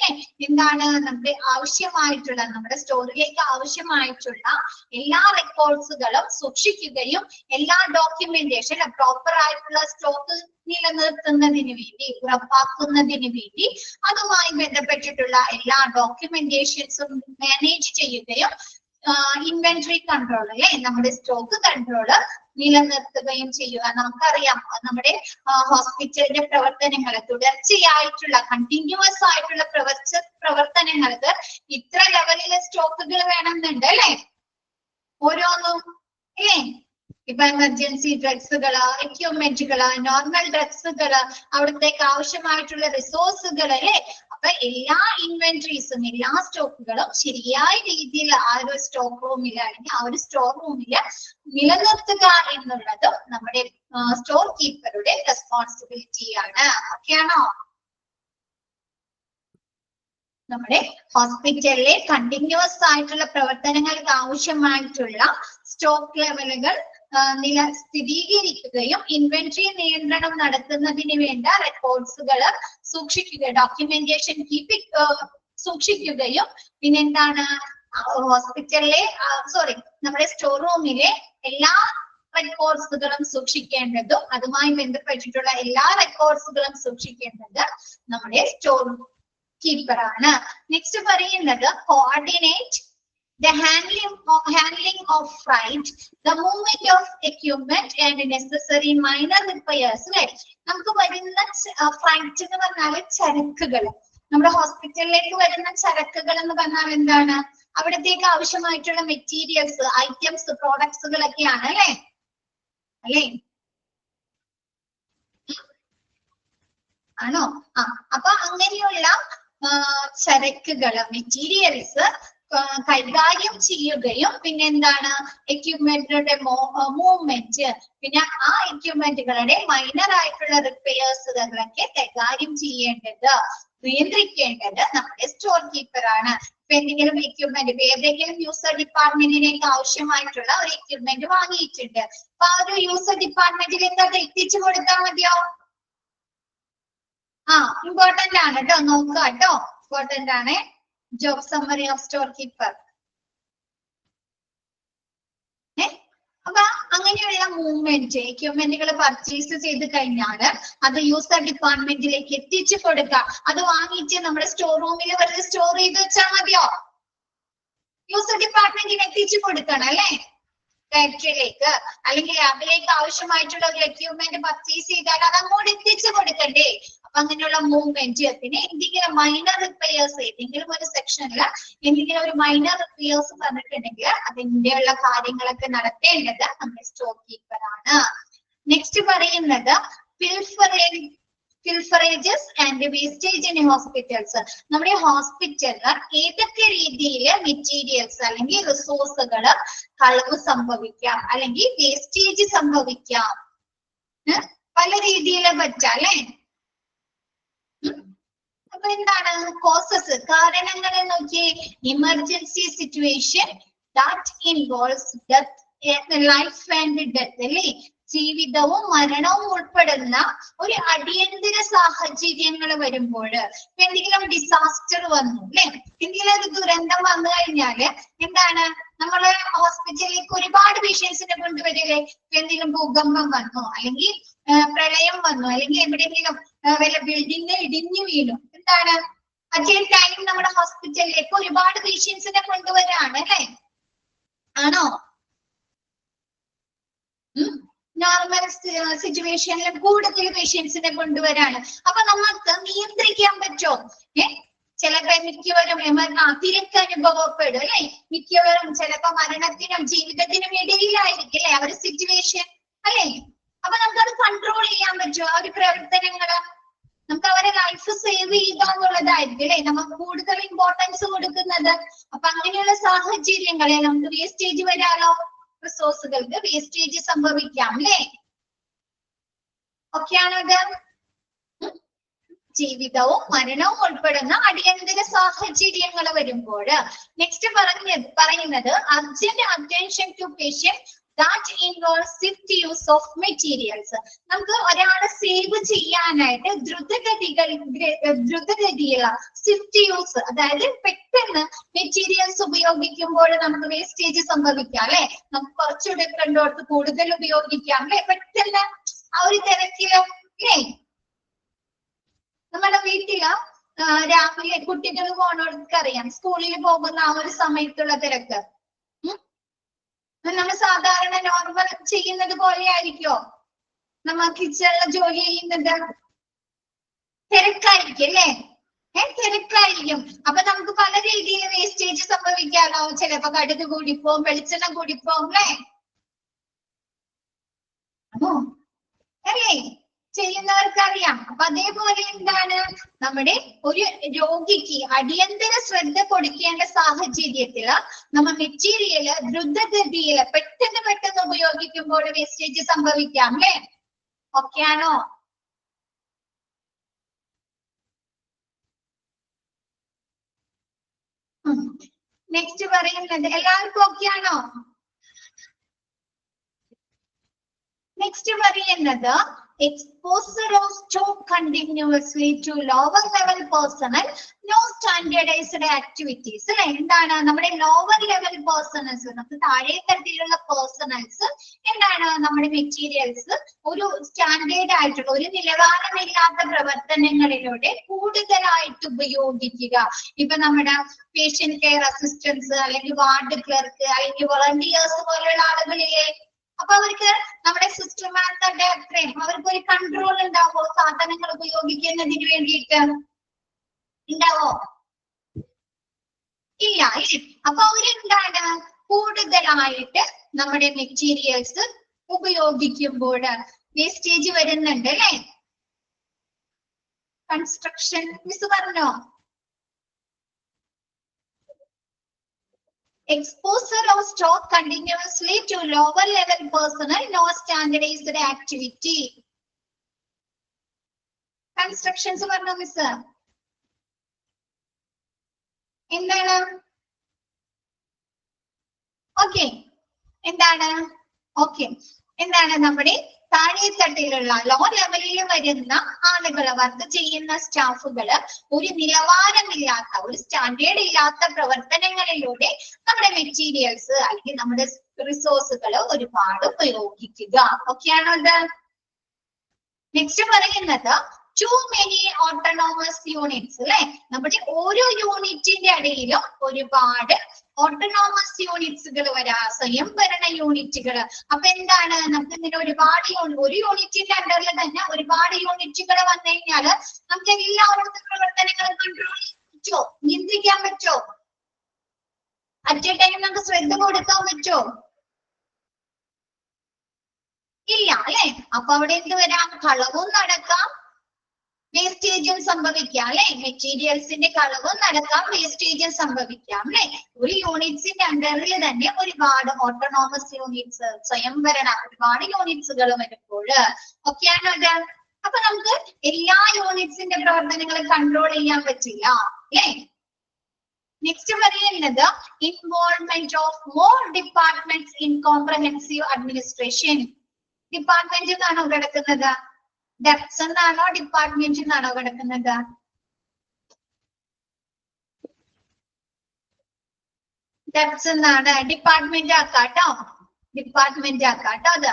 എന്താണ് നമ്മുടെ ആവശ്യമായിട്ടുള്ള, നമ്മുടെ സ്റ്റോറിലേക്ക് ആവശ്യമായിട്ടുള്ള എല്ലാ റെക്കോർഡ്സുകളും സൂക്ഷിക്കുകയും എല്ലാ ഡോക്യുമെന്റേഷൻ പ്രോപ്പർ ആയിട്ടുള്ള സ്റ്റോക്ക് നിലനിർത്തുന്നതിന് വേണ്ടി, ഉറപ്പാക്കുന്നതിന് വേണ്ടി അതുമായി ബന്ധപ്പെട്ടിട്ടുള്ള എല്ലാ ഡോക്യുമെന്റേഷൻസും മാനേജ് ചെയ്യുകയും ഇൻവെന്ററി കൺട്രോൾ അല്ലെ, നമ്മുടെ സ്റ്റോക്ക് കൺട്രോള് നിലനിർത്തുകയും ചെയ്യുക. നമുക്കറിയാം നമ്മുടെ ഹോസ്പിറ്റലിന്റെ പ്രവർത്തനങ്ങൾ തുടർച്ചയായിട്ടുള്ള കണ്ടിന്യൂസ് ആയിട്ടുള്ള പ്രവർത്തനങ്ങൾക്ക് ഇത്ര ലെവലിലെ സ്റ്റോക്കുകൾ വേണമെന്നുണ്ട് അല്ലെ? ഓരോന്നും അല്ലേ? ഇപ്പൊ എമർജൻസി ഡ്രഗ്സുകള്, എക്യുപ്മെന്റുകള്, നോർമൽ ഡ്രഗ്സുകള്, അവിടത്തേക്ക് ആവശ്യമായിട്ടുള്ള റിസോഴ്സുകൾ അല്ലെ? അപ്പൊ എല്ലാ ഇൻവെന്ററീസും എല്ലാ സ്റ്റോക്കുകളും ശരിയായ രീതിയിൽ ആ ഒരു സ്റ്റോക്ക് റൂമിൽ അല്ലെങ്കിൽ ആ ഒരു സ്റ്റോർ റൂമിൽ നിലനിർത്തുക എന്നുള്ളത് നമ്മുടെ സ്റ്റോർ കീപ്പറുടെ റെസ്പോൺസിബിലിറ്റിയാണ്. ഓക്കെയാണോ? നമ്മുടെ ഹോസ്പിറ്റലിലെ കണ്ടിന്യൂസ് ആയിട്ടുള്ള പ്രവർത്തനങ്ങൾക്ക് ആവശ്യമായിട്ടുള്ള സ്റ്റോക്ക് ലെവലുകൾ സ്ഥിരീകരിക്കുകയും ഇൻവെന്ററി നിയന്ത്രണം നടത്തുന്നതിന് വേണ്ട റെക്കോർഡ്സുകൾ സൂക്ഷിക്കുക, ഡോക്യുമെന്റേഷൻ സൂക്ഷിക്കുകയും പിന്നെന്താണ് ഹോസ്പിറ്റലിലെ നമ്മുടെ സ്റ്റോർ റൂമിലെ എല്ലാ റെക്കോർഡ്സുകളും സൂക്ഷിക്കേണ്ടതും അതുമായി ബന്ധപ്പെട്ടിട്ടുള്ള എല്ലാ റെക്കോർഡ്സുകളും സൂക്ഷിക്കേണ്ടത് നമ്മുടെ സ്റ്റോർ കീപ്പറാണ്. നെക്സ്റ്റ് പറയുന്നത് coordinate the handling of freight, the movement of equipment and necessary minor repairs. നമുക്ക് വരുന്ന ഫ്രൈറ്റ് എന്ന് പറഞ്ഞാൽ ചരക്കുകൾ, നമ്മുടെ ഹോസ്പിറ്റലിലേക്ക് വരുന്ന ചരക്കുകൾ എന്ന് പറഞ്ഞാൽ എന്താണ്, അവിടത്തേക്ക് ആവശ്യമായിട്ടുള്ള മെറ്റീരിയൽസ്, ഐറ്റംസ്, പ്രോഡക്ട്സുകളൊക്കെയാണ് അല്ലേ? ആണോ? അപ്പൊ അങ്ങനെയുള്ള ചരക്കുകള്, മെറ്റീരിയൽസ് കൈകാര്യം ചെയ്യുകയും പിന്നെ എന്താണ് എക്യുപ്മെന്റുകളുടെ മൂവ്മെന്റ്, പിന്നെ ആ എക്യുപ്മെന്റുകളുടെ മൈനർ ആയിട്ടുള്ള റിപ്പയേഴ്സുകളൊക്കെ കൈകാര്യം ചെയ്യേണ്ടത്, നിയന്ത്രിക്കേണ്ടത് നമ്മുടെ സ്റ്റോർ കീപ്പറാണ്. ഇപ്പൊ എന്തെങ്കിലും എക്യുപ്മെന്റ്, ഏതെങ്കിലും യൂസർ ഡിപ്പാർട്ട്മെന്റിലേക്ക് ആവശ്യമായിട്ടുള്ള ഒരു എക്യുപ്മെന്റ് വാങ്ങിയിട്ടുണ്ട്, അപ്പൊ ആ ഒരു യൂസർ ഡിപ്പാർട്ട്മെന്റിലേക്ക് അത് എത്തിച്ചു കൊടുത്താൽ മതിയോ? ഇമ്പോർട്ടന്റ് ആണ് കേട്ടോ, നോക്കുക കേട്ടോ, ഇമ്പോർട്ടന്റ് ആണ്. Job summary of storekeeper. അപ്പൊ അങ്ങനെയുള്ള അങ്ങനെയുള്ള മൂവ്മെന്റ് എക്യുപ്മെന്റുകൾ പർച്ചേസ് ചെയ്ത് കഴിഞ്ഞാൽ അത് യൂസർ ഡിപ്പാർട്ട്മെന്റിലേക്ക് എത്തിച്ചു കൊടുക്കുക. അത് വാങ്ങിച്ച് നമ്മുടെ സ്റ്റോർ റൂമിൽ വെറുതെ സ്റ്റോർ ചെയ്ത് വെച്ചാൽ മതിയോ? യൂസർ ഡിപ്പാർട്ട്മെന്റിന് എത്തിച്ചു കൊടുക്കണം അല്ലെ, ഫാക്ടറിയിലേക്ക് അല്ലെങ്കിൽ ലാബിലേക്ക് ആവശ്യമായിട്ടുള്ള ഒരു എക്യുപ്മെന്റ് പർച്ചേസ് ചെയ്താൽ അത് അങ്ങോട്ട് എത്തിച്ചു കൊടുക്കണ്ടേ? അപ്പൊ അങ്ങനെയുള്ള മൂവ്മെന്റ്, പിന്നെ എന്തെങ്കിലും മൈനർ റിപ്പയേഴ്സ്, ഏതെങ്കിലും ഒരു സെക്ഷനിൽ എന്തെങ്കിലും ഒരു മൈനർ റിപ്പയേഴ്സ് പറഞ്ഞിട്ടുണ്ടെങ്കിൽ അതിന്റെയുള്ള കാര്യങ്ങളൊക്കെ നടത്തേണ്ടത് നമ്മുടെ സ്റ്റോക്ക് കീപ്പർ ആണ്. നെക്സ്റ്റ് പറയുന്നത് ഫിൽഫറേജസ് ആൻഡ് വേസ്റ്റേജ് ഇൻ ഹോസ്പിറ്റൽസ്. നമ്മുടെ ഹോസ്പിറ്റലിൽ ഏതൊക്കെ രീതിയിൽ മെറ്റീരിയൽസ് അല്ലെങ്കിൽ റിസോഴ്സുകൾ കളവ് സംഭവിക്കാം അല്ലെങ്കിൽ വേസ്റ്റേജ് സംഭവിക്കാം, പല രീതിയിൽ പറ്റാം അല്ലെ. അപ്പൊ എന്താണ് കോസസ്, കാരണങ്ങൾ നോക്കിയേ. Emergency situation that involves death, life and death അല്ലേ, ജീവിതവും മരണവും ഉൾപ്പെടുന്ന ഒരു അടിയന്തര സാഹചര്യങ്ങൾ വരുമ്പോൾ, എന്തെങ്കിലും ഡിസാസ്റ്റർ വന്നു അല്ലെ, എന്തെങ്കിലും ഒരു ദുരന്തം വന്നു കഴിഞ്ഞാല് എന്താണ് നമ്മള് ഹോസ്പിറ്റലിലേക്ക് ഒരുപാട് പേഷ്യൻസിനെ കൊണ്ടുവരില്ലേ. എന്തെങ്കിലും ഭൂകമ്പം വന്നു അല്ലെങ്കിൽ പ്രളയം വന്നു അല്ലെങ്കിൽ എവിടെയെങ്കിലും വല്ല ബിൽഡിംഗ് ഇടിഞ്ഞു വീണു, എന്താണ് അറ്റ് എ ടൈം നമ്മുടെ ഹോസ്പിറ്റലിലേക്ക് ഒരുപാട് പേഷ്യൻസിനെ കൊണ്ടുവരാണ് അല്ലെ, ആണോ? നോർമൽ സിറ്റുവേഷനിൽ കൂടുതൽ പേഷ്യൻസിനെ കൊണ്ടുവരാണ്. അപ്പൊ നമുക്ക് നിയന്ത്രിക്കാൻ പറ്റുമോ? ചിലപ്പോ മിക്കവരും തിരക്ക് അനുഭവപ്പെടും അല്ലെ, മിക്കവരും ചിലപ്പോ മരണത്തിനും ജീവിതത്തിനും ഇടയിലായിരിക്കും അല്ലെ അവരുടെ സിറ്റുവേഷൻ അല്ലെ. അപ്പൊ നമുക്കത് കൺട്രോൾ ചെയ്യാൻ പറ്റുമോ? ആ ഒരു പ്രവർത്തനങ്ങള് നമുക്ക് അവരെ ലൈഫ് സേവ് ചെയ്യുക എന്നുള്ളതായിരിക്കും അല്ലെ നമുക്ക് കൂടുതൽ ഇമ്പോർട്ടൻസ് കൊടുക്കുന്നത്. അപ്പൊ അങ്ങനെയുള്ള സാഹചര്യങ്ങളെ നമുക്ക് വേസ്റ്റേജ് വരാലോ, റിസോഴ്സുകൾക്ക് വേസ്റ്റേജ് സംഭവിക്കാം അല്ലേ. ഓക്കെയാണത്. ജീവിതവും മരണവും ഉൾപ്പെടുന്ന അടിയന്തര സാഹചര്യങ്ങൾ വരുമ്പോൾ നെക്സ്റ്റ് പറയുന്നത് urgent attention to patient that involves swift use of materials. നമുക്ക് ഒരാളെ സേവ് ചെയ്യാനായിട്ട് ദ്രുതഗതിയുള്ള സ്വിഫ്റ്റ് യൂസ്, അതായത് പെട്ടെന്ന് മെറ്റീരിയൽസ് ഉപയോഗിക്കുമ്പോൾ നമുക്ക് വേസ്റ്റേജ് സംഭവിക്കാം അല്ലെ. നമുക്ക് കുറച്ചുകൂടെ കണ്ടോടത്ത് കൂടുതൽ ഉപയോഗിക്കാം അല്ലെ, പെട്ടെന്ന് ആ ഒരു തിരക്കില് അല്ലേ. നമ്മുടെ വീട്ടില് രാവിലെ കുട്ടികൾ പോണവർക്കറിയാം, സ്കൂളിൽ പോകുന്ന ആ ഒരു സമയത്തുള്ള തിരക്ക് നമ്മൾ സാധാരണ നോർമൽ ചെയ്യുന്നത് പോലെ ആയിരിക്കോ നമ്മ കിച്ചണില് ജോലി ചെയ്യുന്നത്? തിരക്കായിരിക്കും അല്ലേ, തിരക്കായിരിക്കും. അപ്പൊ നമുക്ക് പല രീതിയിൽ വേസ്റ്റേജ് സംഭവിക്കാലോ. ചിലപ്പോ കടുക് കൂടിപ്പോവും, വെളിച്ചെണ്ണ കൂടിപ്പോവും അല്ലേ, അല്ലേ ചെയ്യുന്നവർക്ക് അറിയാം. അപ്പൊ അതേപോലെ എന്താണ് നമ്മുടെ ഒരു രോഗിക്ക് അടിയന്തര ശ്രദ്ധ കൊടുക്കേണ്ട സാഹചര്യത്തില് നമ്മ മെറ്റീരിയല് ദ്രുതഗതിയില് പെട്ടെന്ന് ഉപയോഗിക്കുമ്പോൾ വേസ്റ്റേജ് സംഭവിക്കാം അല്ലേ. ഓക്കെ ആണോ? നെക്സ്റ്റ് പറയുന്നത് എല്ലാവർക്കും ഓക്കെ ആണോ? നെക്സ്റ്റ് പറയുന്നത് exposure of stock continuously to lower level personnel, no standardized activities. അല്ലെ, എന്താണ് നമ്മുടെ ലോവർ ലെവൽ പേഴ്സണൽസ്, നമുക്ക് താഴെ തരത്തിലുള്ള പേഴ്സണൽസ് എന്താണ് നമ്മുടെ മെറ്റീരിയൽസ് ഒരു സ്റ്റാൻഡേർഡ് ആയിട്ടുള്ള ഒരു നിലവാരമില്ലാത്ത പ്രവർത്തനങ്ങളിലൂടെ കൂടുതലായിട്ട് ഉപയോഗിക്കുക. ഇപ്പൊ നമ്മുടെ പേഷ്യന്റ് കെയർ അസിസ്റ്റൻസ് അല്ലെങ്കിൽ വാർഡ് ക്ലർക്ക് അല്ലെങ്കിൽ വോളണ്ടിയേഴ്സ് പോലെയുള്ള ആളുകളിലെ, അപ്പൊ അവർക്ക് നമ്മുടെ സിസ്റ്റർമാരുടെ അത്രയും അവർക്ക് ഒരു കൺട്രോൾ ഉണ്ടാവോ സാധനങ്ങൾ ഉപയോഗിക്കുന്നതിന് വേണ്ടിയിട്ട്? ഉണ്ടാവോ? ഇല്ല. അപ്പൊ അവരെന്താണ് കൂടുതലായിട്ട് നമ്മുടെ മെറ്റീരിയൽസ് ഉപയോഗിക്കുമ്പോൾ വേസ്റ്റേജ് വരുന്നുണ്ട് അല്ലെ. കൺസ്ട്രക്ഷൻ മിസ് പറഞ്ഞോ? Exposure of stock continuously to lower level personnel, no standardized activity. Constructions പറഞ്ഞോ മിസ്? എന്താണ്? ഓക്കെ, എന്താണ്? ഓക്കെ, എന്താണ് നമ്മുടെ താഴെത്തട്ടിലുള്ള ലോ ലെവലിൽ വരുന്ന ആളുകള്, വർക്ക് ചെയ്യുന്ന സ്റ്റാഫുകള് ഒരു നിലവാരമില്ലാത്ത, ഒരു സ്റ്റാൻഡേർഡ് ഇല്ലാത്ത പ്രവർത്തനങ്ങളിലൂടെ നമ്മുടെ മെറ്റീരിയൽസ് അല്ലെങ്കിൽ നമ്മുടെ റിസോഴ്സുകൾ ഒരുപാട് ഉപയോഗിക്കുക. ഓക്കെയാണോ ഇത്? നെക്സ്റ്റ് പറയുന്നത് ടു മെനി ഓട്ടോണോമസ് യൂണിറ്റ്സ് അല്ലെ. നമ്മുടെ ഓരോ യൂണിറ്റിന്റെ ഇടയിലും ഒരുപാട് ഓട്ടോണോമസ് യൂണിറ്റ്സുകൾ വരാം, സ്വയംഭരണ യൂണിറ്റുകൾ. അപ്പൊ എന്താണ്, നമുക്ക് ഇങ്ങനെ ഒരുപാട് ഒരു യൂണിറ്റിന്റെ അണ്ടറിൽ തന്നെ ഒരുപാട് യൂണിറ്റുകൾ വന്നു കഴിഞ്ഞാല് നമുക്ക് എല്ലാവരുടെ പ്രവർത്തനങ്ങളും കൺട്രോൾ ചെയ്യാൻ പറ്റുമോ, നിയന്ത്രിക്കാൻ പറ്റുമോ? അറ്റ് എ ടൈം നമുക്ക് ശ്രദ്ധ കൊടുക്കാൻ പറ്റുമോ? ഇല്ല അല്ലെ. അപ്പൊ അവിടെ എന്ത് വരാം, കളവും നടക്കാം, വേസ്റ്റേജും സംഭവിക്കാം അല്ലെ. മെറ്റീരിയൽസിന്റെ കളവും നടക്കാം, വേസ്റ്റേജും സംഭവിക്കാം അല്ലെ. ഒരു യൂണിറ്റ്സിന്റെ അണ്ടറിൽ തന്നെ ഒരുപാട് ഓട്ടോണോമസ് യൂണിറ്റ്സ്, സ്വയംഭരണ ഒരുപാട് യൂണിറ്റ്സുകൾ വരുമ്പോൾ ഒക്കെയാണ് അത്. അപ്പൊ നമുക്ക് എല്ലാ യൂണിറ്റ്സിന്റെ പ്രവർത്തനങ്ങളും കൺട്രോൾ ചെയ്യാൻ പറ്റില്ല അല്ലെ. നെക്സ്റ്റ് പറയുന്നത് involvement of more departments in comprehensive administration. Department എന്നാണോ കിടക്കുന്നത്? ഡെപ്സ് എന്നാണോ ഡിപ്പാർട്ട്മെന്റ് എന്നാണോ കിടക്കുന്നത്? ഡെപ്സ് എന്നാണ്. ഡിപ്പാർട്ട്മെന്റ് ആക്കാട്ടോ, ഡിപ്പാർട്ട്മെന്റ് ആക്കാട്ടോ. അത്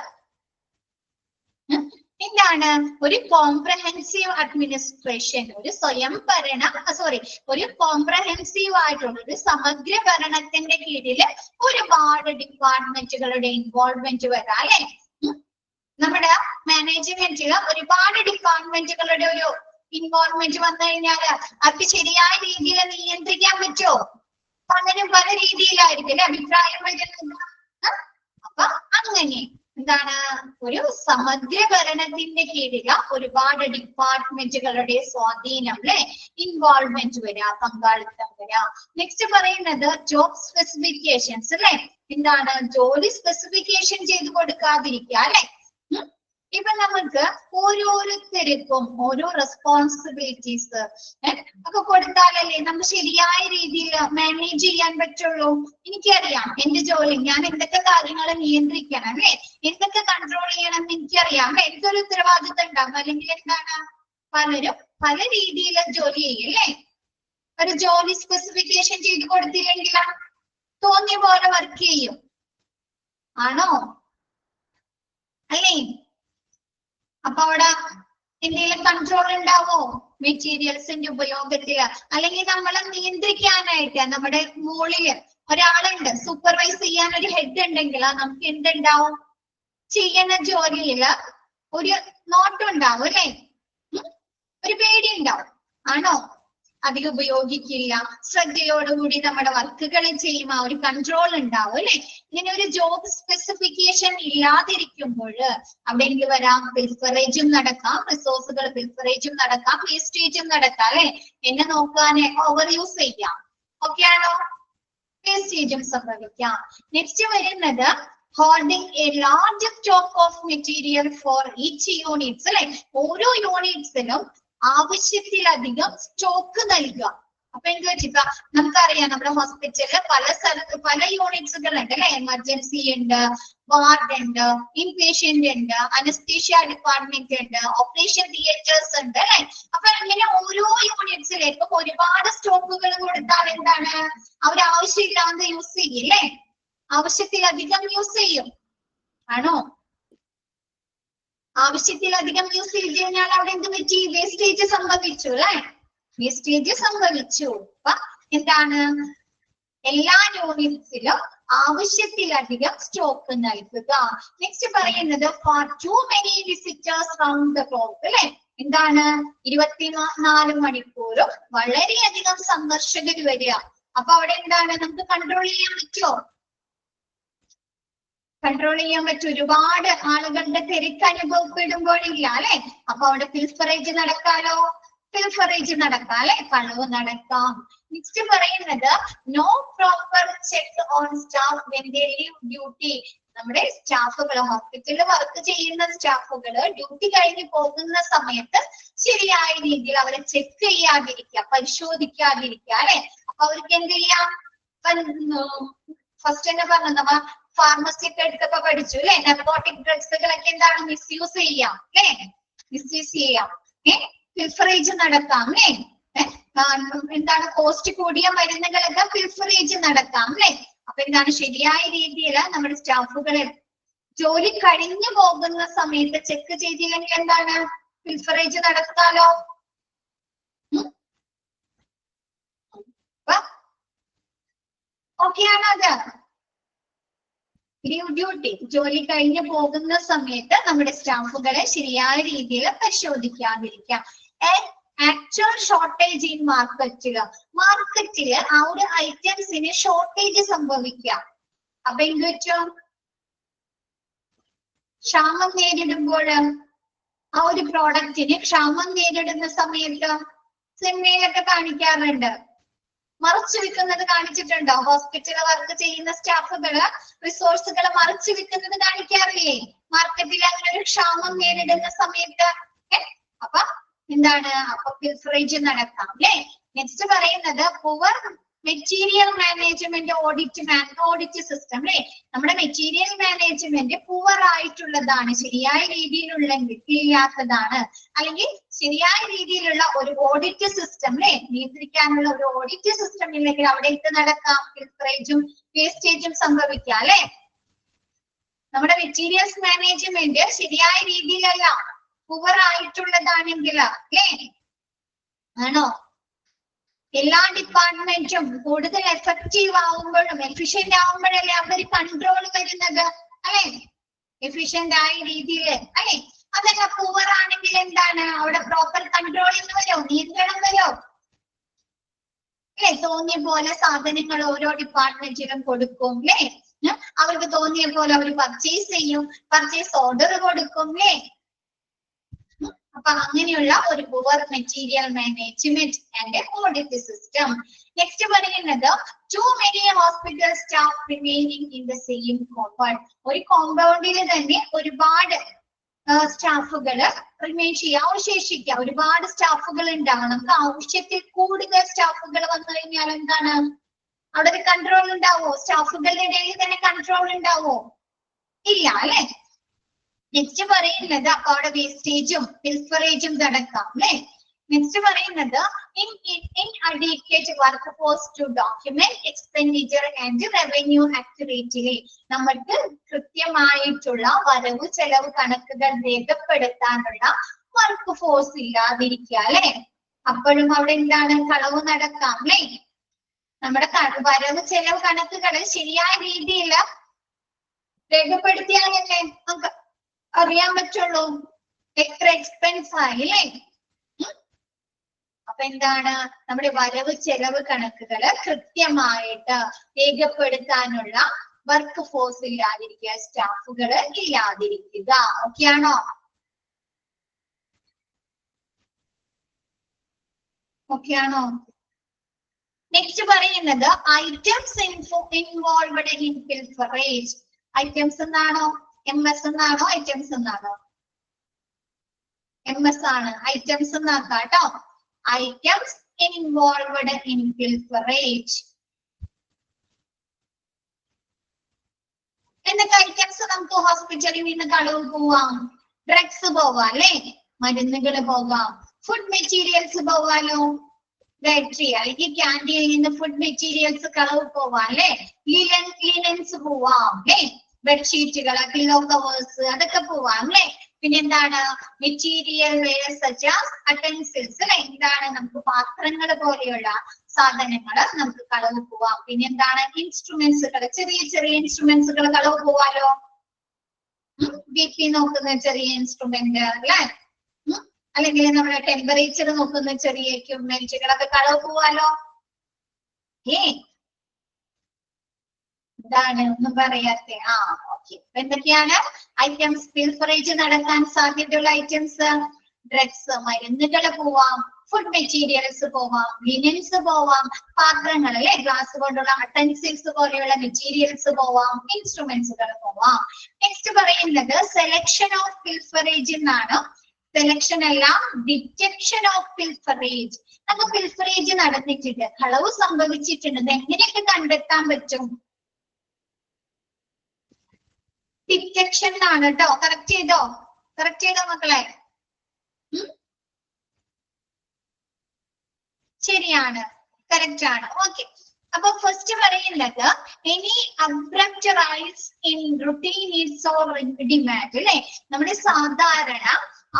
എന്താണ്? ഒരു കോംപ്രഹെൻസീവ് അഡ്മിനിസ്ട്രേഷൻ, ഒരു സ്വയംഭരണ ഒരു കോംപ്രഹെൻസീവ് ആയിട്ടുള്ള ഒരു സമഗ്ര ഭരണത്തിന്റെ കീഴിൽ ഒരുപാട് ഡിപ്പാർട്ട്മെന്റുകളുടെ ഇൻവോൾവ്മെന്റ് വരാം അല്ലെ. നമ്മുടെ മാനേജ്മെന്റിൽ ഒരുപാട് ഡിപ്പാർട്ട്മെന്റുകളുടെ ഒരു ഇൻവോൾവ്മെന്റ് വന്നു കഴിഞ്ഞാൽ അത് ശരിയായ രീതിയിൽ നിയന്ത്രിക്കാൻ പറ്റുമോ? പലരും പല രീതിയിലായിരിക്കും അഭിപ്രായം വരുന്നത്. അപ്പൊ അങ്ങനെ എന്താണ്, ഒരു സമഗ്ര ഭരണത്തിന്റെ കീഴിൽ ഒരുപാട് ഡിപ്പാർട്ട്മെന്റുകളുടെ സ്വാധീനം അല്ലെ, ഇൻവോൾവ്മെന്റ് വരാം, പങ്കാളിത്തം വരാം. നെക്സ്റ്റ് പറയുന്നത് ജോബ് സ്പെസിഫിക്കേഷൻസ് അല്ലെ. എന്താണ്? ജോലി സ്പെസിഫിക്കേഷൻ ചെയ്ത് കൊടുക്കാതിരിക്കുക അല്ലെ. ഇപ്പൊ നമുക്ക് ഓരോരുത്തർക്കും ഓരോ റെസ്പോൺസിബിലിറ്റീസ് ഒക്കെ കൊടുത്താലല്ലേ നമുക്ക് ശരിയായ രീതിയിൽ മാനേജ് ചെയ്യാൻ പറ്റുള്ളൂ. എനിക്കറിയാം എന്റെ ജോലി, ഞാൻ എന്തൊക്കെ കാര്യങ്ങൾ നിയന്ത്രിക്കണം അല്ലെ, എന്തൊക്കെ കൺട്രോൾ ചെയ്യണം എന്ന് എനിക്കറിയാം. എനിക്കൊരു ഉത്തരവാദിത്തം ഉണ്ടാകും. അല്ലെങ്കിൽ എന്താണ്, പലരും പല രീതിയിൽ ജോലി ചെയ്യും അല്ലെ. ഒരു ജോലി സ്പെസിഫിക്കേഷൻ ചെയ്ത് കൊടുത്തില്ലെങ്കിൽ തോന്നിയ പോലെ വർക്ക് ചെയ്യും. ആണോ അല്ലേ? അപ്പൊ അവിടെ എന്തെങ്കിലും കൺട്രോൾ ഉണ്ടാവോ മെറ്റീരിയൽസിന്റെ ഉപയോഗത്തില്? അല്ലെങ്കിൽ നമ്മളെ നിയന്ത്രിക്കാനായിട്ട് നമ്മുടെ മുകളില് ഒരാളുണ്ട്, സൂപ്പർവൈസ് ചെയ്യാൻ ഒരു ഹെഡ് ഉണ്ടെങ്കിൽ നമുക്ക് എന്തുണ്ടാവും, ചെയ്യുന്ന ജോലിയില് ഒരു നോട്ടം ഉണ്ടാവും അല്ലെ, ഒരു പേടി ഉണ്ടാവും. ആണോ? അധികം ഉപയോഗിക്കില്ല, ശ്രദ്ധയോടുകൂടി നമ്മുടെ വർക്കുകൾ ചെയ്യും, ആ ഒരു കൺട്രോൾ ഉണ്ടാവും അല്ലെ. ഇങ്ങനെ ഒരു ജോബ് സ്പെസിഫിക്കേഷൻ ഇല്ലാതിരിക്കുമ്പോൾ അവിടെ എന്ത് വരാം, പിൽഫറേജും നടക്കാം, റിസോഴ്സുകൾ പിൽഫറേജും നടക്കാം, വേസ്റ്റേജും നടക്കാം അല്ലെ. എന്നെ നോക്കാനെ ഓവർ യൂസ് ചെയ്യാം. ഓക്കെ ആണോ? വേസ്റ്റേജും സംഭവിക്കാം. നെക്സ്റ്റ് വരുന്നത് holding a large stock of material for each units അല്ലെ. ഓരോ യൂണിറ്റ്സിനും ആവശ്യത്തിലധികം സ്റ്റോക്ക് നൽകുക. അപ്പൊ എന്ത് വെച്ചിപ്പ നമുക്കറിയാം, നമ്മുടെ ഹോസ്പിറ്റലിൽ പല സ്ഥലത്ത് പല യൂണിറ്റ്സുകൾ ഉണ്ട് അല്ലെ. എമർജൻസി ഉണ്ട്, വാർഡ് ഉണ്ട്, ഇൻപേഷ്യന്റ് ഉണ്ട്, അനസ്തീഷ്യ ഡിപ്പാർട്ട്മെന്റ് ഉണ്ട്, ഓപ്പറേഷൻ തിയേറ്റേഴ്സ് ഉണ്ട് അല്ലെ. അപ്പൊ ഇങ്ങനെ ഓരോ യൂണിറ്റ്സിലേക്കും ഒരുപാട് സ്റ്റോക്കുകൾ കൊടുത്താൽ എന്താണ്, അവർ ആവശ്യമില്ലാതെ യൂസ് ചെയ്യില്ലേ, ആവശ്യത്തിലധികം യൂസ് ചെയ്യും. ആണോ? ആവശ്യത്തിലധികം യൂസ് ചെയ്ത് കഴിഞ്ഞാൽ അവിടെ എന്ത് പറ്റി, വേസ്റ്റേജ് സംഭവിച്ചു അല്ലെ, വേസ്റ്റേജ് സംഭവിച്ചു. അപ്പൊ എന്താണ്, എല്ലാ യൂണിറ്റ്സിലും ആവശ്യത്തിലധികം സ്റ്റോക്ക് നൽകുക. നെക്സ്റ്റ് പറയുന്നത് for too many visitors round the clock അല്ലെ. എന്താണ്, 24 മണിക്കൂറും വളരെയധികം സന്ദർശകർ വരിക. അപ്പൊ അവിടെ എന്താണ്, നമുക്ക് കൺട്രോൾ ചെയ്യാൻ പറ്റുമോ? കൺട്രോൾ ചെയ്യാൻ പറ്റും. ഒരുപാട് ആളുകളുടെ തിരക്ക് അനുഭവപ്പെടുമ്പോഴില്ല അല്ലെ. അപ്പൊ അവിടെ പിൽഫറേജ് നടക്കാലോ, പിൽഫറേജ് നടക്കാം അല്ലെ, കളവ് നടക്കാം. നെക്സ്റ്റ് പറയുന്നത് no proper check on staff when they leave duty. നമ്മുടെ സ്റ്റാഫുകൾ, ഹോസ്പിറ്റലിൽ വർക്ക് ചെയ്യുന്ന സ്റ്റാഫുകൾ ഡ്യൂട്ടി കഴിഞ്ഞ് പോകുന്ന സമയത്ത് ശരിയായ രീതിയിൽ അവരെ ചെക്ക് ചെയ്യാതിരിക്കുക, പരിശോധിക്കാതിരിക്കുക അല്ലെ. അപ്പൊ അവർക്ക് എന്ത് ചെയ്യാം, ഫസ്റ്റ് തന്നെ പറഞ്ഞ ഫാർമസി ഒക്കെ എടുത്തപ്പോ പഠിച്ചു അല്ലെ, നർക്കോട്ടിക് ഡ്രഗ്സുകളൊക്കെ എന്താണ് മിസ്യൂസ് ചെയ്യാം അല്ലെ, മിസ്യൂസ് ചെയ്യാം. പിൽഫറേജ് നടക്കാം അല്ലെ, എന്താണ് കോസ്റ്റ് കൂടിയ മരുന്നുകളൊക്കെ പിൽഫറേജ് നടക്കാം അല്ലെ. അപ്പൊ എന്താണ് ശരിയായ രീതിയിൽ നമ്മുടെ സ്റ്റാഫുകളെ ജോലി കഴിഞ്ഞു പോകുന്ന സമയത്ത് ചെക്ക് ചെയ്തില്ലെങ്കിൽ എന്താണ് പിൽഫറേജ് നടത്താലോ. ഓക്കെ ആണോ അത്? ഡ്യൂട്ടി ജോലി കഴിഞ്ഞു പോകുന്ന സമയത്ത് നമ്മുടെ സ്റ്റാഫുകളെ ശരിയായ രീതിയിൽ പരിശോധിക്കാതിരിക്കാം. ആക്ച്വൽ ഷോർട്ടേജ് ഇൻ മാർക്കറ്റില് ആ ഒരു ഐറ്റംസിന് ഷോർട്ടേജ് സംഭവിക്കാം. അപ്പൊ എന്ത് പറ്റും? ക്ഷാമം നേരിടുമ്പോൾ ആ ഒരു പ്രോഡക്റ്റിന് ക്ഷാമം നേരിടുന്ന സമയത്ത് സിനിമയിലൊക്കെ കാണിക്കാറുണ്ട്, മറച്ചു വെക്കുന്നത് കാണിച്ചിട്ടുണ്ടോ? ഹോസ്പിറ്റലിൽ വർക്ക് ചെയ്യുന്ന സ്റ്റാഫുകള് റിസോഴ്സുകൾ മറച്ചു വെക്കുന്നത് കാണിക്കാറില്ലേ മാർക്കറ്റിൽ അങ്ങനെ ഒരു ക്ഷാമം നേരിടുന്ന സമയത്ത്? അപ്പൊ എന്താണ്? അപ്പൊ പിൽഫറേജ് നടക്കാം അല്ലെ. നെക്സ്റ്റ് പറയുന്നത് poor material management audit system അല്ലെ. നമ്മുടെ മെറ്റീരിയൽ മാനേജ്മെന്റ് പുവർ ആയിട്ടുള്ളതാണ്, ശരിയായ രീതിയിലുള്ളതാണ്, അല്ലെങ്കിൽ ശരിയായ രീതിയിലുള്ള ഒരു ഓഡിറ്റ് സിസ്റ്റം അല്ലെ, നിയന്ത്രിക്കാനുള്ള ഒരു ഓഡിറ്റ് സിസ്റ്റം ഇല്ലെങ്കിൽ അവിടെ എന്ത് നടക്കാം? ഫിൽട്രേജും വേസ്റ്റേജും സംഭവിക്കാം അല്ലെ. നമ്മുടെ മെറ്റീരിയൽസ് മാനേജ്മെന്റ് ശരിയായ രീതിയിലല്ല, പുവർ ആയിട്ടുള്ളതാണെങ്കിൽ അല്ലെ, ആണോ? എല്ലാ ഡിപ്പാർട്ട്മെന്റും കൂടുതൽ എഫക്റ്റീവ് ആവുമ്പോഴും എഫിഷ്യന്റ് ആവുമ്പോഴല്ലേ അവര് കൺട്രോൾ വരുന്നത് അല്ലെ, എഫിഷ്യന്റ് ആയ രീതിയിൽ അല്ലെ. അതല്ല പുവർ ആണെങ്കിൽ എന്താണ്? അവിടെ പ്രോപ്പർ കൺട്രോളിങ് വരോ, നിയന്ത്രണം വരോ അല്ലെ? തോന്നിയ പോലെ സാധനങ്ങൾ ഓരോ ഡിപ്പാർട്ട്മെന്റിലും കൊടുക്കും അല്ലെ, അവർക്ക് തോന്നിയ പോലെ അവർ പർച്ചേസ് ചെയ്യും, പർച്ചേസ് ഓർഡർ കൊടുക്കും അല്ലെ. അപ്പൊ അങ്ങനെയുള്ള ഒരു poor material management and audit system. Next പറയുന്നത് too many hospital staff remaining in the same compound. ഒരു കോമ്പൗണ്ടിൽ തന്നെ ഒരുപാട് സ്റ്റാഫുകള് റിമൈൻ ചെയ്യാൻ അവശേഷിക്കുക. ഒരുപാട് സ്റ്റാഫുകൾ ഉണ്ടാവണം. നമുക്ക് ആവശ്യത്തിൽ കൂടുതൽ സ്റ്റാഫുകൾ വന്നു കഴിഞ്ഞാൽ എന്താണ്? അവിടെ ഒരു കൺട്രോൾ ഉണ്ടാവോ? സ്റ്റാഫുകളുടെ ഇടയിൽ തന്നെ കൺട്രോൾ ഉണ്ടാവോ? ഇല്ല അല്ലെ. നെക്സ്റ്റ് പറയുന്നത് അപ്പൊ അവിടെ വേസ്റ്റേജും പിൽഫറേജും നടക്കാം അല്ലെ. നെക്സ്റ്റ് പറയുന്നത് inadequate workforce to document expenditure and revenue accurately. നമ്മൾക്ക് കൃത്യമായിട്ടുള്ള വരവ് ചെലവ് കണക്കുകൾ രേഖപ്പെടുത്താനുള്ള വർക്ക് ഫോഴ്സ് ഇല്ലാതിരിക്കുക അല്ലെ. അപ്പോഴും അവിടെ എന്താണ്? കളവ് നടക്കാം അല്ലെ. നമ്മുടെ വരവ് ചെലവ് കണക്കുകൾ ശരിയായ രീതിയിൽ രേഖപ്പെടുത്തിയാലല്ലേ നമുക്ക് അറിയാൻ പറ്റുള്ളൂ എത്ര എക്സ്പെൻസ് ആയി അല്ലേ. അപ്പൊ എന്താണ്? നമ്മുടെ വരവ് ചെലവ് കണക്കുകള് കൃത്യമായിട്ട് രേഖപ്പെടുത്താനുള്ള വർക്ക് ഫോഴ്സ് ഇല്ലാതിരിക്കുക, സ്റ്റാഫുകള് ഇല്ലാതിരിക്കുക. ഓക്കെ ആണോ? ഓക്കെ ആണോ? നെക്സ്റ്റ് പറയുന്നത് ഐറ്റംസ് ഇൻവോൾവ്ഡ് ഇൻ പിൽഫറേജ്. ഐറ്റംസ് എന്നാണോ MS എന്നാണോ ഐറ്റംസ് എന്നാണോ? MS ആണ്. ഐറ്റംസ് എന്നാക്കാം കേട്ടോ. Items involved in പിൽഫറേജ്. എന്തൊക്കെ ഐറ്റംസ് നമുക്ക് ഹോസ്പിറ്റലിൽ നിന്ന് കളവ് പോവാം? ഡ്രഗ്സ് പോവാം അല്ലെ, മരുന്നുകൾ പോകാം, ഫുഡ് മെറ്റീരിയൽസ് പോവാലോ, ബാറ്ററി അല്ലെങ്കിൽ ക്യാൻറ്റീനിൽ നിന്ന് ഫുഡ് മെറ്റീരിയൽസ് കളവ് പോവാം അല്ലെ, ലിനൻസ് പോവാം അല്ലെ, ബെഡ്ഷീറ്റുകൾ, പില്ലോ കവേഴ്സ് അതൊക്കെ പോവാം അല്ലെ. പിന്നെന്താണ്? മെറ്റീരിയൽ വെയർ സച്ച് ആസ് അറ്റൻസിൽസ് അല്ലെ. എന്താണ്? നമുക്ക് പാത്രങ്ങൾ പോലെയുള്ള സാധനങ്ങൾ നമുക്ക് കളവ് പോവാം. പിന്നെന്താണ്? ഇൻസ്ട്രുമെന്റ്സുകൾ, ചെറിയ ചെറിയ ഇൻസ്ട്രുമെന്റ്സുകൾ കളവ് പോവാലോ. BP നോക്കുന്ന ചെറിയ ഇൻസ്ട്രുമെന്റ് അല്ലെ, അല്ലെങ്കിൽ നമ്മുടെ ടെമ്പറേച്ചർ നോക്കുന്ന ചെറിയ എക്യുപ്മെന്റുകളൊക്കെ കളവ് പോവാലോ. എന്താണ് ഒന്നും പറയാത്തെ? ഓക്കെ. എന്തൊക്കെയാണ് ഐറ്റംസ് പിൽഫറേജ് നടക്കാൻ സാധ്യതയുള്ള ഐറ്റംസ്? ഡ്രഗ്സ്, മരുന്നുകൾ പോവാം, ഫുഡ് മെറ്റീരിയൽസ് പോവാം, ലിനൻസ് പോവാം, പാത്രങ്ങൾ അല്ലെ, ഗ്ലാസ് കൊണ്ടുള്ള അട്ടൻസിൽസ് പോലെയുള്ള മെറ്റീരിയൽസ് പോവാം, ഇൻസ്ട്രുമെന്റ്സുകൾ പോവാം. നെക്സ്റ്റ് പറയുന്നത് സെലക്ഷൻ ഓഫ് പിൽഫറേജ് എന്നാണ്. സെലക്ഷൻ അല്ല, ഡിറ്റക്ഷൻ ഓഫ് പിൽഫറേജ്. നമുക്ക് പിൽഫറേജ് നടന്നിട്ടുണ്ട്, കളവ് സംഭവിച്ചിട്ടുണ്ട്, എങ്ങനെയൊക്കെ കണ്ടെത്താൻ പറ്റും? ഡിറ്റക്ഷൻ എന്നാണ് കേട്ടോ. കറക്റ്റ് ചെയ്തോ മക്കളെ? ശരിയാണ്, കറക്റ്റ് ആണ്. ഓക്കെ, അപ്പൊ ഫസ്റ്റ് പറയുന്നത് any abrupt rice in routine needs or demand അല്ലെ. നമ്മുടെ സാധാരണ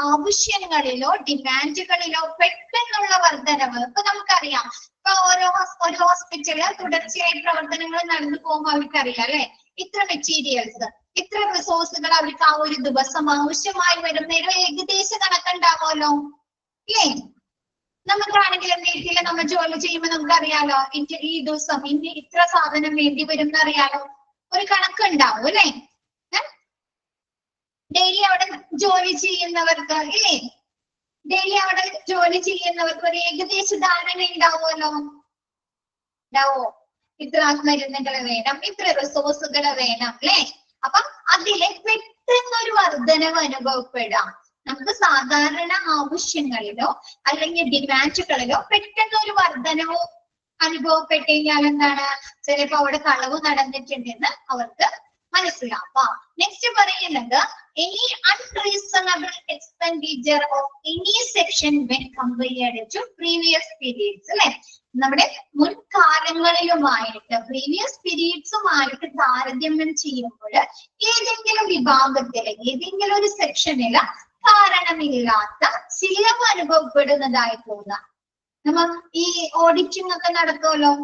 ആവശ്യങ്ങളിലോ ഡിമാൻഡുകളിലോ പെട്ടെന്നുള്ള വർധനവ്. ഇപ്പൊ നമുക്കറിയാം, ഇപ്പൊ ഒരു ഹോസ്പിറ്റലിൽ തുടർച്ചയായി പ്രവർത്തനങ്ങൾ നടന്നു പോകുമ്പോൾ അവർക്കറിയാം അല്ലെ, ഇത്ര മെറ്റീരിയൽസ്, ഇത്ര റിസോഴ്സുകൾ അവർക്ക് ആ ഒരു ദിവസം ആവശ്യമായി വരുന്നതിന് ഏകദേശ കണക്കുണ്ടാവുമല്ലോ അല്ലേ? നമുക്കാണെങ്കിലും വീട്ടിൽ നമ്മൾ ജോലി ചെയ്യുമ്പോൾ നമുക്കറിയാലോ, എനിക്ക് ഈ ദിവസം ഇനി ഇത്ര സാധനം വേണ്ടി വരും എന്നറിയാലോ, ഒരു കണക്കുണ്ടാവും അല്ലെ? ഡെയിലി അവിടെ ജോലി ചെയ്യുന്നവർക്ക് ഇല്ലേ, ഡെയിലി അവിടെ ജോലി ചെയ്യുന്നവർക്ക് ഒരു ഏകദേശ ധാരണ ഉണ്ടാവുമല്ലോ. ഉണ്ടാവോ? ഇത്ര മരുന്നുകൾ വേണം, ഇത്ര റിസോഴ്സുകൾ വേണം അല്ലെ? അപ്പൊ അതിലെ പെട്ടെന്നൊരു വർധനവ് അനുഭവപ്പെടാം. നമുക്ക് സാധാരണ ആവശ്യങ്ങളിലോ അല്ലെങ്കിൽ ഡിമാൻഡുകളിലോ പെട്ടെന്ന് ഒരു വർധനവോ അനുഭവപ്പെട്ട് കഴിഞ്ഞാൽ എന്താണ്, ചിലപ്പോ അവിടെ കളവ് നടന്നിട്ടുണ്ടെന്ന് അവർക്ക് മനസ്സിലാക്കാം. നെക്സ്റ്റ് പറയുന്നത് any unreasonable expenditure of any section when compared to previous periods അല്ലെ. നമ്മുടെ മുൻകാലങ്ങളിലുമായിട്ട് പ്രീവിയസ് പീരീഡ്സുമായിട്ട് താരതമ്യം ചെയ്യുമ്പോൾ ഏതെങ്കിലും വിഭാഗത്തില് ഏതെങ്കിലും ഒരു സെക്ഷനില് കാരണമില്ലാത്ത ചിലവ് അനുഭവപ്പെടുന്നതായി തോന്നാം. നമ്മൾ ഈ ഓഡിറ്റിംഗ് ഒക്കെ നടക്കുമല്ലോ,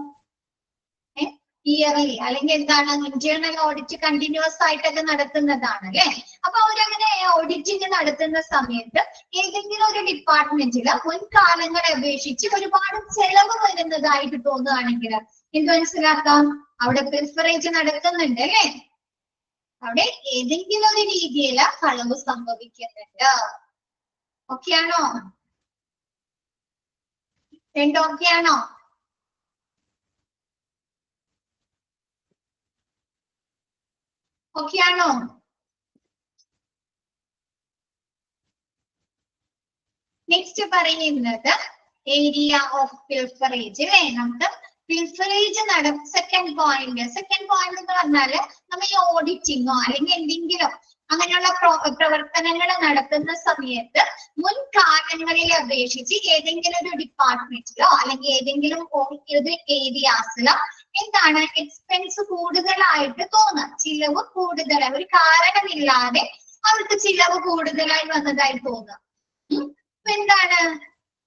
ഇയർലി അല്ലെങ്കിൽ എന്താണ് ഇന്റേണൽ ഓഡിറ്റ് കണ്ടിന്യൂസ് ആയിട്ടൊക്കെ നടത്തുന്നതാണ് അല്ലെ. അപ്പൊ അവരങ്ങനെ ഓഡിറ്റിംഗ് നടത്തുന്ന സമയത്ത് ഏതെങ്കിലും ഒരു ഡിപ്പാർട്ട്മെന്റില് മുൻകാലങ്ങളെ അപേക്ഷിച്ച് ഒരുപാട് ചെലവ് വരുന്നതായിട്ട് തോന്നുകയാണെങ്കിൽ എന്ത് മനസ്സിലാക്കാം? അവിടെ പ്രിഫറേജ് നടക്കുന്നുണ്ട് അല്ലെ, അവിടെ ഏതെങ്കിലും ഒരു രീതിയില് കളവ് സംഭവിക്കുന്നുണ്ട്. ഓക്കെയാണോ? രണ്ടും ഓക്കെയാണോ? ഓക്കെയാണോ? നെക്സ്റ്റ് പറയുന്നത് ഏരിയ ഓഫ് പിൽഫറേജ് അല്ലെ. നമുക്ക് പിൽഫറേജ് സെക്കൻഡ് പോയിന്റ് എന്ന് പറഞ്ഞാല് നമ്മൾ ഈ ഓഡിറ്റിങ്ങോ അല്ലെങ്കിൽ എന്തെങ്കിലും അങ്ങനെയുള്ള പ്രവർത്തനങ്ങൾ നടത്തുന്ന സമയത്ത് മുൻകാലങ്ങളിലെ അപേക്ഷിച്ച് ഏതെങ്കിലും ഒരു ഡിപ്പാർട്ട്മെന്റിലോ അല്ലെങ്കിൽ ഏതെങ്കിലും ഏരിയാസിലോ എന്താണ് എക്സ്പെൻസ് കൂടുതലായിട്ട് തോന്നുക, ചിലവ് കൂടുതലായി ഒരു കാരണമില്ലാതെ അവർക്ക് ചിലവ് കൂടുതലായി വന്നതായി തോന്നുക. ഇപ്പൊ എന്താണ്,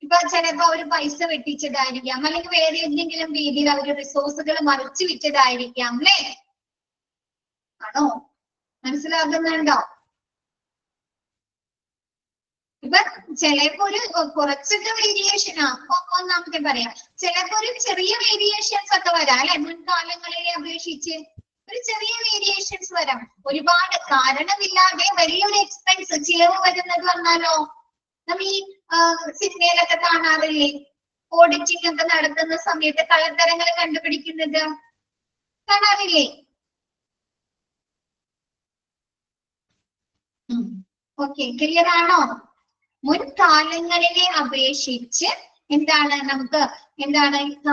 ഇപ്പൊ ചിലപ്പോ അവര് പൈസ വെട്ടിച്ചതായിരിക്കാം, അല്ലെങ്കിൽ വേറെ എന്തെങ്കിലും രീതിയിൽ അവര് റിസോഴ്സുകൾ മറിച്ചു വിറ്റതായിരിക്കാം അല്ലേ? ആണോ? മനസ്സിലാകുന്നുണ്ടോ? ഇപ്പൊ ചിലപ്പോ ഒരു കുറച്ചൊക്കെ വേരിയേഷൻ ഒന്നാമത്തെ പറയാം, ചിലപ്പോ ഒരു ചെറിയ വേരിയേഷൻസ് ഒക്കെ വരാം അല്ലെ. മുൻകാലങ്ങളിലെ അപേക്ഷിച്ച് ഒരു ചെറിയ വേരിയേഷൻസ് വരാം. ഒരുപാട് കാരണമില്ലാതെ വലിയൊരു എക്സ്പെൻസ് ചിലവ് വരുന്നത് വന്നാലോ, നമ്മൾ ഈ സിനിമയിലൊക്കെ കാണാറില്ലേ, ഓഡിറ്റിംഗ് ഒക്കെ നടത്തുന്ന സമയത്ത് കള്ളത്തരങ്ങൾ കണ്ടുപിടിക്കുന്നത് കാണാറില്ലേ? ഓക്കെ, ക്ലിയർ ആണോ? മുൻകാലങ്ങളിലെ അപേക്ഷിച്ച് എന്താണ് നമുക്ക്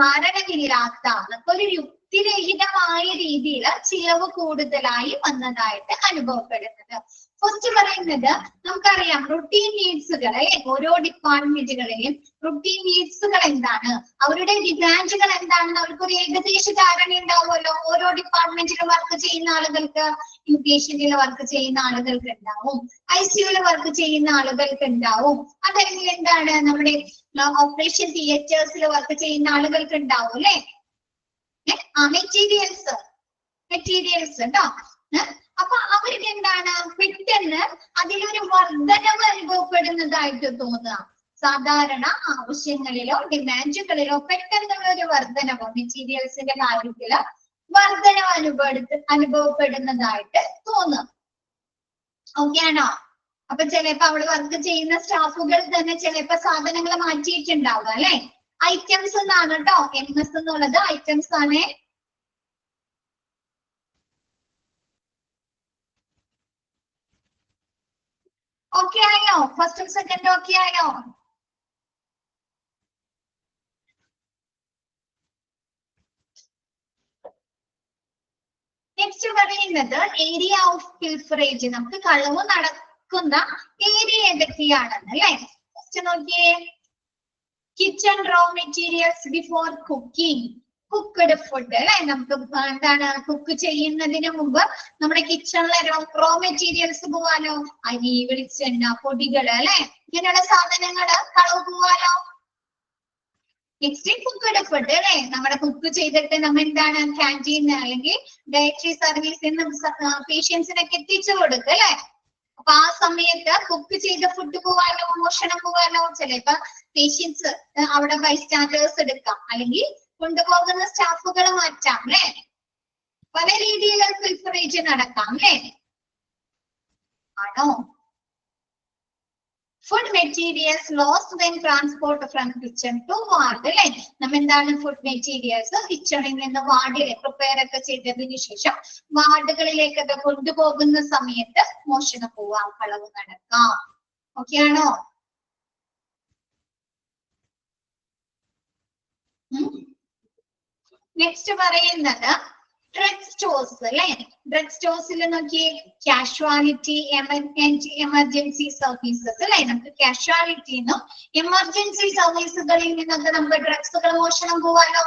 കാരണമില്ലാത്ത ഒരു യുക്തിരഹിതമായ രീതിയിൽ ചിലവ് കൂടുതലായി വന്നതായിട്ട് അനുഭവപ്പെടുന്നത്. ഫസ്റ്റ് പറയുന്നത് നമുക്കറിയാം റുട്ടീൻ നീഡ്സുകൾ ഓരോ ഡിപ്പാർട്ട്മെന്റുകളിലെയും റുട്ടീൻ നീഡ്സുകൾ എന്താണ്, അവരുടെ ഡിമാൻഡുകൾ എന്താണെന്ന് അവർക്കൊരു ഏകദേശ ധാരണ ഉണ്ടാവുമല്ലോ. ഓരോ ഡിപ്പാർട്ട്മെന്റിലും വർക്ക് ചെയ്യുന്ന ആളുകൾക്ക്, ഇൻപേഷ്യന്റിൽ വർക്ക് ചെയ്യുന്ന ആളുകൾക്ക് ഉണ്ടാവും, ICUവിൽ വർക്ക് ചെയ്യുന്ന ആളുകൾക്ക് ഉണ്ടാവും, അതല്ലെങ്കിൽ എന്താണ് നമ്മുടെ ഓപ്പറേഷൻ തിയേറ്റേഴ്സിൽ വർക്ക് ചെയ്യുന്ന ആളുകൾക്ക് ഉണ്ടാവും അല്ലെ. മെറ്റീരിയൽസ് കേട്ടോ. അപ്പൊ അവർക്ക് എന്താണ് പെട്ടെന്ന് അതിലൊരു വർധനവ് അനുഭവപ്പെടുന്നതായിട്ട് തോന്നുക. സാധാരണ ആവശ്യങ്ങളിലോ ഡിമാൻഡുകളിലോ പെട്ടെന്നുള്ള ഒരു വർധനവോ മെറ്റീരിയൽസിന്റെ കാര്യത്തില് വർധനവ് അനുഭവപ്പെടുന്നതായിട്ട് തോന്നുക. ഓക്കെ ആണോ? അപ്പൊ ചിലപ്പോ അവിടെ വർക്ക് ചെയ്യുന്ന സ്റ്റാഫുകൾ തന്നെ ചിലപ്പോ സാധനങ്ങൾ മാറ്റിയിട്ടുണ്ടാവുക അല്ലെ. ഐറ്റംസ് എന്നാണ് കേട്ടോ, MS എന്നുള്ളത് ഐറ്റംസ് ആണ്. ഓക്കെ ആയോ? ഫസ്റ്റും സെക്കൻഡും ഓക്കെ ആയോ? നെക്സ്റ്റ് പറയുന്നത് ഏരിയ ഓഫ് പിൽഫറേജ്, നമുക്ക് കളവ് നടക്കുന്ന ഏരിയ ഏതൊക്കെയാണെന്ന് അല്ലെ. ഫസ്റ്റ് നോക്കിയേ, kitchen raw materials before cooking, cooked food അല്ലെ. നമുക്ക് എന്താണ് കുക്ക് ചെയ്യുന്നതിന് മുമ്പ് നമ്മുടെ കിച്ചണിലെ റോ മെറ്റീരിയൽസ് പോവാലോ, അരി, വെളിച്ചെണ്ണ, പൊടികള് അല്ലെ, ഇങ്ങനെയുള്ള സാധനങ്ങള് കളവ് പോവാലോ. നെക്സ്റ്റ് കുക്ക്ഡ് ഫുഡ് അല്ലെ, നമ്മുടെ കുക്ക് ചെയ്തിട്ട് നമ്മൾ എന്താണ് ക്യാൻറ്റീൻ അല്ലെങ്കിൽ ഡയറ്ററി സർവീസിൽ നിന്ന് പേഷ്യൻസിനൊക്കെ എത്തിച്ചു കൊടുക്കുക അല്ലെ. അപ്പൊ ആ സമയത്ത് കുക്ക് ചെയ്ത ഫുഡ് പോവാലോ, മോഷണം പോവാലോ. ചിലപ്പോ പേഷ്യൻസ് അവിടെ ബൈസ്റ്റാൻഡേഴ്സ് എടുക്കാം, അല്ലെങ്കിൽ കൊണ്ടുപോകുന്ന സ്റ്റാഫുകൾ മാറ്റാം അല്ലെ. പല രീതിയിൽ പിൽഫറേജ് നടക്കാം അല്ലെ. ആണോ? Food materials lost when transport from kitchen to ward അല്ലെ. നമ്മ എന്താണ് ഫുഡ് മെറ്റീരിയൽസ് കിച്ചണിൽ നിന്ന് വാർഡിലെ പ്രിപ്പയർ ഒക്കെ ചെയ്തതിനു ശേഷം വാർഡുകളിലേക്കൊക്കെ കൊണ്ടുപോകുന്ന സമയത്ത് മോഷണം പോവാം, കളവ് നടക്കാം. ഓക്കെ ആണോ? നെക്സ്റ്റ് പറയുന്നത് ഡ്രഗ് സ്റ്റോഴ്സ് അല്ലെ. ഡ്രഗ് സ്റ്റോഴ്സിൽ നോക്കിയേ, കാഷ്വാലിറ്റി, എമർജൻസി സർവീസസ് അല്ലെ. നമുക്ക് കാഷ്വാലിറ്റിന്നും എമർജൻസി സർവീസുകളിൽ നിന്നൊക്കെ നമുക്ക് ഡ്രഗ്സുകൾ മോഷണം പോവാലോ.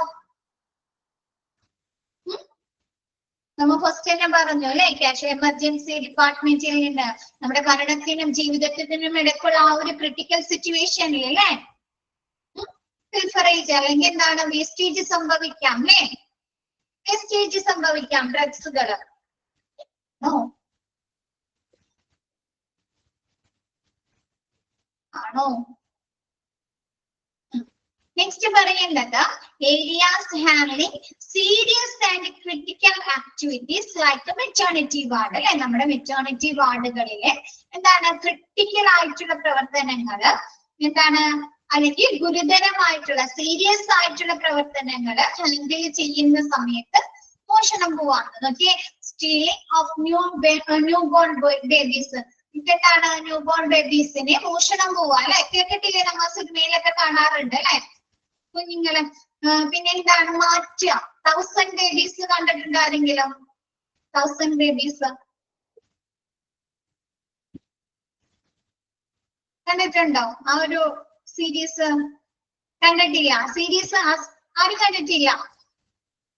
നമ്മൾ ഫസ്റ്റ് തന്നെ പറഞ്ഞു അല്ലെ, എമർജൻസി ഡിപ്പാർട്ട്മെന്റിൽ നിന്ന് നമ്മുടെ മരണത്തിനും ജീവിതത്തിനും ഇടയ്ക്കുള്ള ആ ഒരു ക്രിട്ടിക്കൽ സിറ്റുവേഷനിൽ അല്ലെ പിൽഫറേജ് അല്ലെങ്കിൽ എന്താണ് വേസ്റ്റേജ് സംഭവിക്കാം അല്ലെ. വേസ്റ്റേജ് സംഭവിക്കാം ഡ്രഗ്സുകള്. ആണോ? നെക്സ്റ്റ് പറയുന്നത് areas handling serious and critical activities like maternity ward അല്ലെ. നമ്മുടെ മെറ്റേണിറ്റി വാർഡുകളിലെ എന്താണ് ക്രിട്ടിക്കൽ ആയിട്ടുള്ള പ്രവർത്തനങ്ങള് എന്താണ്, അല്ലെങ്കിൽ ഗുരുതരമായിട്ടുള്ള സീരിയസ് ആയിട്ടുള്ള പ്രവർത്തനങ്ങൾ ഹാൻഡിൽ ചെയ്യുന്ന സമയത്ത് മോഷണം പോവാണ്. നോക്കിയേ, stealing of new born babies. എന്താണ് ന്യൂ ബോൺ ബേബീസിനെ മോഷണം പോവാ അല്ലെ. കേട്ടിട്ടില്ലേ, നമ്മൾ സിനിമയിലൊക്കെ കാണാറുണ്ട് അല്ലെ കുഞ്ഞുങ്ങളെ. പിന്നെ എന്താണ് മാറ്റുക, 1000 ബേബീസ് കണ്ടിട്ടുണ്ടോ ആരെങ്കിലും? 1000 ബേബീസ് കണ്ടിട്ടുണ്ടോ? ആ ഒരു സീരീസ് കണ്ടിട്ടില്ല? സീരീസ് ആരും കണ്ടിട്ടില്ല?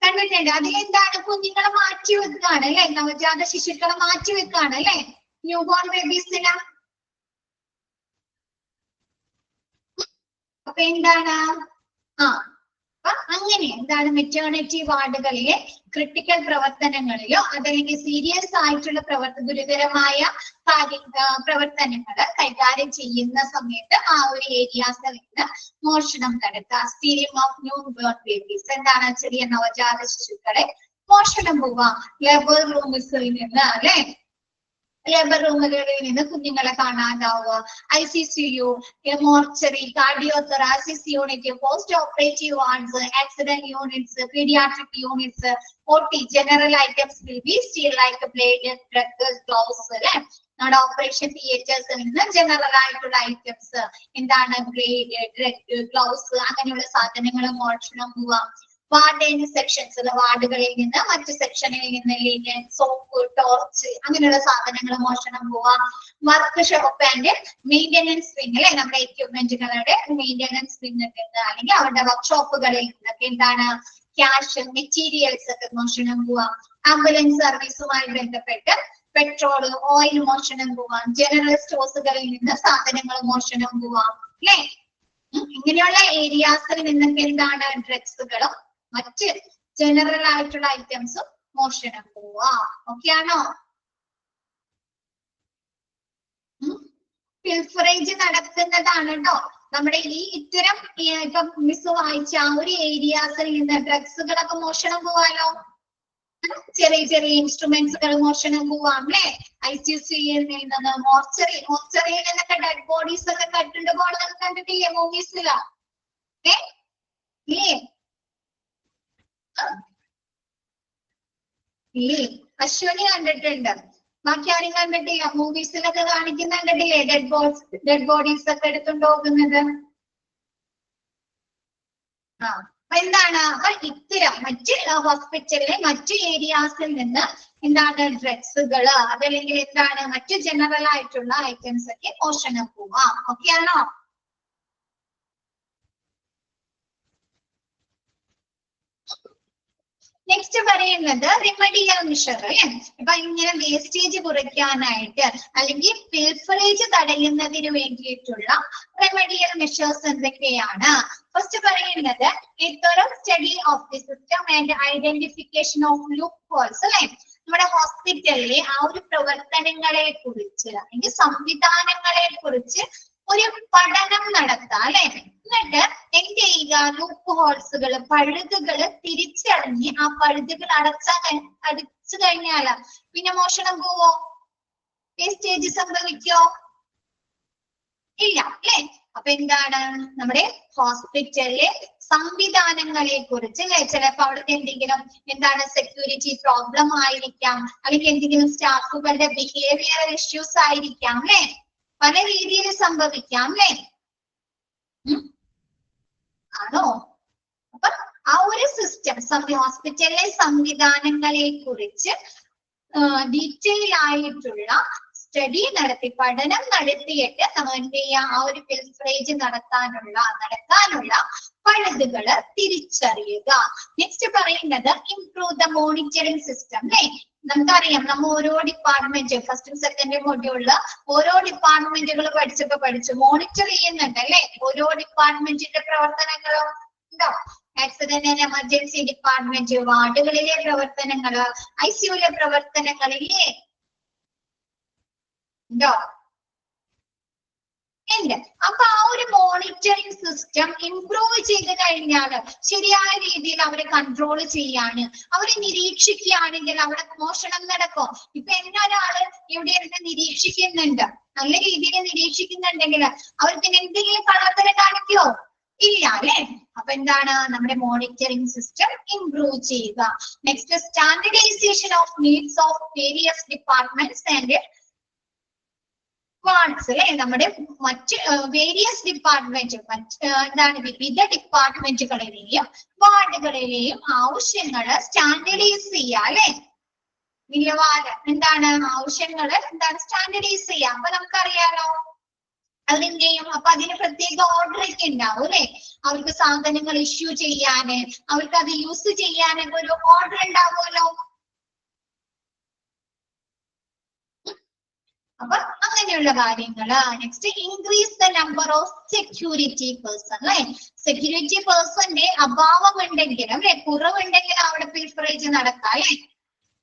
കണ്ടിട്ടുണ്ട്. അതിലെന്താണ് കുഞ്ഞുങ്ങളെ മാറ്റി വെക്കാണ് അല്ലെ, നവജാത ശിശുക്കളെ മാറ്റി വെക്കാണ് അല്ലെ, ന്യൂ ബോൺ ബേബീസിന്. അപ്പൊ എന്താണ് അങ്ങനെ എന്താണ് മെറ്റേണിറ്റി വാർഡുകളിലെ ക്രിട്ടിക്കൽ പ്രവർത്തനങ്ങളിലോ അതല്ലെങ്കിൽ സീരിയസ് ആയിട്ടുള്ള ഗുരുതരമായ പ്രവർത്തനങ്ങൾ കൈകാര്യം ചെയ്യുന്ന സമയത്ത് ആ ഒരു ഏരിയാസിൽ നിന്ന് മോഷണം നടത്തുക. Stealing of new born babies, എന്താണ് ചെറിയ നവജാത ശിശുക്കളെ മോഷണം പോവാം. ലേബർ റൂംസിൽ നിന്ന് അല്ലെ, ലേബർ റൂമുകളിൽ നിന്ന് കുഞ്ഞുങ്ങളെ കാണാതാവുക. ICCU, mortuary, cardiothoracic unit, post operative wards, accident units, paediatric units, OT, general items will be steal like blade, drug, gloves അല്ലെ. നമ്മുടെ ഓപ്പറേഷൻ തിയേറ്റേഴ്സിൽ നിന്ന് ജനറൽ ആയിട്ടുള്ള ഐറ്റംസ് എന്താണ് ബ്ലേഡ്, ഡ്രഗ്, ഗ്ലൗസ് അങ്ങനെയുള്ള സാധനങ്ങൾ മോഷണം പോവാം. വാർഡ് സെക്ഷൻസ് വാർഡുകളിൽ നിന്ന് മറ്റു സെക്ഷനിൽ നിന്ന് ലിനൻ, സോപ്പ്, ടോർച്ച് അങ്ങനെയുള്ള സാധനങ്ങൾ മോഷണം പോവാം. Work shop and maintenance wing അല്ലെ, നമ്മുടെ എക്യുപ്മെന്റുകളുടെ മെയിന്റനൻസ് വിങ്ങിൽ നിന്ന് അല്ലെങ്കിൽ അവരുടെ വർക്ക്ഷോപ്പുകളിൽ നിന്നൊക്കെ എന്താണ് ക്യാഷ്, മെറ്റീരിയൽസ് ഒക്കെ മോഷണം പോവാം. ആംബുലൻസ് സർവീസുമായി ബന്ധപ്പെട്ട് പെട്രോൾ, ഓയിൽ മോഷണം പോവാം. ജനറൽ സ്റ്റോഴ്സുകളിൽ നിന്ന് സാധനങ്ങൾ മോഷണം പോവാം അല്ലെ. ഇങ്ങനെയുള്ള ഏരിയാസിൽ നിന്നൊക്കെ എന്താണ് ഡ്രഗ്സുകളും മറ്റ് ജനറൽ ആയിട്ടുള്ള ഐറ്റംസും മോഷണം പോവാ. ഓക്കെ ആണോ? പിൽഫറേജ് നടക്കുന്നതാണ് കേട്ടോ. നമ്മുടെ ഈ ഇത്തരം ഇപ്പൊ മിസ് വായിച്ച ആ ഒരു ഏരിയാസിൽ നിന്ന് ഡ്രഗ്സുകളൊക്കെ മോഷണം പോവാലോ. ചെറിയ ചെറിയ ഇൻസ്ട്രുമെന്റ്സുകൾ മോഷണം പോവാം അല്ലെ. ICCയിൽ നിന്ന് മോർച്ചറിയിൽ നിന്നൊക്കെ ഡെഡ് ബോഡീസ് ഒക്കെ കട്ടുണ്ട് പോകണമെന്ന് കണ്ടിട്ടില്ലേ മൂവീസില്? ഇല്ലേ? ഇല്ലേ? അശ്വനി കണ്ടിട്ടുണ്ട്, ബാക്കി ആരും കണ്ടിട്ടില്ല. മൂവീസിലൊക്കെ കാണിക്കുന്ന കണ്ടിട്ടില്ലേ ഡെഡ് ബോഡീസ് ഒക്കെ എടുത്തുകൊണ്ട് പോകുന്നത്? അപ്പൊ എന്താണ്, അപ്പൊ ഇത്തരം മറ്റ് ഹോസ്പിറ്റലിലെ മറ്റു ഏരിയാസിൽ നിന്ന് എന്താണ് ഡ്രഗ്സുകള് അതല്ലെങ്കിൽ എന്താണ് മറ്റു ജനറൽ ആയിട്ടുള്ള ഐറ്റംസ് ഒക്കെ മോഷണം പോവാം. ഓക്കെ ആണോ? നെക്സ്റ്റ് പറയുന്നത് റിമഡിയൽ മെഷർ. അപ്പൊ ഇങ്ങനെ വേസ്റ്റേജ് കുറയ്ക്കാനായിട്ട് അല്ലെങ്കിൽ പിൽഫറേജ് തടയുന്നതിന് വേണ്ടിയിട്ടുള്ള റെമഡിയൽ മെഷേഴ്സ് എന്തൊക്കെയാണ്? ഫസ്റ്റ് പറയുന്നത് a thorough study of the system and identification of loopholes. അല്ലെ, നമ്മുടെ ഹോസ്പിറ്റലിലെ ആ ഒരു പ്രവർത്തനങ്ങളെ കുറിച്ച് അല്ലെങ്കിൽ സംവിധാനങ്ങളെ കുറിച്ച് ഒരു പഠനം നടത്താം അല്ലെ. എന്നിട്ട് എന്ത് ചെയ്യുക, ലൂപ്പ് ഹോൾസുകൾ പഴുതുകൾ തിരിച്ചറിഞ്ഞ് ആ പഴുതുകൾ അടച്ചു കഴിഞ്ഞാൽ പിന്നെ മോഷണം പോവോ? വേസ്റ്റേജ് സംഭവിക്കോ? ഇല്ല അല്ലെ. അപ്പൊ എന്താണ്, നമ്മുടെ ഹോസ്പിറ്റലിലെ സംവിധാനങ്ങളെ കുറിച്ച് അല്ലെ, ചിലപ്പോ അവിടുത്തെ എന്തെങ്കിലും എന്താണ് സെക്യൂരിറ്റി പ്രോബ്ലം ആയിരിക്കാം, അല്ലെങ്കിൽ എന്തെങ്കിലും സ്റ്റാഫുകളുടെ ബിഹേവിയറൽ ഇഷ്യൂസ് ആയിരിക്കാം അല്ലെ, പല രീതിയിൽ സംഭവിക്കാം അല്ലെ. ആണോ? അപ്പൊ ആ ഒരു സിസ്റ്റം ഹോസ്പിറ്റലിലെ സംവിധാനങ്ങളെ കുറിച്ച് ഡീറ്റെയിൽ ആയിട്ടുള്ള സ്റ്റഡി നടത്തി പഠനം നടത്തിയിട്ട് നമ്മൾ എന്ത് ചെയ്യാം, ആ ഒരു പിൽഫറേജ് നടത്താനുള്ള പഴുതുകള് തിരിച്ചറിയുക. നെക്സ്റ്റ് പറയുന്നത് ഇംപ്രൂവ് ദ മോണിറ്ററിംഗ് സിസ്റ്റം അല്ലെ. നമുക്കറിയാം, നമ്മൾ ഓരോ ഡിപ്പാർട്ട്മെന്റ് ഫസ്റ്റും സെക്കൻഡും മൊഡ്യൂളില് ഓരോ ഡിപ്പാർട്ട്മെന്റുകൾ പഠിച്ചു മോണിറ്റർ ചെയ്യുന്നുണ്ട് അല്ലെ. ഓരോ ഡിപ്പാർട്ട്മെന്റിന്റെ പ്രവർത്തനങ്ങളും ഉണ്ടോ? ആക്സിഡന്റ് ആൻഡ് എമർജൻസി ഡിപ്പാർട്ട്മെന്റ്, വാർഡുകളിലെ പ്രവർത്തനങ്ങള്, ICUലെ പ്രവർത്തനങ്ങളില്ലേ ഉണ്ടോ? ഉണ്ട്. അപ്പൊ ആ ഒരു മോണിറ്ററിംഗ് സിസ്റ്റം ഇംപ്രൂവ് ചെയ്ത് കഴിഞ്ഞാൽ ശരിയായ രീതിയിൽ അവരെ കൺട്രോൾ ചെയ്യാണ്, അവരെ നിരീക്ഷിക്കുകയാണെങ്കിൽ അവിടെ മോഷണം നടക്കും. ഇപ്പൊ എന്നെ ഒരാള് ഇവിടെ ഇരുന്ന് നിരീക്ഷിക്കുന്നുണ്ട്, നല്ല രീതിയിൽ നിരീക്ഷിക്കുന്നുണ്ടെങ്കിൽ അവർക്ക് എന്തെങ്കിലും കള്ളത്തരം കാണിക്കോ? ഇല്ല അല്ലെ. അപ്പൊ എന്താണ്, നമ്മുടെ മോണിറ്ററിംഗ് സിസ്റ്റം ഇംപ്രൂവ് ചെയ്യുക. Next standardization of needs of various departments and wards അല്ലെ. നമ്മുടെ മറ്റ് വേരിയസ് ഡിപ്പാർട്ട്മെന്റ് എന്താണ് വിവിധ ഡിപ്പാർട്ട്മെന്റുകളിലെയും വാർഡുകളിലെയും ആവശ്യങ്ങള് സ്റ്റാൻഡർഡൈസ് ചെയ്യുക അല്ലെ. നിലവാരം എന്താണ്, ആവശ്യങ്ങള് എന്താണ് സ്റ്റാൻഡർഡൈസ് ചെയ്യുക. അപ്പൊ നമുക്കറിയാലോ അതെന്ത് ചെയ്യും, അപ്പൊ അതിന് പ്രത്യേക ഓർഡർ ഒക്കെ ഉണ്ടാവും അല്ലെ. അവർക്ക് സാധനങ്ങൾ ഇഷ്യൂ ചെയ്യാന്, അവർക്ക് അത് യൂസ് ചെയ്യാനൊക്കെ ഒരു ഓർഡർ ഉണ്ടാവുമല്ലോ. അപ്പൊ അങ്ങനെയുള്ള കാര്യങ്ങള്. Next increase the number of security person അല്ലെ. സെക്യൂരിറ്റി പേഴ്സന്റെ അഭാവം ഉണ്ടെങ്കിലും അല്ലെ, കുറവുണ്ടെങ്കിൽ അവിടെ പിൽഫറേജ് നടക്കാം അല്ലെ.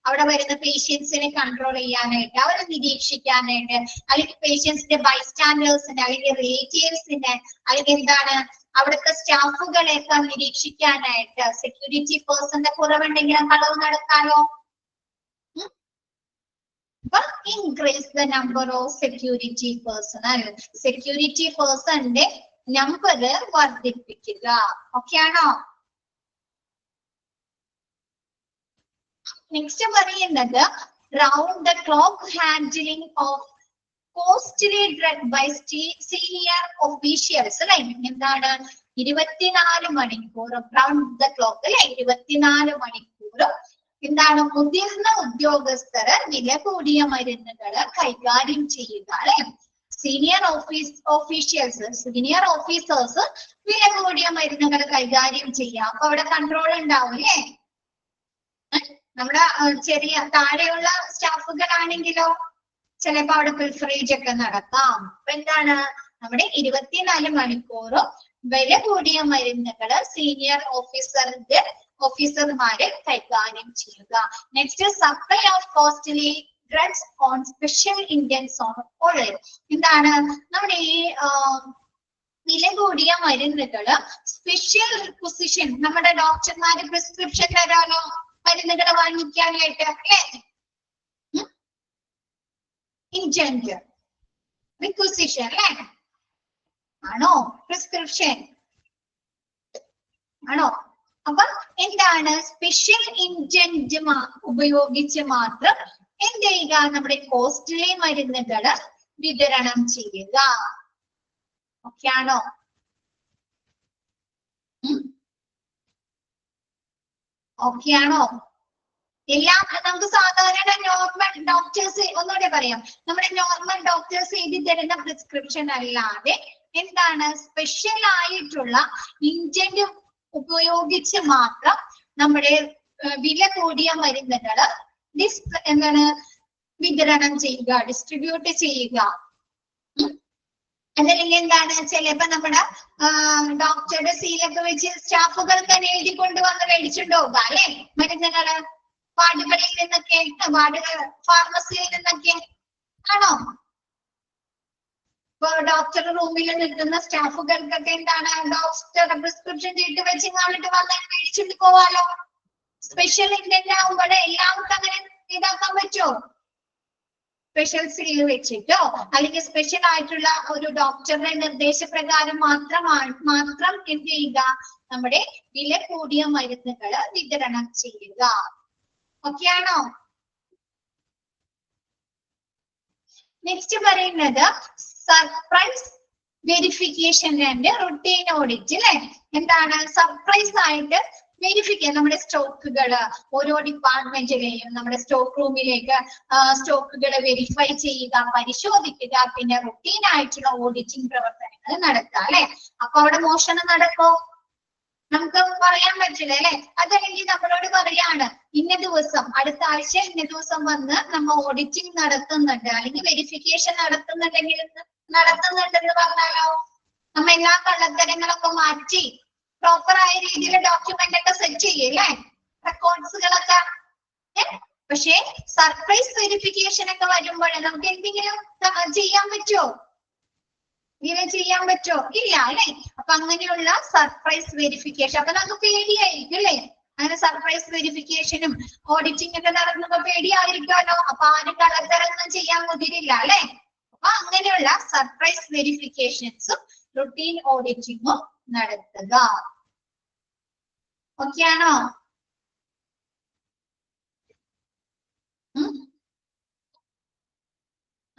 അവിടെ വരുന്ന പേഷ്യൻസിനെ കൺട്രോൾ ചെയ്യാനായിട്ട്, അവരെ നിരീക്ഷിക്കാനായിട്ട്, അല്ലെങ്കിൽ പേഷ്യൻസിന്റെ ബൈസ്റ്റാൻഡേഴ്സിനെ അല്ലെങ്കിൽ റിലേറ്റീവ്സിനെ അല്ലെങ്കിൽ എന്താണ് അവിടുത്തെ സ്റ്റാഫുകളെയൊക്കെ നിരീക്ഷിക്കാനായിട്ട് സെക്യൂരിറ്റി പേഴ്സന്റെ കുറവുണ്ടെങ്കിലും കളവ് നടക്കാലോ. Increase the number of security personnel, security പേഴ്സന്റെ നമ്പർ വർദ്ധിപ്പിക്കുക. ഓക്കെ ആണോ? നെക്സ്റ്റ് പറയുന്നത് round the clock handling of costly drug by senior officials അല്ലെ. എന്താണ്, 24 മണിക്കൂറും റൗണ്ട് ദ ക്ലോക്ക് അല്ലെ, 24 മണിക്കൂറും എന്താണ് മുതിർന്ന ഉദ്യോഗസ്ഥര് വില കൂടിയ മരുന്നുകള് കൈകാര്യം ചെയ്യുക അല്ലെ. സീനിയർ ഓഫീസേഴ്സ് വില കൂടിയ മരുന്നുകൾ കൈകാര്യം ചെയ്യുക. അപ്പൊ അവിടെ കൺട്രോൾ ഉണ്ടാവും അല്ലേ. നമ്മുടെ ചെറിയ താഴെയുള്ള സ്റ്റാഫുകളാണെങ്കിലോ ചിലപ്പോ അവിടെ പിൽഫറേജ് ഒക്കെ നടത്താം. അപ്പൊ എന്താണ്, നമ്മുടെ 24 മണിക്കൂറും വില കൂടിയ മരുന്നുകള് സീനിയർ ഓഫീസർമാരെ കൈകാര്യം ചെയ്യുക. Next supply of costly drugs on special intense order. എന്താണ്, നമ്മുടെ ഈ വില കൂടിയ മരുന്നുകള് സ്പെഷ്യൽ റിക്വസിഷൻ, നമ്മുടെ ഡോക്ടർമാര് പ്രിസ്ക്രിപ്ഷൻ തരാലോ മരുന്നുകൾ വാങ്ങിക്കാനായിട്ട് അല്ലേ. ഇൻജന്റ് റിക്വസിഷൻ അല്ലേ ആണോ, പ്രിസ്ക്രിപ്ഷൻ ആണോ? അപ്പൊ എന്താണ്, സ്പെഷ്യൽ ഇൻജന്റ് ഉപയോഗിച്ച് മാത്രം എന്ത് ചെയ്യുക, നമ്മുടെ കോസ്റ്റ്ലി മരുന്നുകള് വിതരണം ചെയ്യുക. ഓക്കെ ആണോ? ഓക്കെ ആണോ? എല്ലാം നമുക്ക് സാധാരണ നോർമൽ ഡോക്ടേഴ്സ് ഒന്നുകൂടെ പറയാം, നമ്മുടെ നോർമൽ ഡോക്ടേഴ്സ് എഴുതി തരുന്ന പ്രിസ്ക്രിപ്ഷൻ അല്ലാതെ എന്താണ് സ്പെഷ്യൽ ആയിട്ടുള്ള ഇൻറ്റന്റ് ഉപയോഗിച്ച് മാത്രം നമ്മുടെ വില കൂടിയ മരുന്നുകള് എന്താണ് വിതരണം ചെയ്യുക, ഡിസ്ട്രിബ്യൂട്ട് ചെയ്യുക. അതല്ലെങ്കിൽ എന്താണ് ചിലപ്പോ നമ്മുടെ ഡോക്ടറുടെ സീലൊക്കെ വെച്ച് സ്റ്റാഫുകൾക്ക് തന്നെ എഴുതി കൊണ്ടുവന്ന് മേടിച്ചുകൊണ്ട് പോകാം അല്ലെ മരുന്നുകള്, വാർഡുകളിൽ നിന്നൊക്കെ, ഫാർമസിയിൽ നിന്നൊക്കെ ആണോ? ഇപ്പൊ ഡോക്ടർ റൂമിൽ നിൽക്കുന്ന സ്റ്റാഫുകൾക്കൊക്കെ എന്താണ് ഡോക്ടറുടെ പ്രിസ്ക്രിപ്ഷൻ ചീട്ട് വെച്ച് കാണിട്ട് വന്ന് മേടിച്ചിട്ട് പോവാലോ. സ്പെഷ്യൽ ഇന്റന്റ് ആകുമ്പോൾ എല്ലാവർക്കും അങ്ങനെ ഇതാക്കാൻ പറ്റുമോ? സ്പെഷ്യൽ സീല് വെച്ചിട്ടോ അല്ലെങ്കിൽ സ്പെഷ്യൽ ആയിട്ടുള്ള ഒരു ഡോക്ടറുടെ നിർദ്ദേശപ്രകാരം മാത്രം എന്ത് ചെയ്യുക, നമ്മുടെ വില കൂടിയ മരുന്നുകൾ വിതരണം ചെയ്യുക. ഓക്കെ ആണോ? നെക്സ്റ്റ് പറയുന്നത് surprise verification and routine audit അല്ലെ. എന്താണ് സർപ്രൈസ് ആയിട്ട് വെരിഫിക്കാൻ നമ്മുടെ സ്റ്റോക്കുകള് ഓരോ ഡിപ്പാർട്ട്മെന്റിലെയും നമ്മുടെ സ്റ്റോക്ക് റൂമിലേക്ക് സ്റ്റോക്കുകൾ വെരിഫൈ ചെയ്യുക, പരിശോധിക്കുക, പിന്നെ റുട്ടീൻ ആയിട്ടുള്ള ഓഡിറ്റിംഗ് പ്രവർത്തനങ്ങൾ നടത്തുക അല്ലെ. അപ്പൊ അവിടെ മോഷണം നടക്കോ? നമുക്ക് പറയാൻ പറ്റില്ല അല്ലെ. അതല്ലെങ്കിൽ നമ്മളോട് പറയാണ് ഇന്ന ദിവസം അടുത്ത ആഴ്ച ഇന്ന ദിവസം വന്ന് നമ്മൾ ഓഡിറ്റിംഗ് നടത്തുന്നുണ്ട് അല്ലെങ്കിൽ വെരിഫിക്കേഷൻ നടത്തുന്നുണ്ടെന്ന് പറഞ്ഞാലോ നമ്മ എല്ലാ കള്ളത്തരങ്ങളൊക്കെ മാറ്റി പ്രോപ്പർ ആയ രീതിയിൽ ഡോക്യുമെന്റ് ഒക്കെ സെറ്റ് ചെയ്യല്ലേ, റെക്കോർഡ്സുകളൊക്കെ. പക്ഷേ സർപ്രൈസ് വെരിഫിക്കേഷൻ ഒക്കെ വരുമ്പോൾ നമുക്ക് എന്തെങ്കിലും ചെയ്യാൻ പറ്റുമോ? ഇങ്ങനെ ചെയ്യാൻ പറ്റുമോ? ഇല്ല അല്ലെ. അപ്പൊ അങ്ങനെയുള്ള സർപ്രൈസ് വെരിഫിക്കേഷൻ അപ്പൊ നമുക്ക് പേടിയായിരിക്കും അല്ലെ. അങ്ങനെ സർപ്രൈസ് വെരിഫിക്കേഷനും ഓഡിറ്റിംഗ് ഒക്കെ നടന്നപ്പോ പേടിയായിരിക്കുമല്ലോ. അപ്പൊ ആരും കള്ളത്തരൊന്നും ചെയ്യാൻ മുതിരില്ല അല്ലെ. അപ്പൊ അങ്ങനെയുള്ള സർപ്രൈസ് വെരിഫിക്കേഷൻസും റുട്ടീൻ ഓഡിറ്റിംഗും നടത്തുക. ഓക്കെ ആണോ?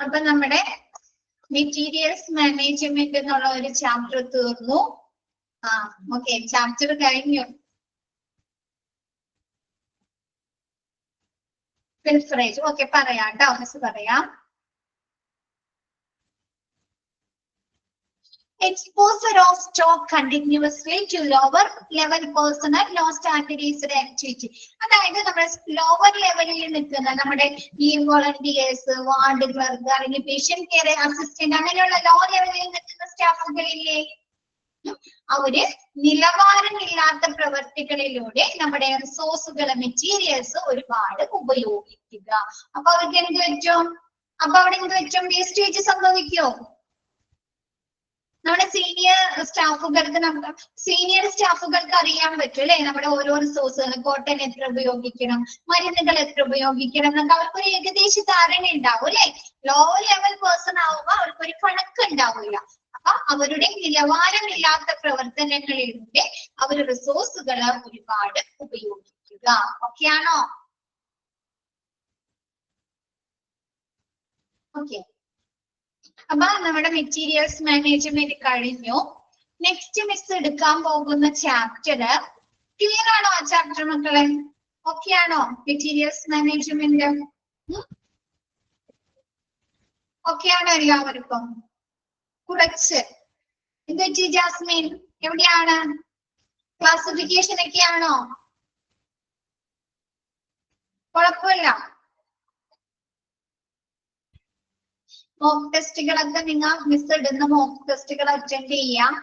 അപ്പൊ നമ്മുടെ മെറ്റീരിയൽസ് മാനേജ്മെന്റ് എന്നുള്ള ഒരു ചാപ്റ്റർ തീർന്നു. ഓക്കെ, ചാപ്റ്റർ കഴിഞ്ഞു. ഫിൽട്രേജ് ഓക്കെ പറയാം കേട്ടോ, മിസ് പറയാം. Exposure of stock continuously to lower level personnel, low standardized activity. അതായത് നമ്മുടെ ലോവർ ലെവലിൽ നിൽക്കുന്ന നമ്മുടെ ഈ വോളണ്ടിയേഴ്സ്, വാർഡ് ക്ലർക്ക് അല്ലെങ്കിൽ പേഷ്യന്റ് കെയർ അസിസ്റ്റന്റ് അങ്ങനെയുള്ള ലോ ലെവലിൽ നിൽക്കുന്ന സ്റ്റാഫുകളില്ലേ, അവര് നിലവാരമില്ലാത്ത പ്രവർത്തികളിലൂടെ നമ്മുടെ റിസോഴ്സുകൾ, മെറ്റീരിയൽസ് ഒരുപാട് ഉപയോഗിക്കുക. അപ്പൊ അവർക്ക് എന്ത് പറ്റും? അപ്പൊ അവിടെ എന്ത് പറ്റും? വേസ്റ്റേജ് സംഭവിക്കോ? നമ്മുടെ സീനിയർ സ്റ്റാഫുകൾക്ക് അറിയാൻ പറ്റും അല്ലെ, നമ്മുടെ ഓരോ റിസോഴ്സുകൾ, കോട്ടൺ എത്ര ഉപയോഗിക്കണം, മരുന്നുകൾ എത്ര ഉപയോഗിക്കണം എന്നൊക്കെ അവർക്കൊരു ഏകദേശ ധാരണ ഉണ്ടാവും അല്ലെ. ലോ ലെവൽ പേഴ്സൺ ആവുമ്പോ അവർക്കൊരു കണക്ക് ഉണ്ടാവില്ല. അപ്പൊ അവരുടെ നിലവാരമില്ലാത്ത പ്രവർത്തനങ്ങളിലൂടെ അവർ റിസോഴ്സുകൾ ഒരുപാട് ഉപയോഗിക്കുക. ഓക്കെ ആണോ? ഓക്കെ, അപ്പൊ നമ്മുടെ മെറ്റീരിയൽസ് മാനേജ്മെന്റ് കഴിഞ്ഞു. നെക്സ്റ്റ് മിസ് എടുക്കാൻ പോകുന്ന ചാപ്റ്റർ ക്ലിയർ ആണോ? ആ ചാപ്റ്റർ മക്കളെ ഓക്കെ ആണോ? മെറ്റീരിയൽസ് മാനേജ്മെന്റ് ഓക്കെ ആണോ എല്ലാവർക്കും? കുറച്ച് എന്തൊക്കെ ജാസ്മിൻ, എവിടെയാണ്? ക്ലാസിഫിക്കേഷൻ ഒക്കെ ആണോ? കുഴപ്പമില്ല. മോക്ക് ടെസ്റ്റുകളൊക്കെ നിങ്ങൾ മിസ് ഇടുന്ന മോക്ക് ടെസ്റ്റുകൾ അറ്റൻഡ് ചെയ്യാം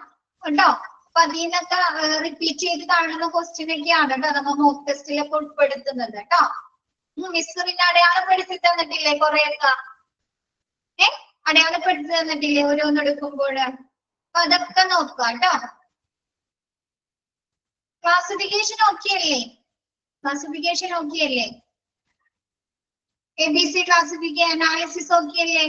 കേട്ടോ. അപ്പൊ അതിൽ നിന്നൊക്കെ റിപ്പീറ്റ് ചെയ്ത് കാണുന്ന ക്വസ്റ്റ്യൻ ഒക്കെയാണ് കേട്ടോ നമ്മൾ മോക്ക് ടെസ്റ്റിലൊക്കെ ഉൾപ്പെടുത്തുന്നത് കേട്ടോ. മിസ് പിന്നെ അടയാളപ്പെടുത്തി തന്നിട്ടില്ലേ കൊറേയൊക്കെ? അടയാളപ്പെടുത്തി തന്നിട്ടില്ലേ ഓരോന്നെടുക്കുമ്പോൾ? അപ്പൊ അതൊക്കെ നോക്കുക കേട്ടോ. ക്ലാസിഫിക്കേഷൻ ഓക്കെ അല്ലേ? ക്ലാസിഫിക്കേഷൻ ഓക്കെ അല്ലേ? ABC ക്ലാസിഫിക്കേഷൻ അനാലിസിസ് ഓക്കെ അല്ലേ?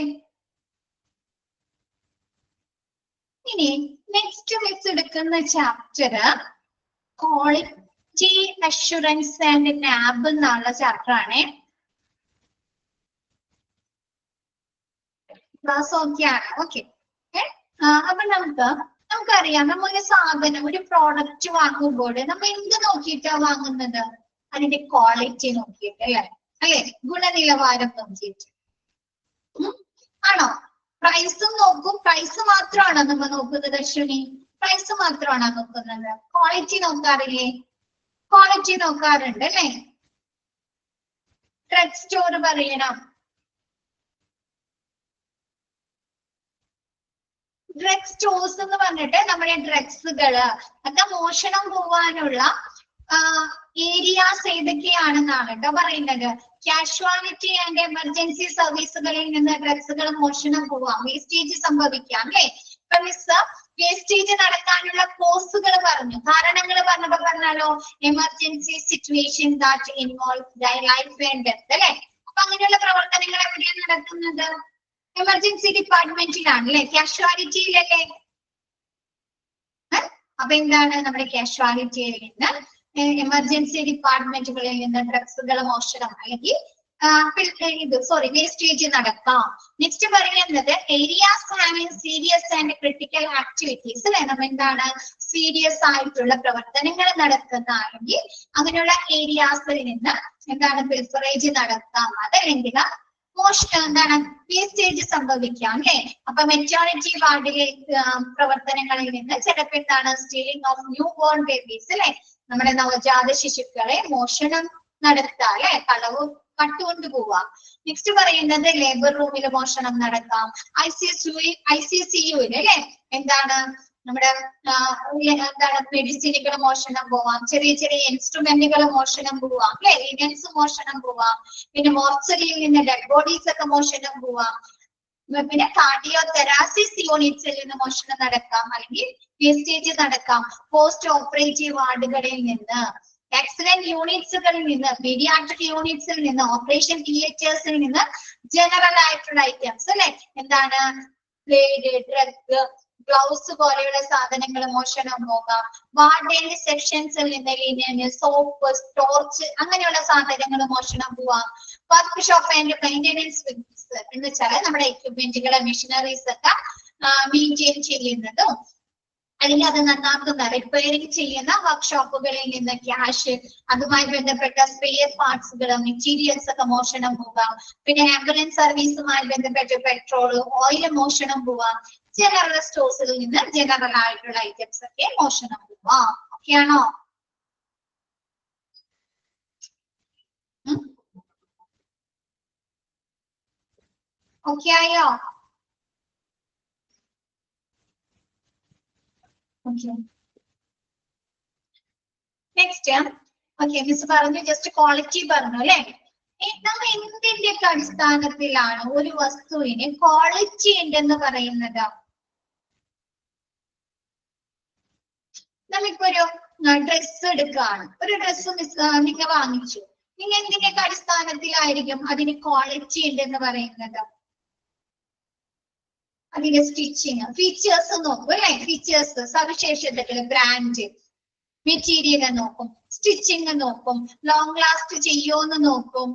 ഇനി നെക്സ്റ്റ് മിസ് എടുക്കുന്ന ചാപ്റ്റർ ക്വാളിറ്റി അഷുറൻസ് ആൻഡ് നാബ് എന്നുള്ള ചാപ്റ്റർ ആണ്. ക്ലാസ് ഓക്കെ ആണ്? ഓക്കെ. അപ്പൊ നമുക്കറിയാം, നമ്മൊരു സാധനം, ഒരു പ്രോഡക്റ്റ് വാങ്ങുമ്പോൾ നമ്മൾ എന്ത് നോക്കിയിട്ടാ വാങ്ങുന്നത്? അതിന്റെ ക്വാളിറ്റി നോക്കിയിട്ട് അല്ലെ ഗുണനിലവാരം നോക്കിയിട്ട് ആണോ? പ്രൈസും നോക്കും. പ്രൈസ് മാത്രമാണോ നമ്മൾ നോക്കുന്നത് അശ്വിനി? പ്രൈസ് മാത്രമാണോ നോക്കുന്നത്? ക്വാളിറ്റി നോക്കാറില്ലേ? ക്വാളിറ്റി നോക്കാറുണ്ട് അല്ലെ? ഡ്രഗ് സ്റ്റോർ പറയണം. ഡ്രഗ് സ്റ്റോഴ്സ് എന്ന് പറഞ്ഞിട്ട് നമ്മുടെ ഡ്രഗ്സുകള് ഒക്കെ മോഷണം പോവാനുള്ള ഏരിയാസ് ഏതൊക്കെയാണെന്നാണ് കേട്ടോ പറയുന്നത്. കാഷ്വാലിറ്റി ആൻഡ് എമർജൻസി സർവീസുകളിൽ നിന്ന് ഡ്രഗ്സുകൾ മോഷണം പോവാം, വേസ്റ്റേജ് സംഭവിക്കാം അല്ലെ? ഇപ്പൊ മിസ് വേസ്റ്റേജ് നടക്കാനുള്ള കോസുകൾ പറഞ്ഞു, കാരണങ്ങൾ പറഞ്ഞാലോ emergency situation that involve life and death അല്ലെ? അപ്പൊ അങ്ങനെയുള്ള പ്രവർത്തനങ്ങൾ എവിടെയാണ് നടക്കുന്നത്? എമർജൻസി ഡിപ്പാർട്ട്മെന്റിലാണ് അല്ലെ? കാഷ്വാലിറ്റിയിലല്ലേ? അപ്പൊ എന്താണ് നമ്മുടെ കാഷ്വാലിറ്റിയിൽ നിന്ന് എമർജൻസി ഡിപ്പാർട്ട്മെന്റുകളിൽ നിന്ന് ഡ്രഗ്സുകൾ മോഷണം അല്ലെങ്കിൽ വേസ്റ്റേജ് നടക്കാം. നെക്സ്റ്റ് പറയുന്നത് areas having serious and critical activities അല്ലെ? നമ്മൾ എന്താണ് സീരിയസ് ആയിട്ടുള്ള പ്രവർത്തനങ്ങൾ നടക്കുന്ന അല്ലെങ്കിൽ അങ്ങനെയുള്ള ഏരിയാസിൽ നിന്ന് എന്താണ് പിൽഫറേജ് നടക്കാം, അതല്ലെങ്കിൽ എന്താണ് വേസ്റ്റേജ് സംഭവിക്കാം അല്ലെ? അപ്പൊ മെറ്റേണിറ്റി വാർഡിലെ പ്രവർത്തനങ്ങളിൽ നിന്ന് ചിലപ്പോൾ എന്താണ് stealing of new born babies അല്ലെ? നമ്മുടെ നവജാത ശിശുക്കളെ മോഷണം നടത്താം അല്ലെ? കളവ് കട്ടുകൊണ്ട് പോവാം. നെക്സ്റ്റ് പറയുന്നത് ലേബർ റൂമിൽ മോഷണം നടക്കാം. ICCU അല്ലെ? എന്താണ് നമ്മുടെ എന്താണ് മെഡിസിനുകൾ മോഷണം പോവാം, ചെറിയ ചെറിയ ഇൻസ്ട്രുമെന്റുകൾ മോഷണം പോവാം അല്ലെ? ലിനൻസ് മോഷണം പോവാം. പിന്നെ മോർച്ചറിയിൽ നിന്ന് ഡെഡ് ബോഡീസ് ഒക്കെ മോഷണം പോവാം. പിന്നെ കാർഡിയോതെറാസിസ് യൂണിറ്റ്സിൽ നിന്ന് മോഷണം നടക്കാം അല്ലെങ്കിൽ വേസ്റ്റേജ് നടക്കാം. പോസ്റ്റ് ഓപ്പറേറ്റീവ് വാർഡുകളിൽ നിന്ന്, ആക്സിഡന്റ് യൂണിറ്റ്സുകളിൽ നിന്ന്, പീഡിയാട്രിക് യൂണിറ്റ്സിൽ നിന്ന്, ഓപ്പറേഷൻ തിയേറ്റേഴ്സിൽ നിന്ന് ജനറൽ ആയിട്ടുള്ള ഐറ്റംസ് അല്ലെ? എന്താണ് ബ്ലേഡ്, ഡ്രഗ്, ഗ്ലൗസ് പോലെയുള്ള സാധനങ്ങൾ മോഷണം പോകാം. വാർഡിന്റെ സെക്ഷൻസിൽ നിന്ന് ലിനൻ, സോപ്പ്, ടോർച്ച് അങ്ങനെയുള്ള സാധനങ്ങൾ മോഷണം പോവാം. വർക്ക്ഷോപ്പ് ആൻഡ് മെയിൻ്റെനൻസ് എന്ന് വെച്ചാൽ നമ്മുടെ എക്യുപ്മെന്റുകളെ മെഷീനറീസ് ഒക്കെ മെയിൻറ്റെയിൻ ചെയ്യുന്നതും അല്ലെങ്കിൽ അത് നന്നാക്കുന്ന റിപ്പയറിംഗ് ചെയ്യുന്ന വർക്ക്ഷോപ്പുകളിൽ നിന്ന് ക്യാഷ്, അതുമായി ബന്ധപ്പെട്ട സ്പെയർ പാർട്സുകൾ, മെറ്റീരിയൽസ് ഒക്കെ മോഷണം പോകാം. പിന്നെ ആംബുലൻസ് സർവീസുമായി ബന്ധപ്പെട്ട് പെട്രോൾ, ഓയിൽ മോഷണം പോവാം. ജനറൽ സ്റ്റോഴ്സിൽ നിന്ന് ജനറൽ ആയിട്ടുള്ള ഐറ്റംസ് ഒക്കെ മോഷണം പോവാം. ഓക്കെയാണോ? ഓക്കെ ആയോ? നെക്സ്റ്റ് ഓക്കെ മിസ് പറഞ്ഞു, ജസ്റ്റ് ക്വാളിറ്റി പറഞ്ഞു അല്ലെ? നമ്മൾ എന്തിന്റെയൊക്കെ അടിസ്ഥാനത്തിലാണ് ഒരു വസ്തുവിന് ക്വാളിറ്റി ഉണ്ടെന്ന് പറയുന്നത്? നമ്മിപ്പോ ഒരു ഡ്രസ് എടുക്കുകയാണ്, ഒരു ഡ്രസ് നിങ്ങൾ വാങ്ങിച്ചു, നിങ്ങൾ എന്തിന്റെയൊക്കെ അടിസ്ഥാനത്തിലായിരിക്കും അതിന് ക്വാളിറ്റി ഉണ്ടെന്ന് പറയുന്നത്? അതിന്റെ സ്റ്റിച്ചിങ്, ഫീച്ചേഴ്സ് നോക്കും അല്ലെ? ഫീച്ചേഴ്സ്, സവിശേഷതകൾ, ബ്രാൻഡ്, മെറ്റീരിയൽ നോക്കും, സ്റ്റിച്ചിങ് നോക്കും, ലോങ് ലാസ്റ്റ് ചെയ്യുമോന്ന് നോക്കും.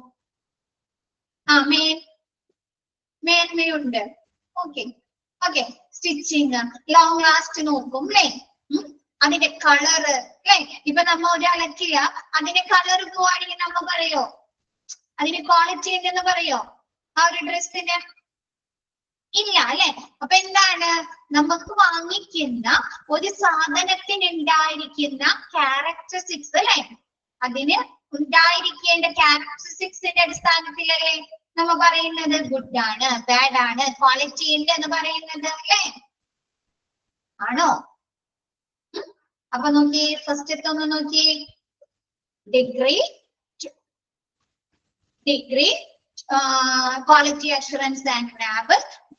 മേന്മയുണ്ട്. Okay okay, stitching, long last നോക്കും അല്ലെ? അതിന്റെ കളറ് അല്ലെ? ഇപ്പൊ നമ്മ ഒരാളെത്തില്ല, അതിന്റെ കളർ പോവാണെങ്കിൽ നമ്മ പറയോ അതിന് ക്വാളിറ്റി ഉണ്ടെന്ന് പറയോ ആ ഒരു ഡ്രസ്സിന്? ഇല്ല അല്ലെ? അപ്പൊ എന്താണ് നമുക്ക് വാങ്ങിക്കുന്ന ഒരു സാധനത്തിന് ഉണ്ടായിരിക്കുന്ന ക്യാരക്ടറിസ്റ്റിക്സ് അല്ലെ? അതിന് ഉണ്ടായിരിക്കേണ്ട ക്യാരക്ടറിസ്റ്റിക്സിന്റെ അടിസ്ഥാനത്തിലല്ലേ നമ്മ പറയുന്നത് ഗുഡ് ആണ്, ബാഡ് ആണ്, ക്വാളിറ്റി ഉണ്ട് എന്ന് പറയുന്നത് അല്ലേ? ആണോ? അപ്പൊ നോക്കി ഫസ്റ്റ് ഒന്ന് നോക്കി, degree quality assurance and NAB,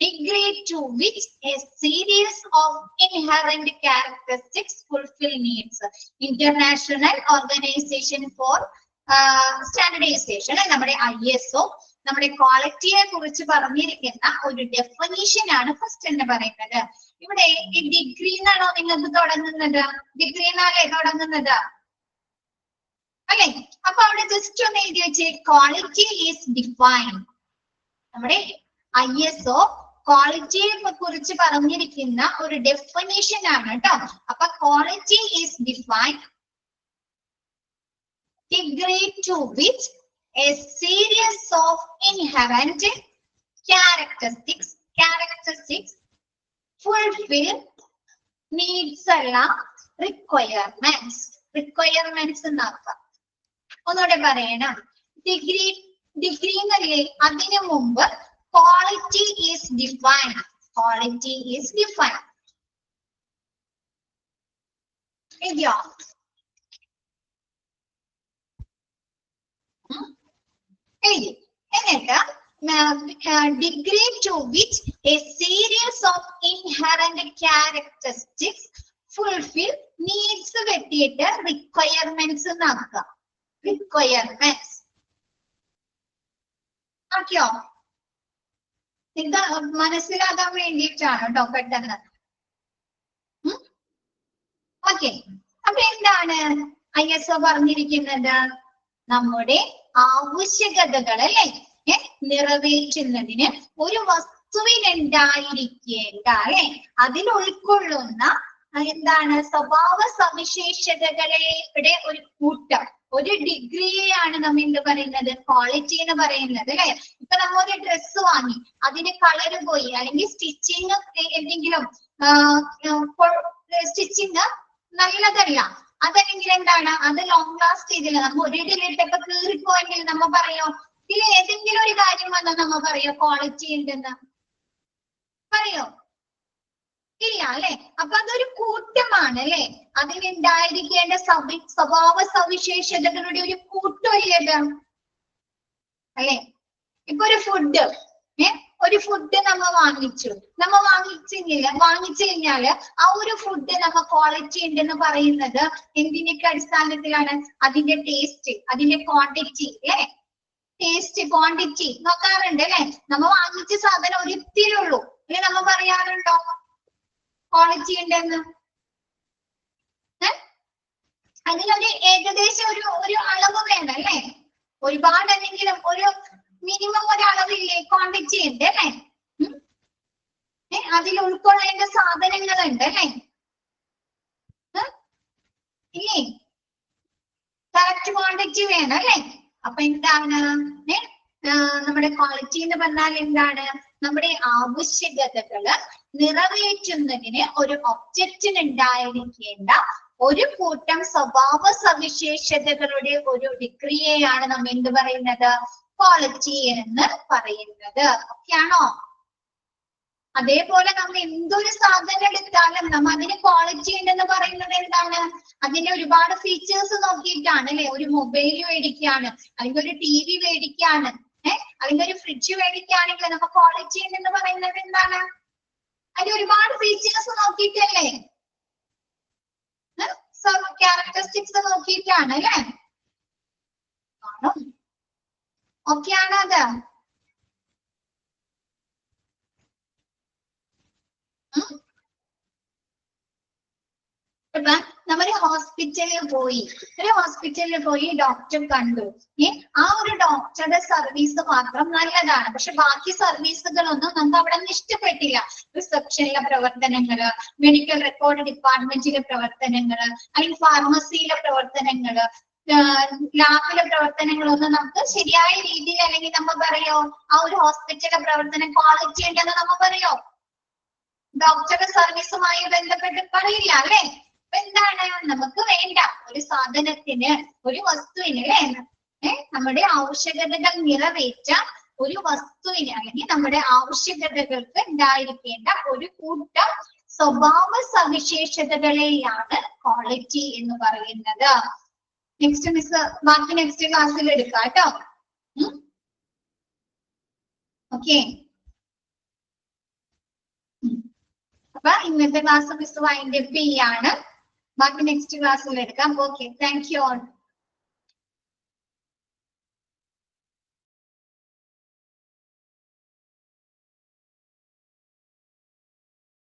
degree to which a series of inherent characteristics fulfill needs. International Organization for Standardization, നമ്മുടെ ISO നമ്മുടെ ക്വാളിറ്റിയെ കുറിച്ച് പറഞ്ഞിരിക്കുന്ന ഒരു ഡെഫിനിഷൻ ആണ് ഫസ്റ്റ് എന്ന് പറയുന്നത്. ഇവിടെ ഈ ഡിഗ്രി എന്നാണോ നിങ്ങൾക്ക് തുടങ്ങുന്നത്? ഡിഗ്രി എന്നാലേ തുടങ്ങുന്നത് അല്ലെ? അപ്പൊ അവിടെ ജസ്റ്റ് ഒന്ന് എഴുതി വെച്ച്, ക്വാളിറ്റി ഈസ് ഡിഫൈൻഡ്. നമ്മുടെ ISO ക്വാളിറ്റിയെ കുറിച്ച് പറഞ്ഞിരിക്കുന്ന ഒരു ഡെഫിനിഷൻ ആണ് കേട്ടോ. അപ്പൊ quality is defined degree to which a series of inherent characteristics fulfill needs അല്ല requirements എന്നാക്കാം. ഒന്നുകൂടെ പറയണം. ഡിഗ്രി എന്നല്ലേ, അതിനു മുമ്പ് quality is defined. എഴുതിയോ? എഴുതി. എന്നിട്ട് degree to which a series of inherent characteristics fulfill needs വെട്ടിയിട്ട് requirements എന്നാക്കുക. requirements. ഓക്കെയോ? ഇത് മനസ്സിലാക്കാൻ വേണ്ടിയിട്ടാണ് കേട്ടോ പെട്ടെന്ന്. ഓക്കെ, അപ്പൊ എന്താണ് ISO പറഞ്ഞിരിക്കുന്നത്? നമ്മുടെ ആവശ്യകതകൾ അല്ലെ നിറവേറ്റുന്നതിന് ഒരു വസ്തുവിനുണ്ടായിരിക്കേണ്ട അല്ലെ അതിൽ ഉൾക്കൊള്ളുന്ന എന്താണ് സ്വഭാവ സവിശേഷതകളുടെ ഒരു കൂട്ടം, ഒരു ഡിഗ്രിയെയാണ് നമ്മൾ എന്ത് പറയുന്നത്? ക്വാളിറ്റി എന്ന് പറയുന്നത് അല്ലെ. ഇപ്പൊ നമ്മ ഒരു ഡ്രസ്സ് വാങ്ങി, അതിന് കളർ പോയി, അല്ലെങ്കിൽ സ്റ്റിച്ചിങ് എന്തെങ്കിലും സ്റ്റിച്ചിങ് നല്ലതല്ല, അതല്ലെങ്കിൽ എന്താണ് അത് ലോങ് ലാസ്റ്റ് ചെയ്തില്ല, നമ്മ ഒരു ഇടയിലിട്ടൊക്കെ കീറിപ്പോയെങ്കിൽ നമ്മ പറയോ? ഇതിൽ ഏതെങ്കിലും ഒരു കാര്യം വന്നാൽ നമ്മ പറയോ ക്വാളിറ്റി ഉണ്ടെന്ന്? പറയോ? ഇല്ല അല്ലെ. അപ്പൊ അതൊരു കൂട്ടമാണ് അല്ലെ, അതിനുണ്ടായിരിക്കേണ്ട സ്വഭാവ സവിശേഷതകളുടെ ഒരു കൂട്ടമല്ലേത് അല്ലെ. ഇപ്പൊ ഒരു ഫുഡ് നമ്മ വാങ്ങിച്ചു കഴിഞ്ഞാല് ആ ഒരു ഫുഡ് നമ്മ ക്വാളിറ്റി ഉണ്ടെന്ന് പറയുന്നത് എന്തിനൊക്കെ അടിസ്ഥാനത്തിലാണ്? അതിന്റെ ടേസ്റ്റ്, അതിന്റെ ക്വാണ്ടിറ്റി അല്ലെ. ടേസ്റ്റ്, ക്വാണ്ടിറ്റി നോക്കാറുണ്ട് അല്ലെ. നമ്മ വാങ്ങിച്ച സാധനം ഒരിത്തിലുള്ളൂ അല്ലെ, നമ്മ പറയാറുണ്ടോ ക്വാളിറ്റി ഉണ്ടെന്ന്? അതിനൊരു ഏകദേശം ഒരു അളവ് വേണം അല്ലെ. ഒരുപാട് എന്തെങ്കിലും ഒരു മിനിമം ഒരു അളവില്ലേ, ക്വാണ്ടിറ്റി ഉണ്ട് അല്ലെ. അതിൽ ഉൾക്കൊള്ളേണ്ട സാധനങ്ങളുണ്ട് അല്ലെ. ഇല്ലേ? കറക്റ്റ് ക്വാണ്ടിറ്റി വേണം അല്ലെ. അപ്പൊ എന്താണ് നമ്മുടെ ക്വാളിറ്റി എന്ന് പറഞ്ഞാൽ എന്താണ്? നമ്മുടെ ആവശ്യകതകള് നിറവേറ്റുന്നതിന് ഒരു ഒബ്ജക്റ്റിന് ഉണ്ടായിരിക്കേണ്ട ഒരു കൂട്ടം സ്വഭാവ സവിശേഷതകളുടെ ഒരു ഡിഗ്രിയെയാണ് നമ്മൾ എന്ത് പറയുന്നത്? ക്വാളിറ്റി എന്ന് പറയുന്നത്. ഓക്കെയാണോ? അതേപോലെ നമ്മൾ എന്തൊരു സാധനം എടുത്താലും നമ്മ അതിന് ക്വാളിറ്റി ഉണ്ടെന്ന് പറയുന്നത് എന്താണ്? അതിന്റെ ഒരുപാട് ഫീച്ചേഴ്സ് നോക്കിയിട്ടാണ് അല്ലെ. ഒരു മൊബൈൽ മേടിക്കുകയാണ്, അല്ലെങ്കിൽ ഒരു TV മേടിക്കുകയാണ്, അല്ലെങ്കിൽ ഒരു ഫ്രിഡ്ജ് മേടിക്കുകയാണെങ്കിൽ നമ്മ ക്വാളിറ്റി ഉണ്ടെന്ന് പറയുന്നത് എന്താണ്? അതിന്റെ ഒരുപാട് ഫീച്ചേഴ്സ് നോക്കിയിട്ടല്ലേ, ക്യാരക്ടറിസ്റ്റിക്സ് നോക്കിയിട്ടാണ് അല്ലെ. ആണോ? ഓക്കെ ആണോ അത്? നമ്മള് ഹോസ്പിറ്റലിൽ പോയി ഡോക്ടർ കണ്ടു. ആ ഒരു ഡോക്ടറുടെ സർവീസ് മാത്രം നല്ലതാണ്, പക്ഷെ ബാക്കി സർവീസുകളൊന്നും നമുക്ക് അവിടെ നിന്ന് ഇഷ്ടപ്പെട്ടില്ല. റിസപ്ഷനിലെ പ്രവർത്തനങ്ങള്, മെഡിക്കൽ റെക്കോർഡ് ഡിപ്പാർട്ട്മെന്റിലെ പ്രവർത്തനങ്ങള്, അല്ലെങ്കിൽ ഫാർമസിയിലെ പ്രവർത്തനങ്ങള്, ലാബിലെ പ്രവർത്തനങ്ങളൊന്നും നമുക്ക് ശരിയായ രീതിയിൽ, അല്ലെങ്കിൽ നമ്മ പറയോ ആ ഒരു ഹോസ്പിറ്റലിലെ പ്രവർത്തനം ക്വാളിറ്റി ഉണ്ടെന്ന് നമ്മ പറയോ? ഡോക്ടറുടെ സർവീസുമായി ബന്ധപ്പെട്ട് പറയില്ല അല്ലെ. അപ്പൊ എന്താണ് നമുക്ക് വേണ്ട ഒരു സാധനത്തിന്, ഒരു വസ്തുവിന് അല്ലെ, നമ്മുടെ ആവശ്യകതകൾ നിറവേറ്റ ഒരു വസ്തുവിന്, അല്ലെങ്കിൽ നമ്മുടെ ആവശ്യകതകൾക്ക് ഉണ്ടായിരിക്കേണ്ട ഒരു കൂട്ടം സ്വഭാവ സവിശേഷതകളെയാണ് ക്വാളിറ്റി എന്ന് പറയുന്നത്. നെക്സ്റ്റ് മിസ് ബാക്കി നെക്സ്റ്റ് ക്ലാസ്സിൽ എടുക്കാം കേട്ടോ. ഓക്കെ, അപ്പൊ ഇന്നത്തെ ക്ലാസ് മിസ് വൈൻഡ് അപ്പ് ചെയ്യാണ്. ബാക്കി നെക്സ്റ്റ് ക്ലാസ്സിൽ എടുക്കാം. Okay, thank you all.